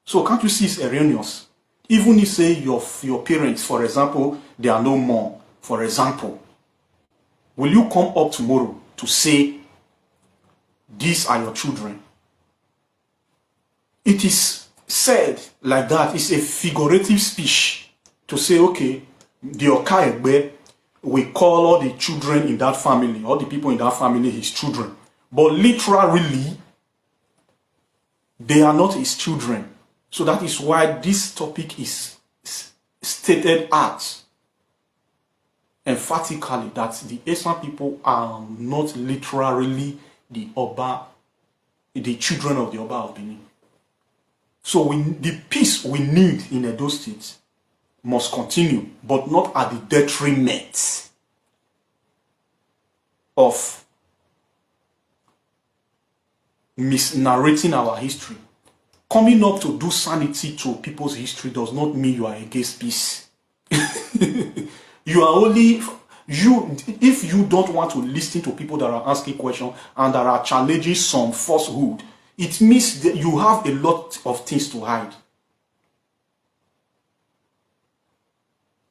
So can't you see it's erroneous? Even if say your parents, for example, they are no more, for example, will you come up tomorrow to say, these are your children? It is said like that. It's a figurative speech to say, okay, the Aigbe, we call all the children in that family, all the people in that family, his children. But literally, they are not his children. So that is why this topic is stated as emphatically that the Esan people are not literally the Oba, the children of the Oba of Benin. So the peace we need in Edo State must continue, but not at the detriment of misnarrating our history. Coming up to do sanity to people's history does not mean you are against peace. You are only if you don't want to listen to people that are asking questions and that are challenging some falsehood, it means that you have a lot of things to hide.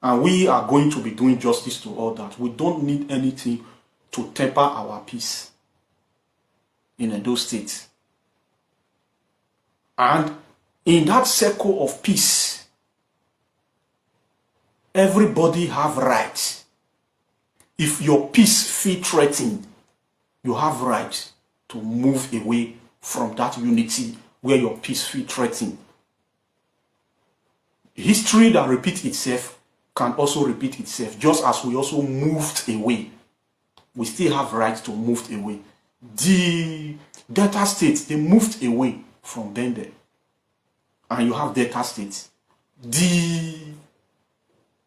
And we are going to be doing justice to all that. We don't need anything to temper our peace in Edo State. And in that circle of peace, everybody have rights. If your peace feel threatened, you have rights to move away from that unity where your peace feel threatened. History that repeats itself can also repeat itself, just as we also moved away. We still have rights to move away. The Delta states, they moved away from Bende. And you have Delta states. The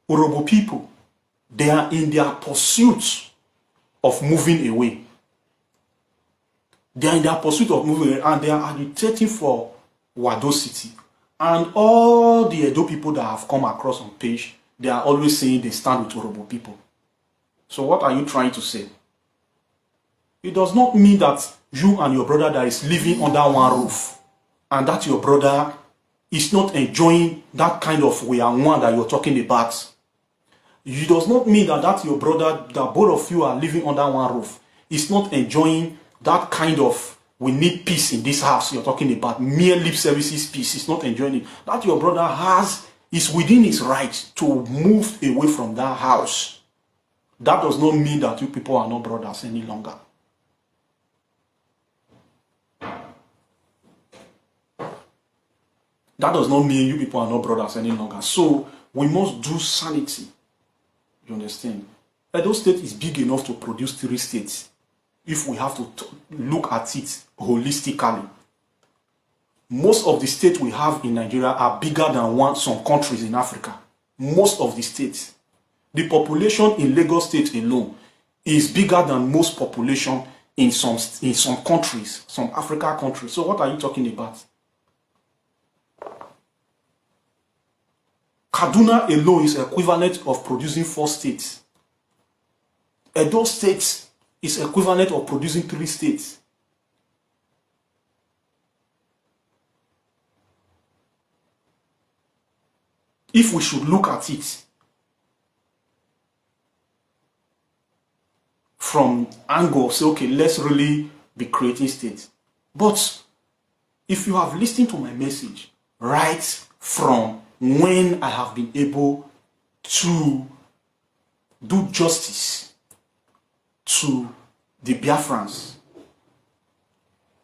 Urhobo people, they are in their pursuit of moving away. They are in their pursuit of moving away, and they are agitating for Wado City. And all the Edo people that have come across on page, they are always saying they stand with Urhobo people. So what are you trying to say? It does not mean that you and your brother that is living under one roof, and that your brother is not enjoying that kind of way and one that you're talking about. It does not mean that your brother, that both of you are living under one roof, is not enjoying that kind of we need peace in this house you're talking about, mere lip services peace, is not enjoying it. That your brother is within his right to move away from that house. That does not mean that you people are not brothers any longer. That does not mean you people are not brothers any longer. So we must do sanity. You understand? Edo State is big enough to produce 3 states if we have to look at it holistically. Most of the states we have in Nigeria are bigger than some countries in Africa. Most of the states. The population in Lagos State alone is bigger than most population in some countries, some African countries. So what are you talking about? Kaduna alone is equivalent of producing 4 states. Edo State is equivalent of producing 3 states. If we should look at it from angle, say, okay, let's really be creating states. But if you have listened to my message right from when I have been able to do justice to the Biafrans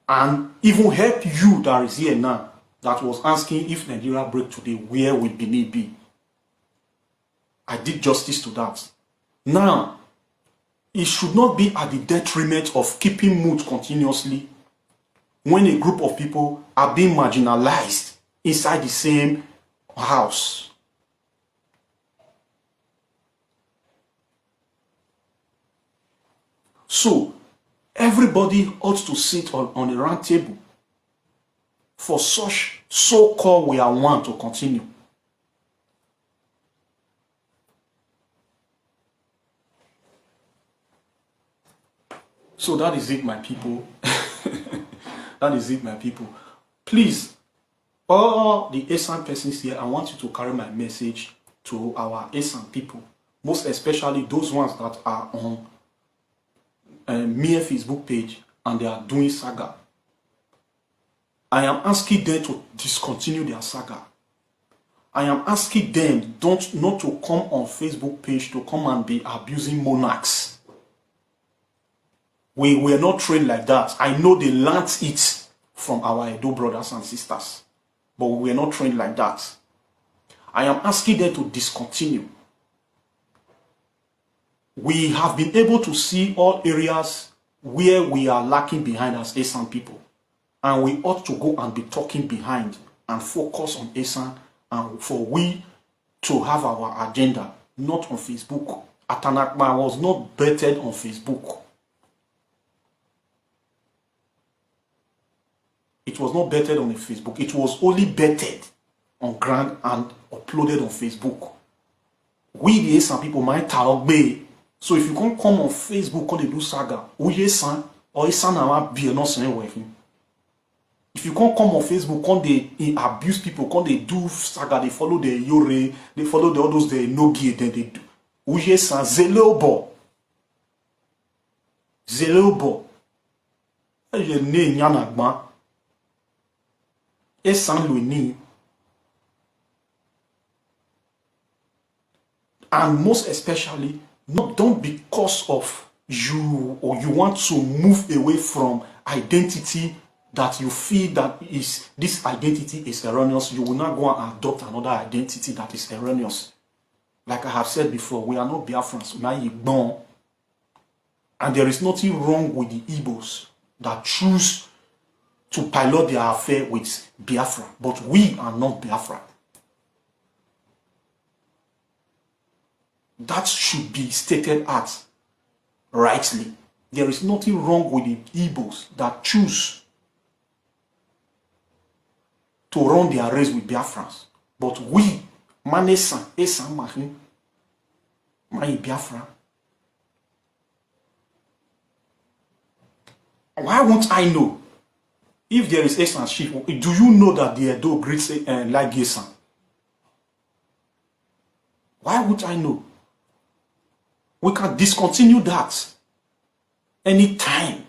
and even help you that is here now, that was asking if Nigeria break today, where will Benin be? I did justice to that. Now, it should not be at the detriment of keeping mood continuously when a group of people are being marginalized inside the same house. So, everybody ought to sit on a round table for such so-called we are one to continue. So that is it, my people. That is it, my people. Please, all the Esan persons here, I want you to carry my message to our Esan people, most especially those ones that are on mere Facebook page and they are doing saga. I am asking them to discontinue their saga. I am asking them not to come on Facebook page to come and be abusing monarchs. We were not trained like that. I know they learned it from our Edo brothers and sisters, but we were not trained like that. I am asking them to discontinue. We have been able to see all areas where we are lacking behind as Esan people. And we ought to go and be talking behind and focus on Esan, and for we to have our agenda, not on Facebook. Atanakma was not bettered on Facebook. It was not bettered on Facebook. It was only bettered on ground and uploaded on Facebook. We the Esan people might Aigbe So if you can't come on Facebook, call they do saga, Uye san, or Isan and be not saying with him. If you can't come on Facebook, can't they abuse people, can't they do saga, they follow the Yore, they follow the others, they Nogi, then they do. Uye san, Zelobo. Zelobo. Je ne nyanagma. Et sans lui. And most especially, don't because of you or you want to move away from identity that you feel that is this identity is erroneous. You will not go and adopt another identity that is erroneous. Like I have said before, we are not Biafrans, we are Igbo. And there is nothing wrong with the Igbos that choose to pilot their affair with Biafra. But we are not Biafra. That should be stated as rightly. There is nothing wrong with the Igbos that choose to run their race with Biafrans. But we, Manesan, Esan Mahin, Mai Biafra. Why won't I know? If there is Esan chief, do you know that the Edo greets like Esan? Why would I know? We can discontinue that anytime.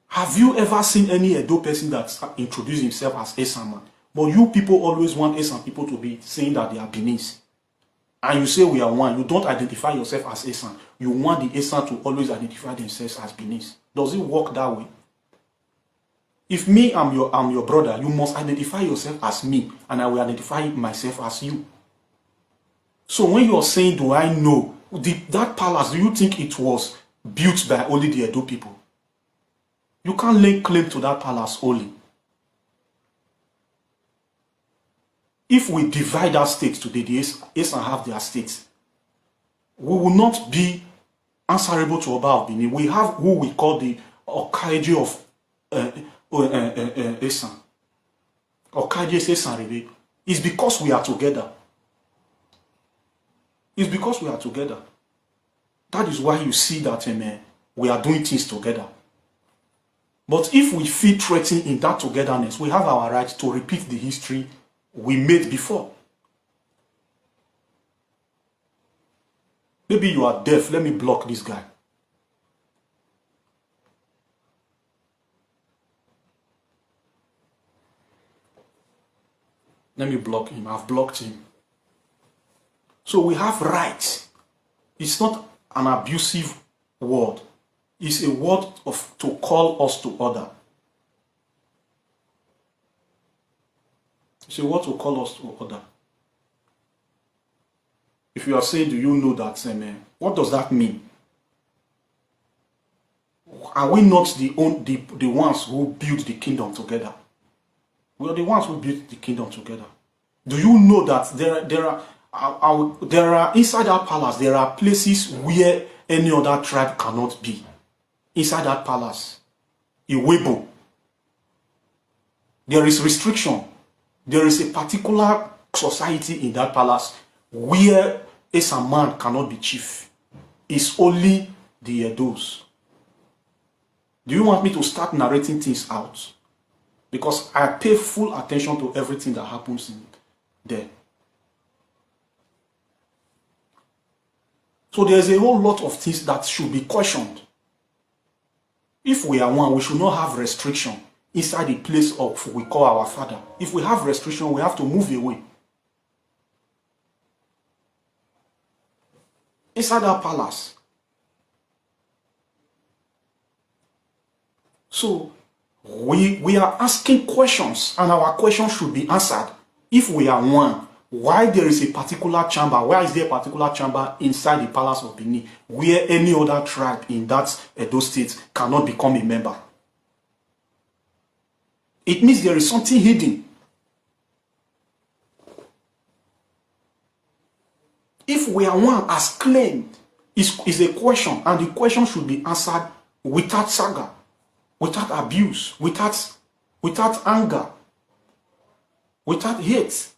Have you ever seen any Edo person that introduced himself as Esan man? But you people always want Esan people to be saying that they are Benin. And you say we are one. You don't identify yourself as Esan. You want the Esan to always identify themselves as Benin. Does it work that way? If me, I'm your brother, you must identify yourself as me, and I will identify myself as you. So when you're saying, do I know, that palace, do you think it was built by only the Edo people? You can't lay claim to that palace only. If we divide our states today, the Esan have their states, we will not be answerable to Oba of Benin. We have who we call the Aigbe of Esan. Aigbe Esan. It's because we are together. It's because we are together. That is why you see that we are doing things together. But if we feel threatened in that togetherness, we have our right to repeat the history we made before. Maybe you are deaf. Let me block this guy. Let me block him. I've blocked him. So we have rights. It's not an abusive word. It's a word to call us to order. It's a word to call us to order. If you are saying, do you know that, what does that mean? Are we not the ones who built the kingdom together? We are the ones who built the kingdom together. Do you know that there are inside our palace, there are places where any other tribe cannot be? Inside that palace, Iwebo, there is restriction. There is a particular society in that palace where a man cannot be chief. It's only the Edos. Do you want me to start narrating things out? Because I pay full attention to everything that happens in there. So there's a whole lot of things that should be questioned. If we are one, we should not have restriction inside the place of we call our father. If we have restriction, we have to move away. Inside our palace. So we are asking questions, and our questions should be answered. If we are one, why there is a particular chamber? Why is there a particular chamber inside the palace of Benin where any other tribe in that Edo state cannot become a member? It means there is something hidden. If we are one as claimed, is a question, and the question should be answered without saga, without abuse, without anger, without hate.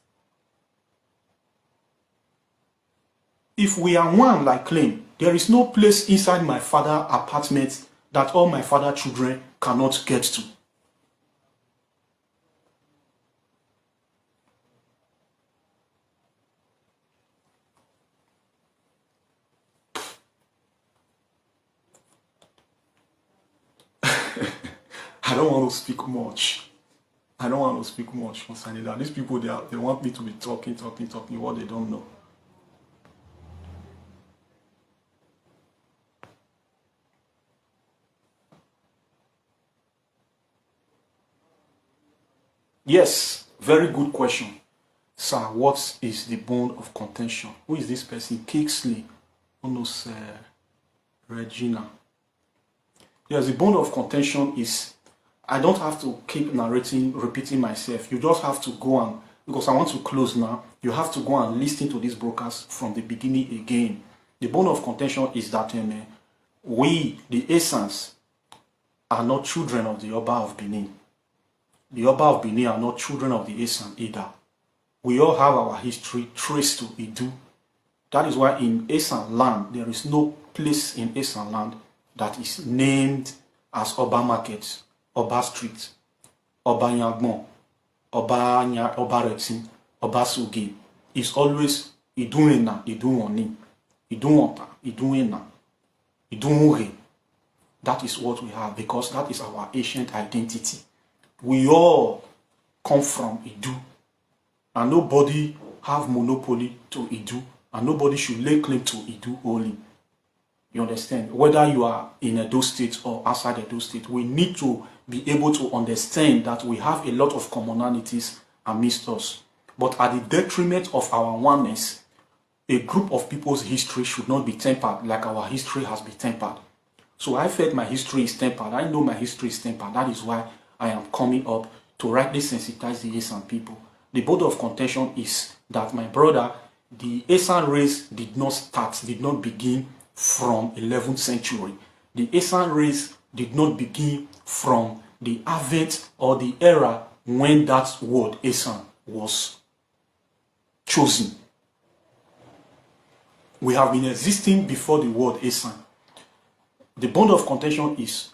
if we are one like claim, there is no place inside my father's apartment that all my father's children cannot get to. I don't want to speak much. I don't want to speak much concerning that. These people, they want me to be talking what they don't know. Yes, very good question. Sir, what is the bone of contention? Who is this person? Kingsley. Almost Regina. Yes, the bone of contention is, I don't have to keep repeating myself. You just have to go and, because I want to close now, you have to go and listen to these broadcasts from the beginning again. The bone of contention is that we, the Esans, are not children of the Oba of Benin. The Oba of Benin are not children of the Esan either. We all have our history traced to Idu. That is why in Esan land, there is no place in Esan land that is named as Oba Market, Oba Street, Oba Nyagbon, Oba Retin, Oba Sugi. It's always Iduena, Iduoni, Iduonta, Iduena, Idunure. That is what we have, because that is our ancient identity. We all come from Idu, and nobody have monopoly to Idu, and nobody should lay claim to Idu only. You understand? Whether you are in Edo State or outside Edo State, we need to be able to understand that we have a lot of commonalities amidst us. But at the detriment of our oneness, a group of people's history should not be tempered like our history has been tempered. So I felt my history is tempered. I know my history is tempered. That is why I am coming up to rightly sensitize the Esan people. The bone of contention is that, my brother, the Esan race did not begin from 11th century. The Esan race did not begin from the advent or the era when that word Esan was chosen. We have been existing before the word Esan. The bone of contention is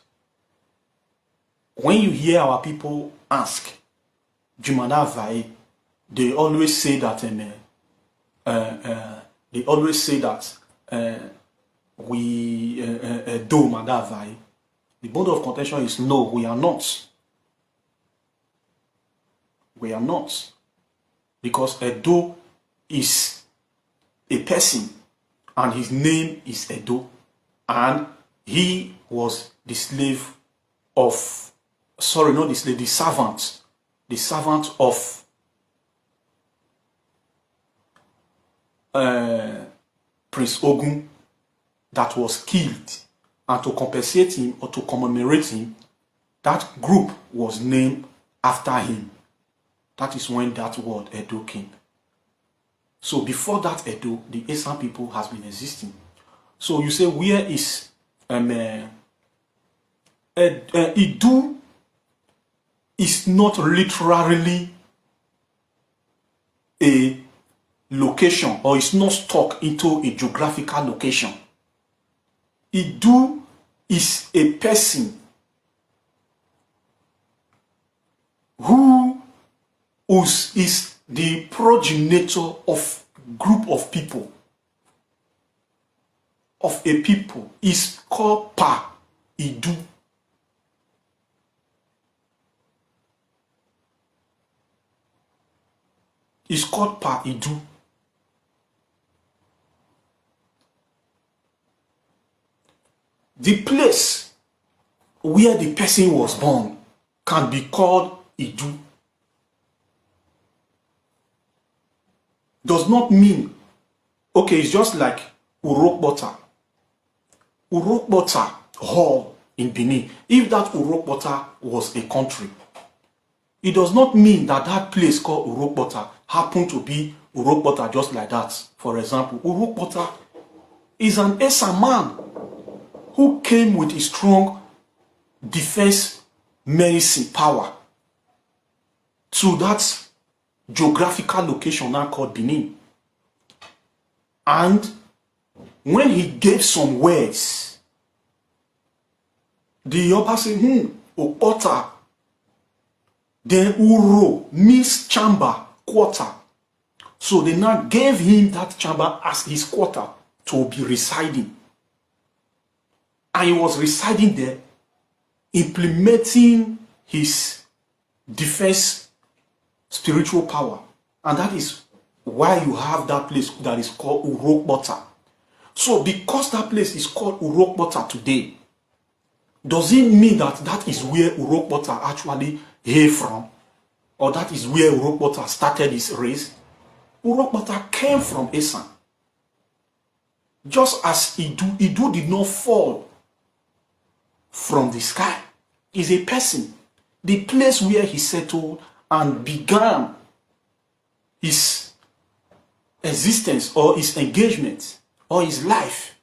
when you hear our people ask Jumana Vai, they always say that we do Madavai. The bone of contention is no, we are not. We are not. Because Edo is a person and his name is Edo, and he was the slave of, sorry, not the slave, the servant of Prince Ogun that was killed. And to compensate him or to commemorate him, that group was named after him. That is when that word Edo came. So before that Edo, the Esan people has been existing. So you say, where is Idu is not literally a location, or it's not stuck into a geographical location. Idu is a person who is the progenitor of group of people, of a people, is called Pa Idu. It's called Pa Idu. The place where the person was born can be called Idu. Does not mean, okay, it's just like Urokbota. Urokbota Hall in Benin. If that Urokbota was a country, it does not mean that that place called Urokbota happened to be Urokbota just like that. For example, Urokbota is an Esan man who came with a strong defense medicine power to that geographical location now called Benin. And when he gave some words, the Yoruba say, Okota, then Uro means chamber, quarter. So they now gave him that chamber as his quarter to be residing. And he was residing there, implementing his defense spiritual power. And that is why you have that place that is called Urokbota. So because that place is called Urokbota today, does it mean that that is where Urokbota actually hail from? Or that is where Urokbota started his race? Urokbota came from Esan. Just as Idu did not fall from the sky. Is a person. The place where he settled and began his existence or his engagement or his life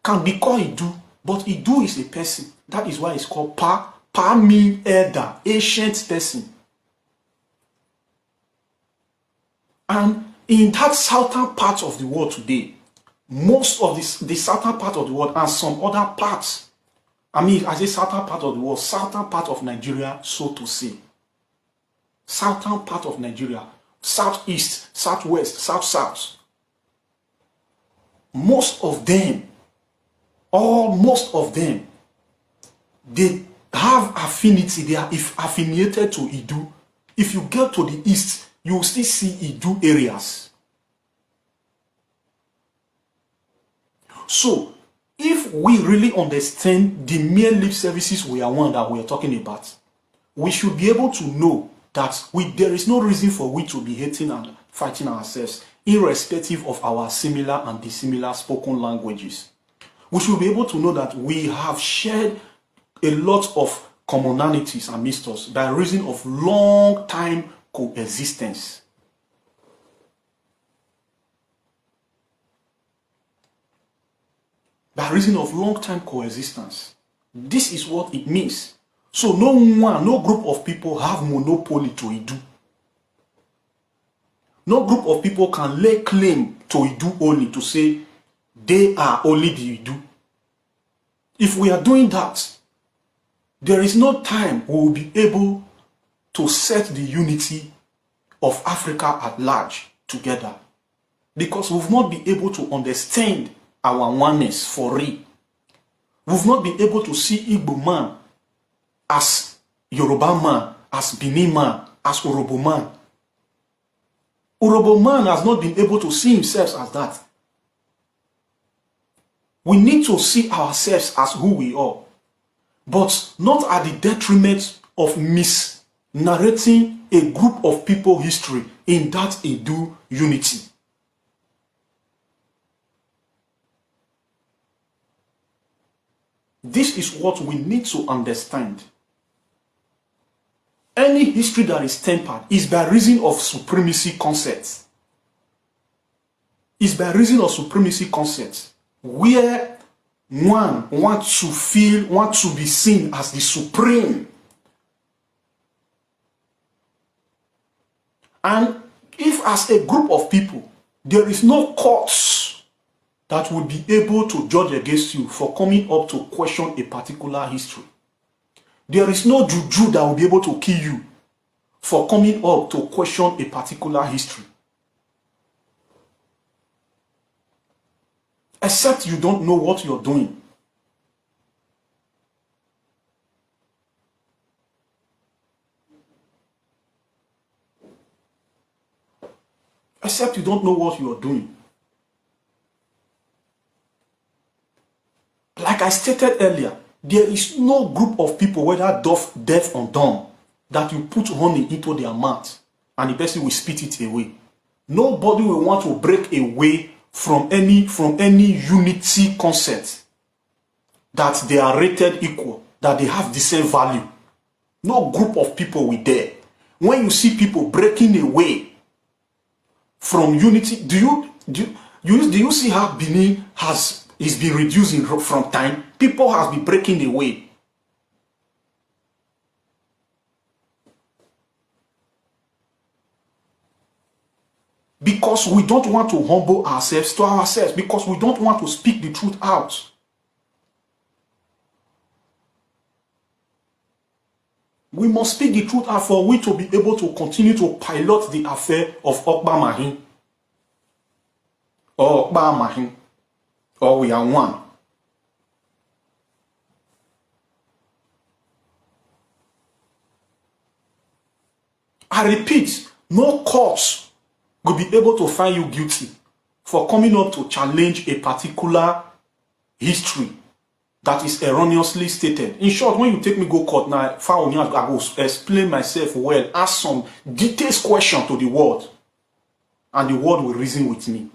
can be called Idu, but Idu is a person. That is why it's called Pa. Pa means elder, ancient person. And in that southern part of the world today, most of the southern part of the world and some other parts, I mean, I say southern part of the world, southern part of Nigeria, so to say. Southern part of Nigeria, southeast, southwest, south. Most of them, they have affinity, they are affiliated to Idu. If you get to the east, you will still see Idu areas. So, if we really understand the mere lip services we are one that we are talking about, we should be able to know that there is no reason for we to be hating and fighting ourselves, irrespective of our similar and dissimilar spoken languages. We should be able to know that we have shared a lot of commonalities amidst us by reason of long time coexistence. By reason of long time coexistence. This is what it means. So no group of people have monopoly to Idu. No group of people can lay claim to Idu only to say they are only the Idu. If we are doing that, there is no time we will be able to set the unity of Africa at large together. Because we will not be able to understand our oneness for real. We will not be able to see Igbo man as Yoruba man, as Benin man, as Urobo man. Urobo man has not been able to see himself as that. We need to see ourselves as who we are, but not at the detriment of misnarrating a group of people history in that Idu unity. This is what we need to understand. Any history that is tempered is by reason of supremacy concepts. It's by reason of supremacy concepts, where one wants to be seen as the supreme. And if as a group of people, there is no courts that will be able to judge against you for coming up to question a particular history. There is no juju that will be able to kill you for coming up to question a particular history. Except you don't know what you're doing. Except you don't know what you're doing. Like I stated earlier, there is no group of people, whether deaf or dumb, that you put honey into their mouth and the person will spit it away. Nobody will want to break away from any unity concept that they are rated equal, that they have the same value. No group of people will dare. When you see people breaking away from unity, do you see how Benin is been reducing from time? People have been breaking away. Because we don't want to humble ourselves to ourselves, because we don't want to speak the truth out. We must speak the truth out for we to be able to continue to pilot the affair of Oba Mahin. Or Oba Mahin. Or we are one. I repeat, no court will be able to find you guilty for coming up to challenge a particular history that is erroneously stated. In short, when you take me go court now, I will explain myself well, ask some detailed question to the world, and the world will reason with me.